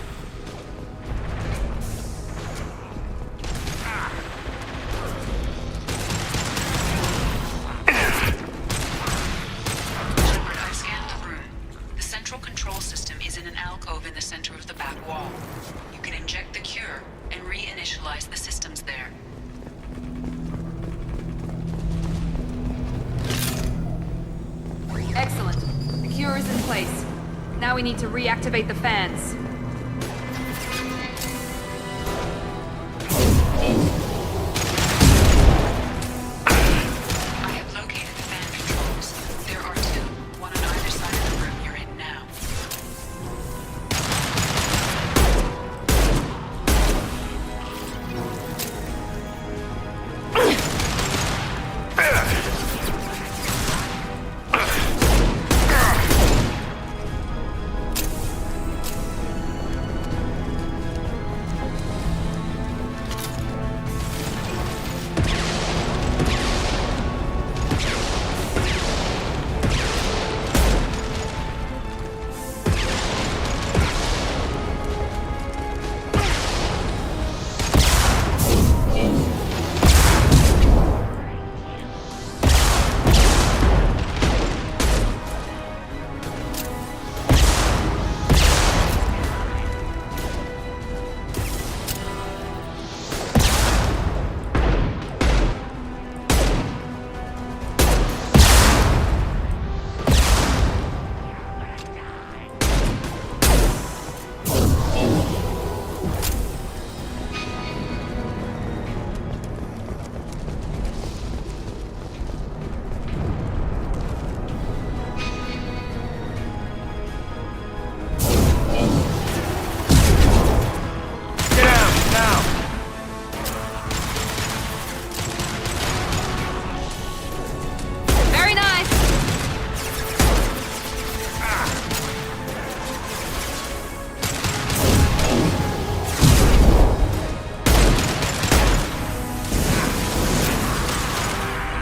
I scanned the room. The central control system is in an alcove in the center of the back wall. You can inject the cure and reinitialize the systems there. Excellent. The cure is in place. Now we need to reactivate the fans.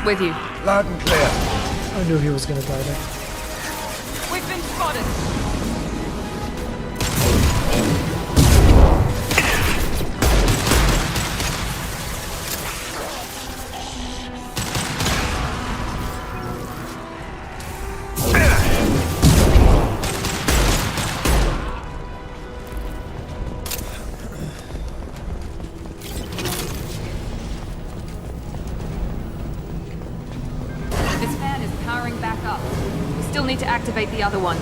With you. Loud and clear. I knew he was gonna die there. We've been spotted. This fan is powering back up. We still need to activate the other one.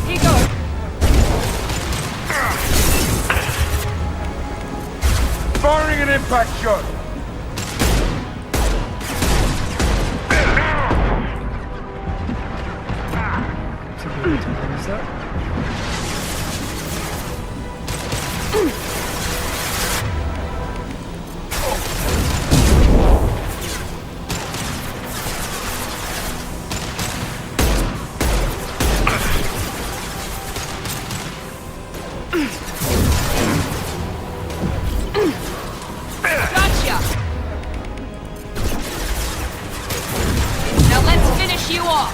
Here goes. Firing an impact shot. Is that? Gotcha! Now let's finish you off!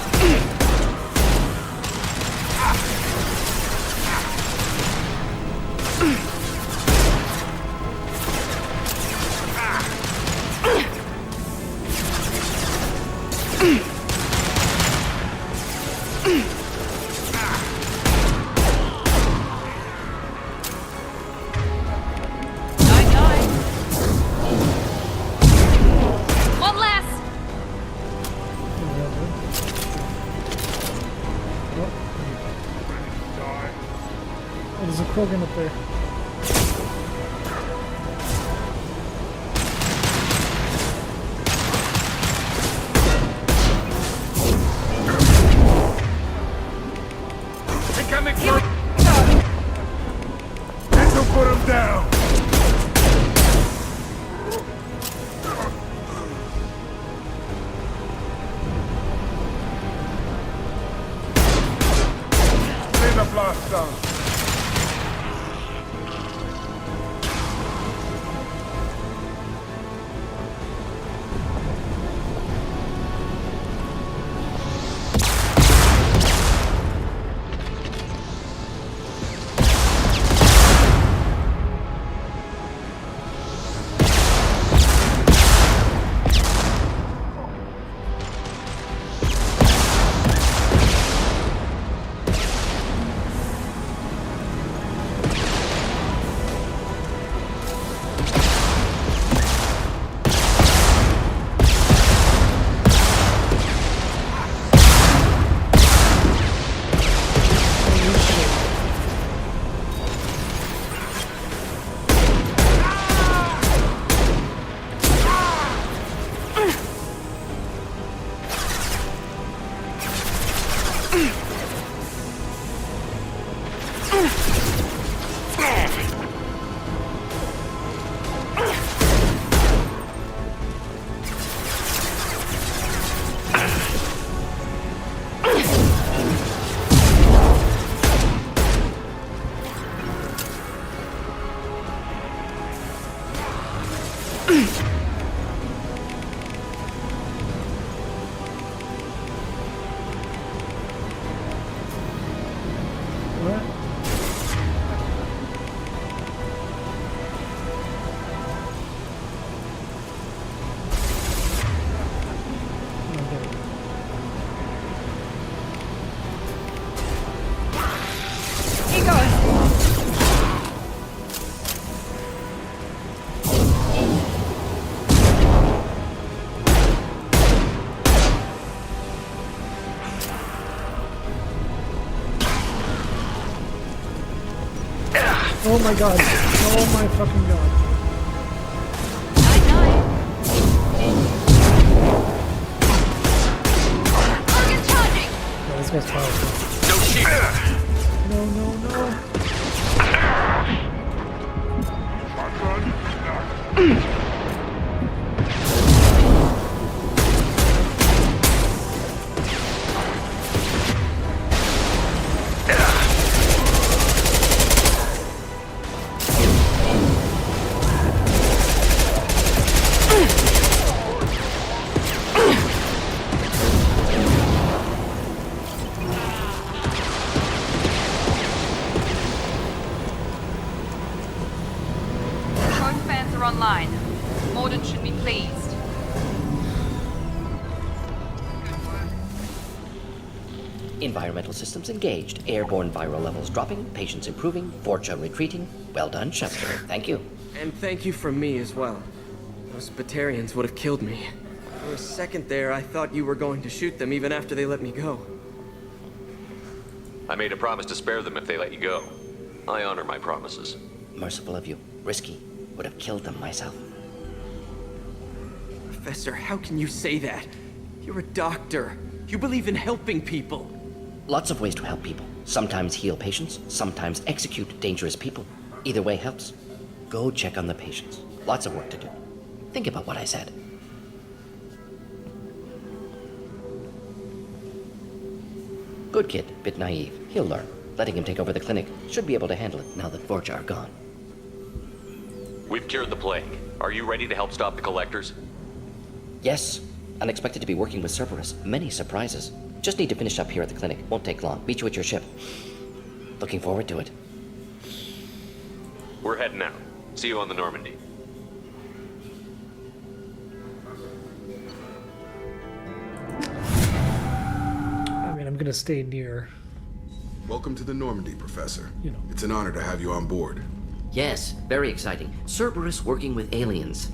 One last! Oh, there's a Krogan up there. Incoming for... This'll put him down. Lay the blast down. Here goes! Oh my god. Oh my fucking god. Yeah, this guy's powerful. No shit. No, no, no. online. Morden should be pleased. Environmental systems engaged. Airborne viral levels dropping. Patients improving. Fortune retreating. Well done, Shepard. Thank you. And thank you from me as well. Those Batarians would have killed me. For a second there, I thought you were going to shoot them even after they let me go. I made a promise to spare them if they let you go. I honor my promises. Merciful of you. Risky. Would have killed them myself. Professor, how can you say that? You're a doctor. You believe in helping people. Lots of ways to help people. Sometimes heal patients, sometimes execute dangerous people. Either way helps. Go check on the patients. Lots of work to do. Think about what I said. Good kid, bit naive. He'll learn. Letting him take over the clinic. Should be able to handle it now that Vorcha are gone. We've cured the plague. Are you ready to help stop the collectors? Yes. Unexpected to be working with Cerberus. Many surprises. Just need to finish up here at the clinic. Won't take long. Meet you at your ship. Looking forward to it. We're heading out. See you on the Normandy. I mean, I'm gonna stay near. Welcome to the Normandy, Professor. You know. It's an honor to have you on board. Yes, very exciting. Cerberus working with aliens.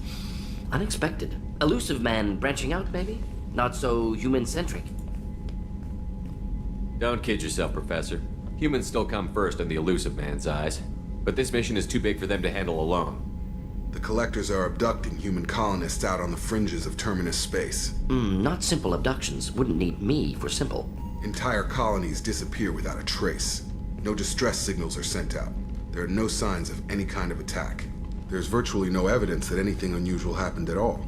Unexpected. Elusive man branching out, maybe? Not so human-centric. Don't kid yourself, Professor. Humans still come first in the elusive man's eyes. But this mission is too big for them to handle alone. The Collectors are abducting human colonists out on the fringes of Terminus space. Not simple abductions. Wouldn't need me for simple. Entire colonies disappear without a trace. No distress signals are sent out. There are no signs of any kind of attack. There's virtually no evidence that anything unusual happened at all.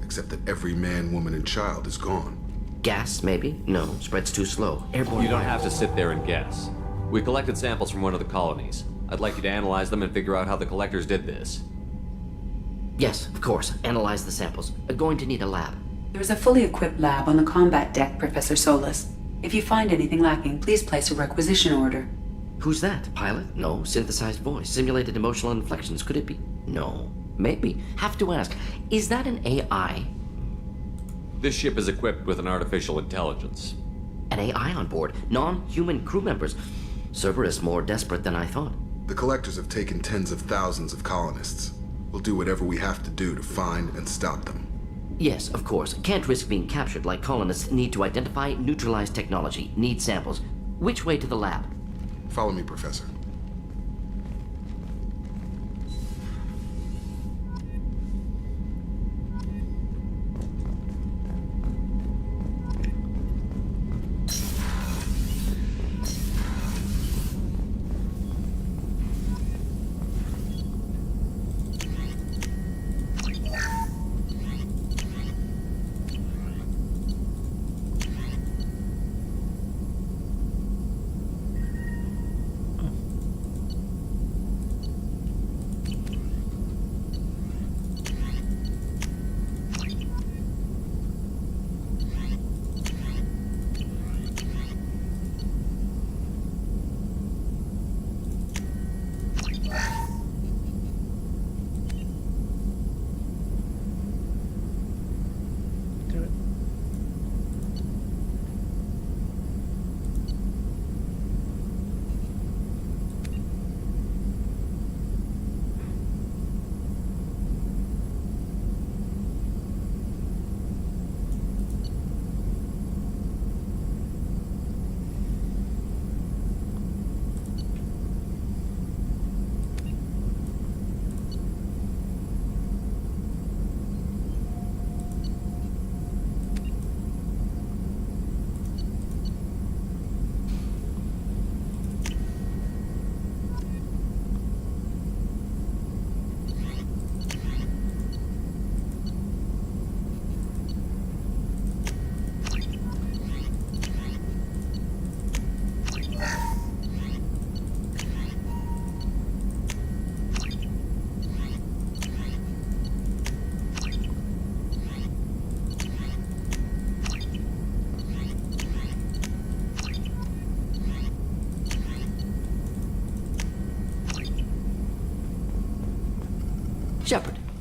Except that every man, woman, and child is gone. Gas, maybe? No, spreads too slow. Airborne. You don't have to sit there and guess. We collected samples from one of the colonies. I'd like you to analyze them and figure out how the Collectors did this. Yes, of course. Analyze the samples. Going to need a lab. There's a fully equipped lab on the combat deck, Professor Solus. If you find anything lacking, please place a requisition order. Who's that? Pilot? No. Synthesized voice. Simulated emotional inflections. Could it be? No. Maybe. Have to ask. Is that an AI? This ship is equipped with an artificial intelligence. An AI on board? Non-human crew members? Cerberus more desperate than I thought. The Collectors have taken tens of thousands of colonists. We'll do whatever we have to do to find and stop them. Yes, of course. Can't risk being captured like colonists need to identify, neutralize technology, need samples. Which way to the lab? Follow me, Professor.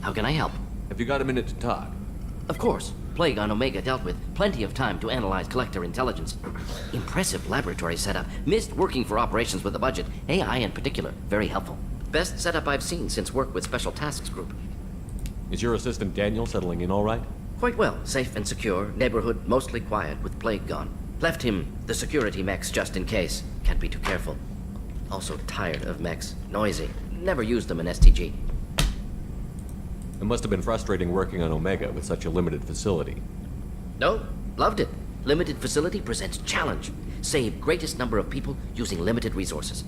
How can I help? Have you got a minute to talk? Of course. Plague on Omega dealt with. Plenty of time to analyze collector intelligence. Impressive laboratory setup. Missed working for operations with a budget. AI in particular. Very helpful. Best setup I've seen since work with Special Tasks Group. Is your assistant Daniel settling in all right? Quite well. Safe and secure. Neighborhood mostly quiet with Plague gone. Left him the security mechs just in case. Can't be too careful. Also tired of mechs. Noisy. Never used them in STG. It must have been frustrating working on Omega with such a limited facility. No, loved it. Limited facility presents challenge. Save greatest number of people using limited resources.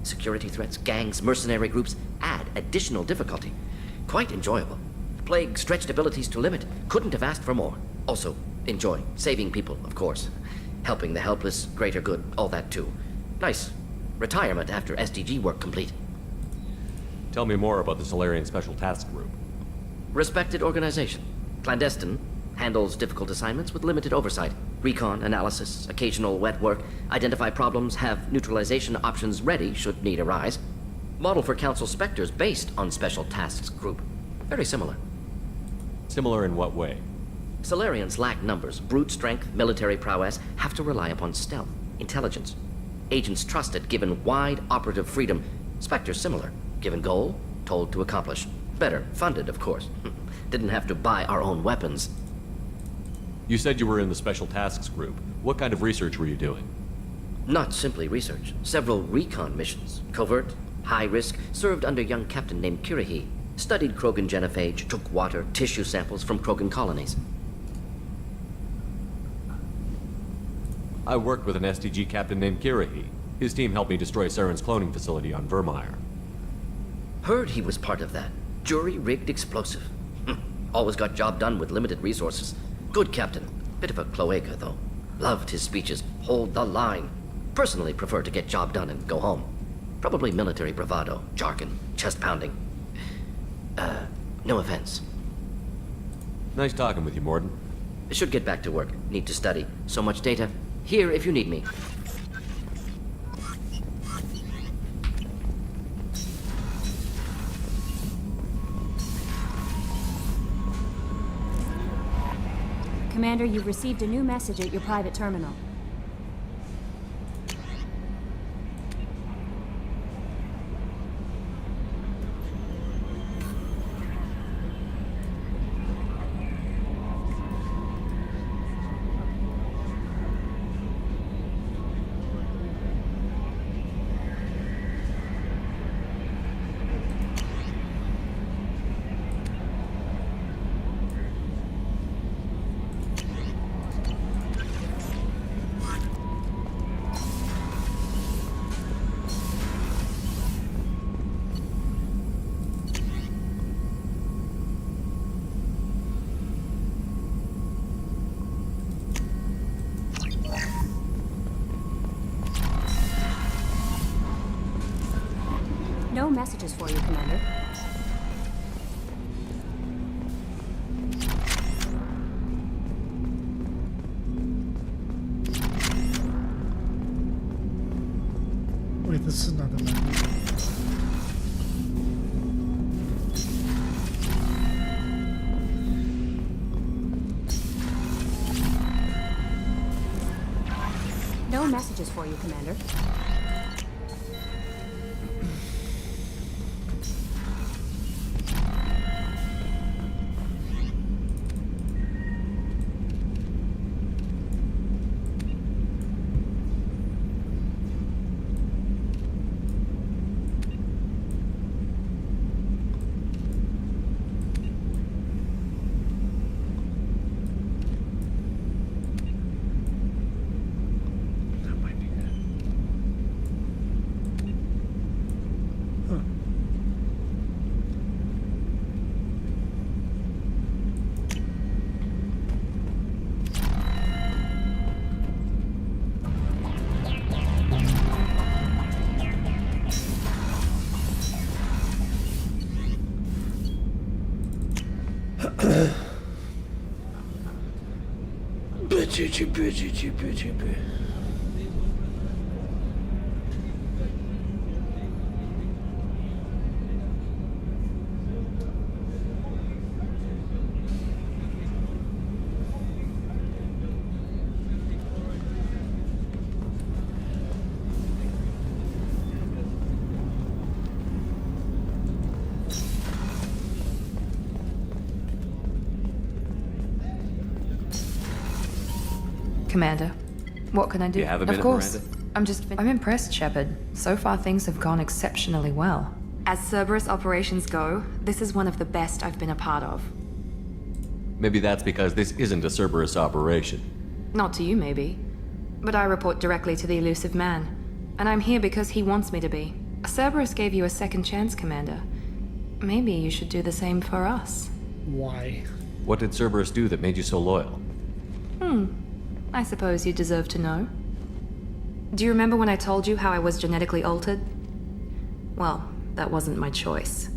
Security threats, gangs, mercenary groups add additional difficulty. Quite enjoyable. Plague stretched abilities to limit. Couldn't have asked for more. Also, enjoy. Saving people, of course. Helping the helpless, greater good, all that too. Nice. Retirement after SDG work complete. Tell me more about the Solarian Special Task Group. Respected organization. Clandestine. Handles difficult assignments with limited oversight. Recon, analysis, occasional wet work. Identify problems, have neutralization options ready should need arise. Model for Council Spectres based on Special Tasks Group. Very similar. Similar in what way? Solarians lack numbers, brute strength, military prowess, have to rely upon stealth, intelligence. Agents trusted, given wide operative freedom. Spectres similar, given goal, told to accomplish. Better, funded, of course. Didn't have to buy our own weapons. You said you were in the Special Tasks Group. What kind of research were you doing? Not simply research. Several recon missions. Covert, high risk, served under a young captain named Kirihi. Studied Krogan genophage, took water, tissue samples from Krogan colonies. I worked with an STG captain named Kirihi. His team helped me destroy Saren's cloning facility on Vermeer. Heard he was part of that. Jury-rigged explosive. Always got job done with limited resources. Good captain. Bit of a cloaca, though. Loved his speeches. Hold the line. Personally prefer to get job done and go home. Probably military bravado, jargon, chest pounding. No offense. Nice talking with you, Morden. Should get back to work. Need to study. So much data. Here if you need me. Commander, you've received a new message at your private terminal. No messages for you, Commander. Wait, this is not the map. No messages for you, Commander. Commander, what can I do? You have a minute, of course. Miranda? I'm impressed, Shepard. So far, things have gone exceptionally well. As Cerberus operations go, this is one of the best I've been a part of. Maybe that's because this isn't a Cerberus operation. Not to you, maybe. But I report directly to the elusive man. And I'm here because he wants me to be. Cerberus gave you a second chance, Commander. Maybe you should do the same for us. Why? What did Cerberus do that made you so loyal? I suppose you deserve to know. Do you remember when I told you how I was genetically altered? Well, that wasn't my choice.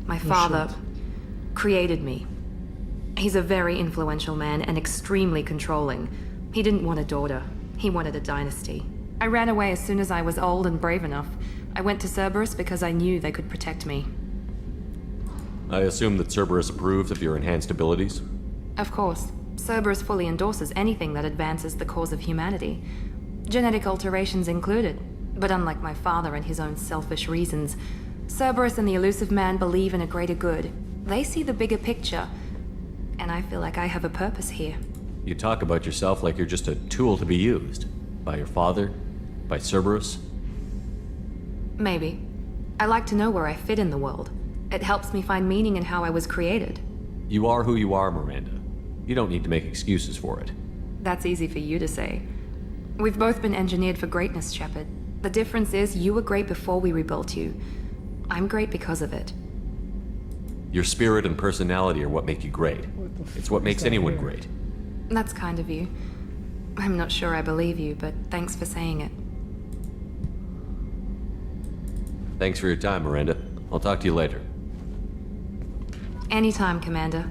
My father created me. He's a very influential man and extremely controlling. He didn't want a daughter. He wanted a dynasty. I ran away as soon as I was old and brave enough. I went to Cerberus because I knew they could protect me. I assume that Cerberus approves of your enhanced abilities? Of course. Cerberus fully endorses anything that advances the cause of humanity. Genetic alterations included. But unlike my father and his own selfish reasons, Cerberus and the elusive man believe in a greater good. They see the bigger picture, and I feel like I have a purpose here. You talk about yourself like you're just a tool to be used. By your father? By Cerberus? Maybe. I like to know where I fit in the world. It helps me find meaning in how I was created. You are who you are, Miranda. You don't need to make excuses for it. That's easy for you to say. We've both been engineered for greatness, Shepard. The difference is you were great before we rebuilt you. I'm great because of it. Your spirit and personality are what make you great. It's what makes anyone great. That's kind of you. I'm not sure I believe you, but thanks for saying it. Thanks for your time, Miranda. I'll talk to you later. Anytime, Commander.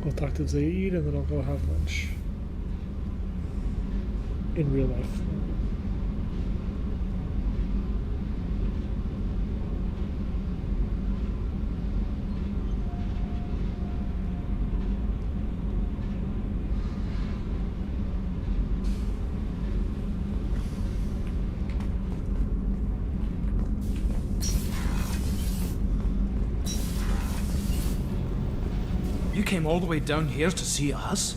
I'll talk to Zaid and then I'll go have lunch. In real life. You came all the way down here to see us?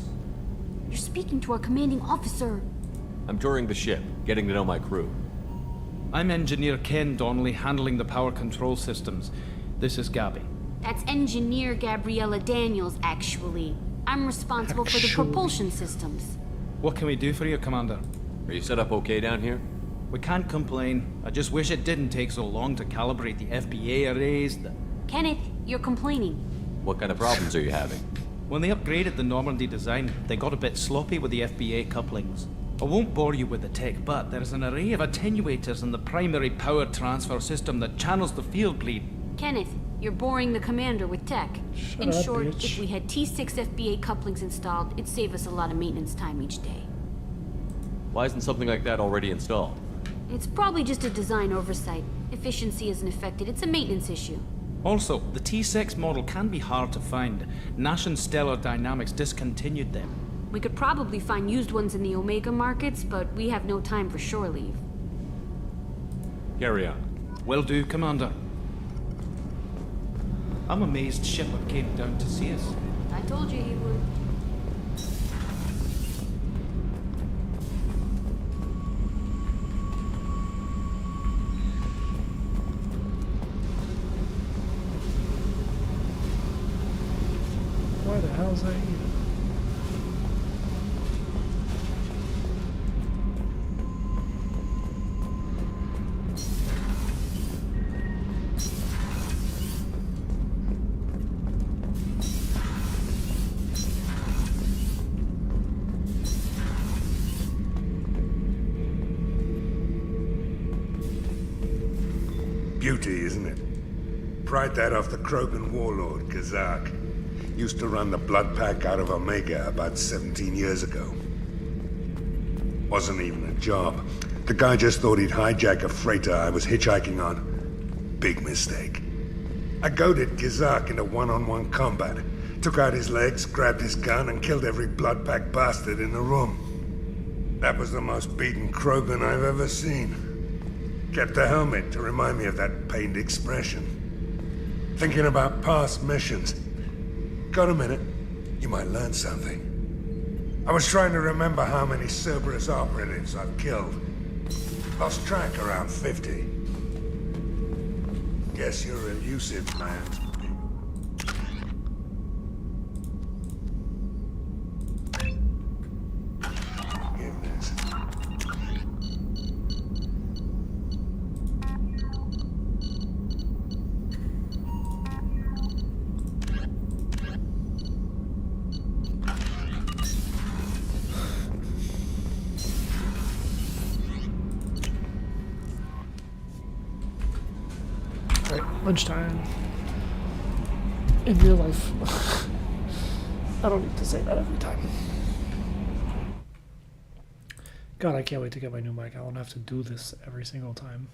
You're speaking to our commanding officer. I'm touring the ship, getting to know my crew. I'm Engineer Ken Donnelly, handling the power control systems. This is Gabby. That's Engineer Gabriella Daniels, actually. I'm responsible for the propulsion systems. What can we do for you, Commander? Are you set up okay down here? We can't complain. I just wish it didn't take so long to calibrate the FBA arrays. Kenneth, you're complaining. What kind of problems are you having? When they upgraded the Normandy design, they got a bit sloppy with the FBA couplings. I won't bore you with the tech, but there is an array of attenuators in the primary power transfer system that channels the field bleed. Kenneth, you're boring the commander with tech. In short, if we had T6 FBA couplings installed, it'd save us a lot of maintenance time each day. Why isn't something like that already installed? It's probably just a design oversight. Efficiency isn't affected, it's a maintenance issue. Also, the T6 model can be hard to find. Nash and Stellar Dynamics discontinued them. We could probably find used ones in the Omega markets, but we have no time for shore leave. Carry on. Will do, Commander. I'm amazed Shepard came down to see us. I told you he would. Why the hell's that even? Beauty, isn't it? Pried that off the Krogan warlord, Kazak. Used to run the blood pack out of Omega about 17 years ago. Wasn't even a job. The guy just thought he'd hijack a freighter I was hitchhiking on. Big mistake. I goaded Kazak into one-on-one combat. Took out his legs, grabbed his gun, and killed every blood pack bastard in the room. That was the most beaten Krogan I've ever seen. Kept the helmet to remind me of that pained expression. Thinking about past missions. Got a minute? You might learn something. I was trying to remember how many Cerberus operatives I've killed. Lost track around 50. Guess you're elusive, man. Lunchtime. In real life. I don't need to say that every time. God, I can't wait to get my new mic. I won't have to do this every single time.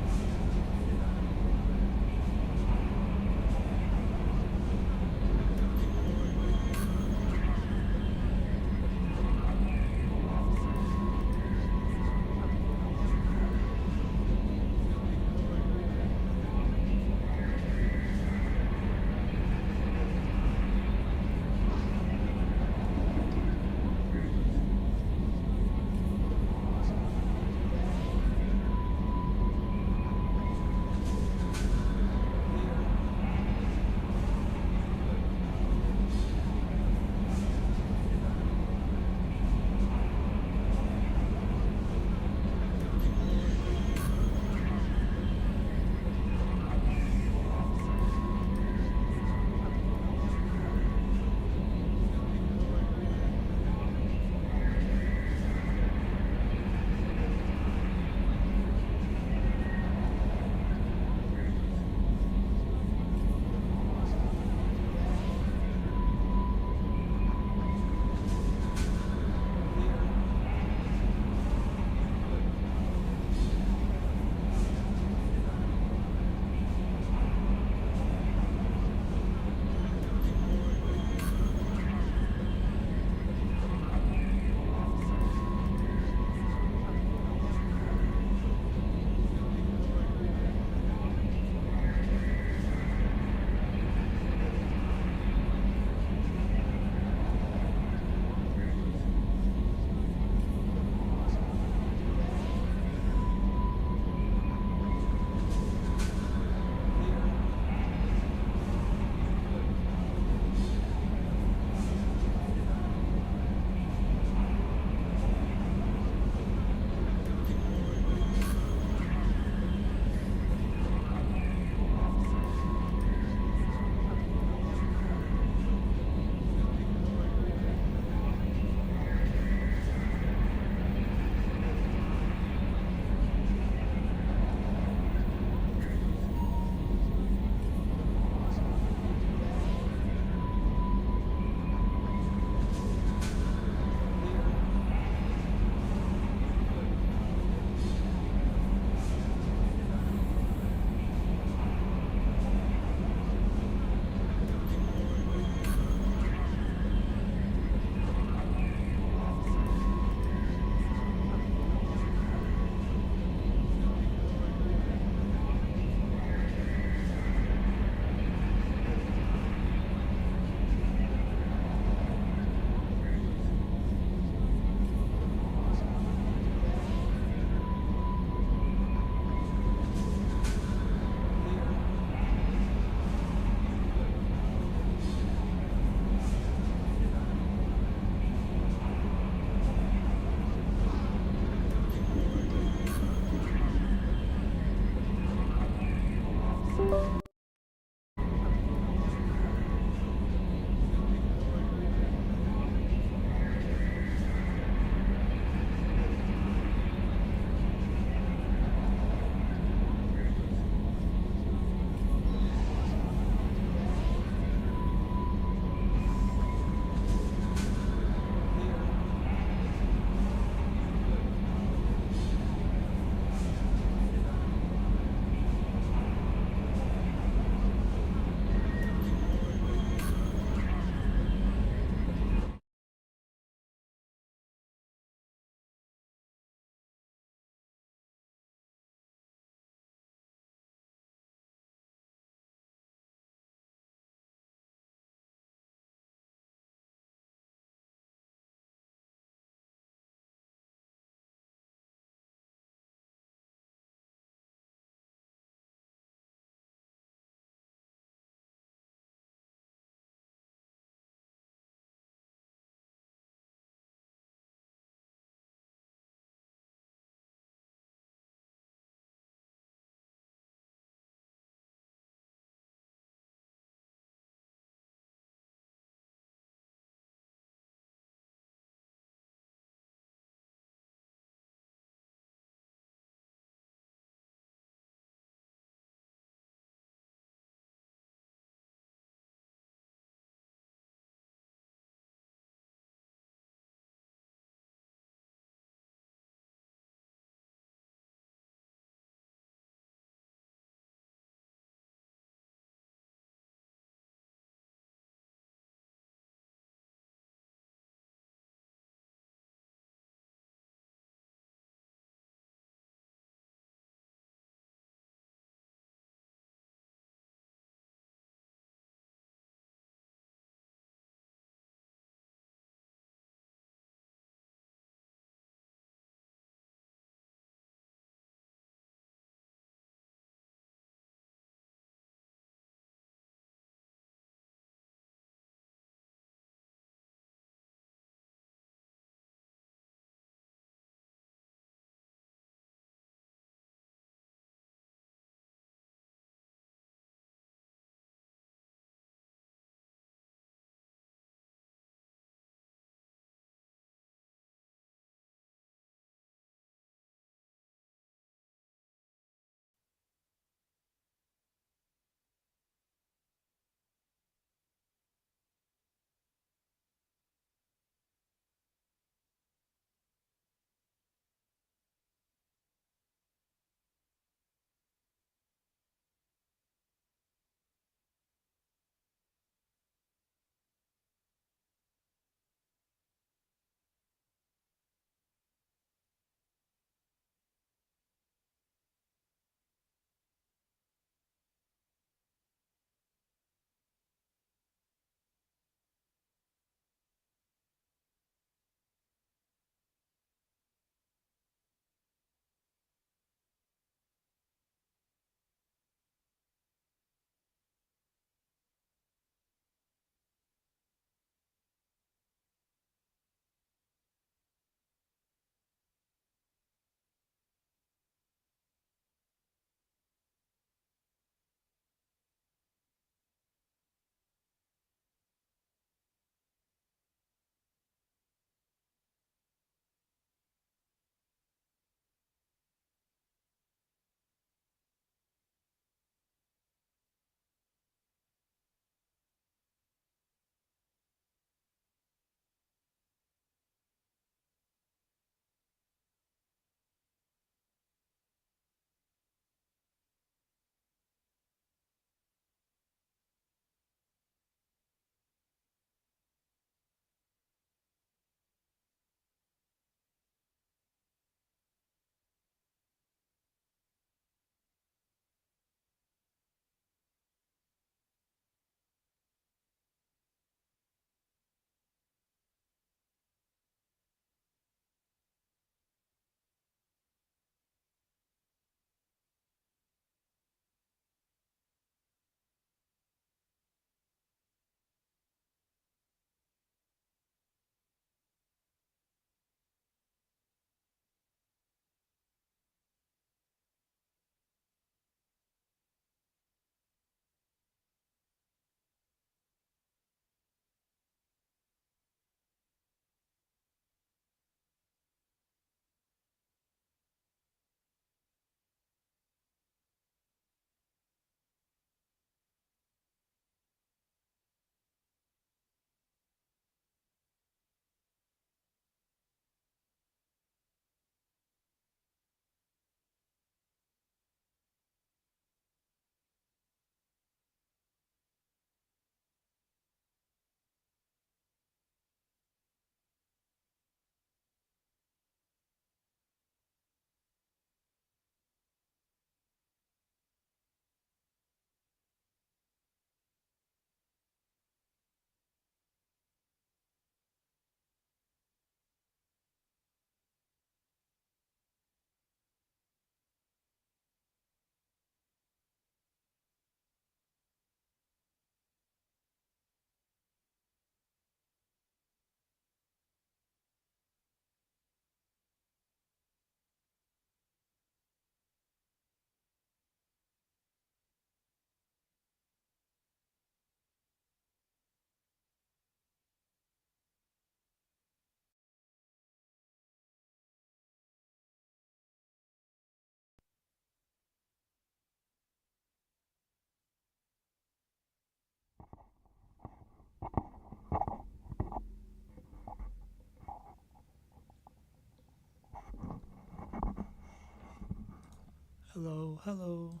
Hello, hello.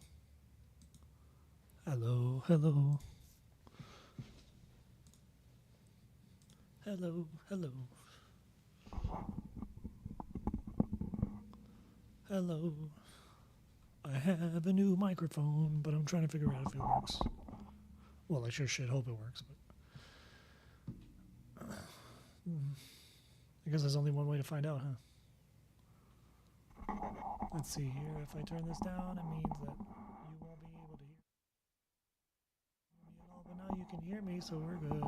Hello, hello. Hello, hello. Hello. I have a new microphone, but I'm trying to figure out if it works. Well, I sure should hope it works, but I guess there's only one way to find out, huh? Let's see here. If I turn this down, it means that you won't be able to hear me at all, but now you can hear me, so we're good.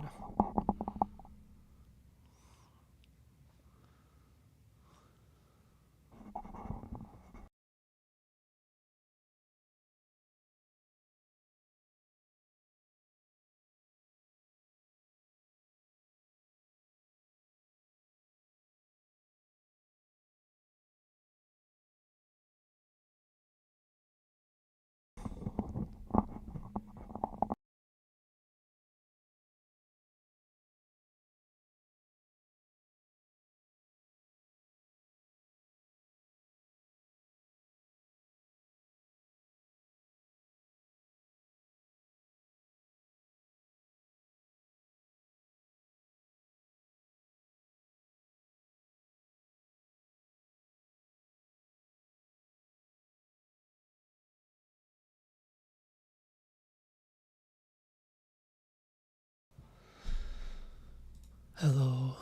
Hello.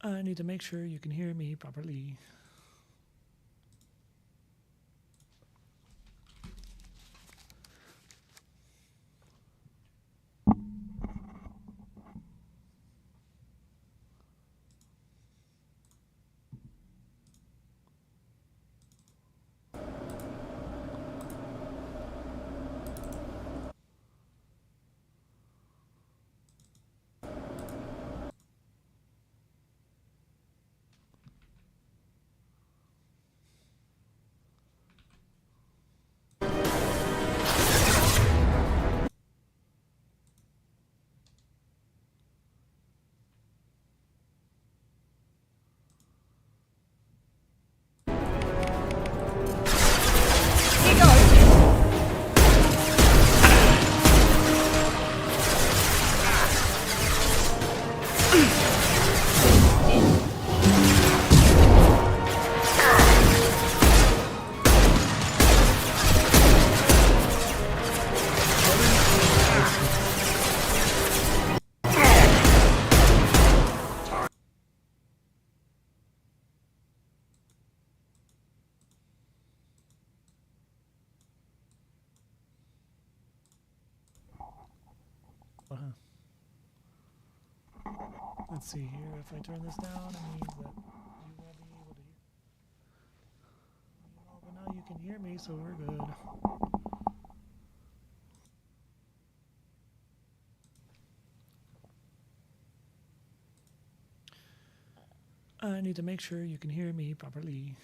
I need to make sure you can hear me properly. Let's see here. If I turn this down, it means that you won't be able to hear me at all, but now you can hear me, so we're good. I need to make sure you can hear me properly.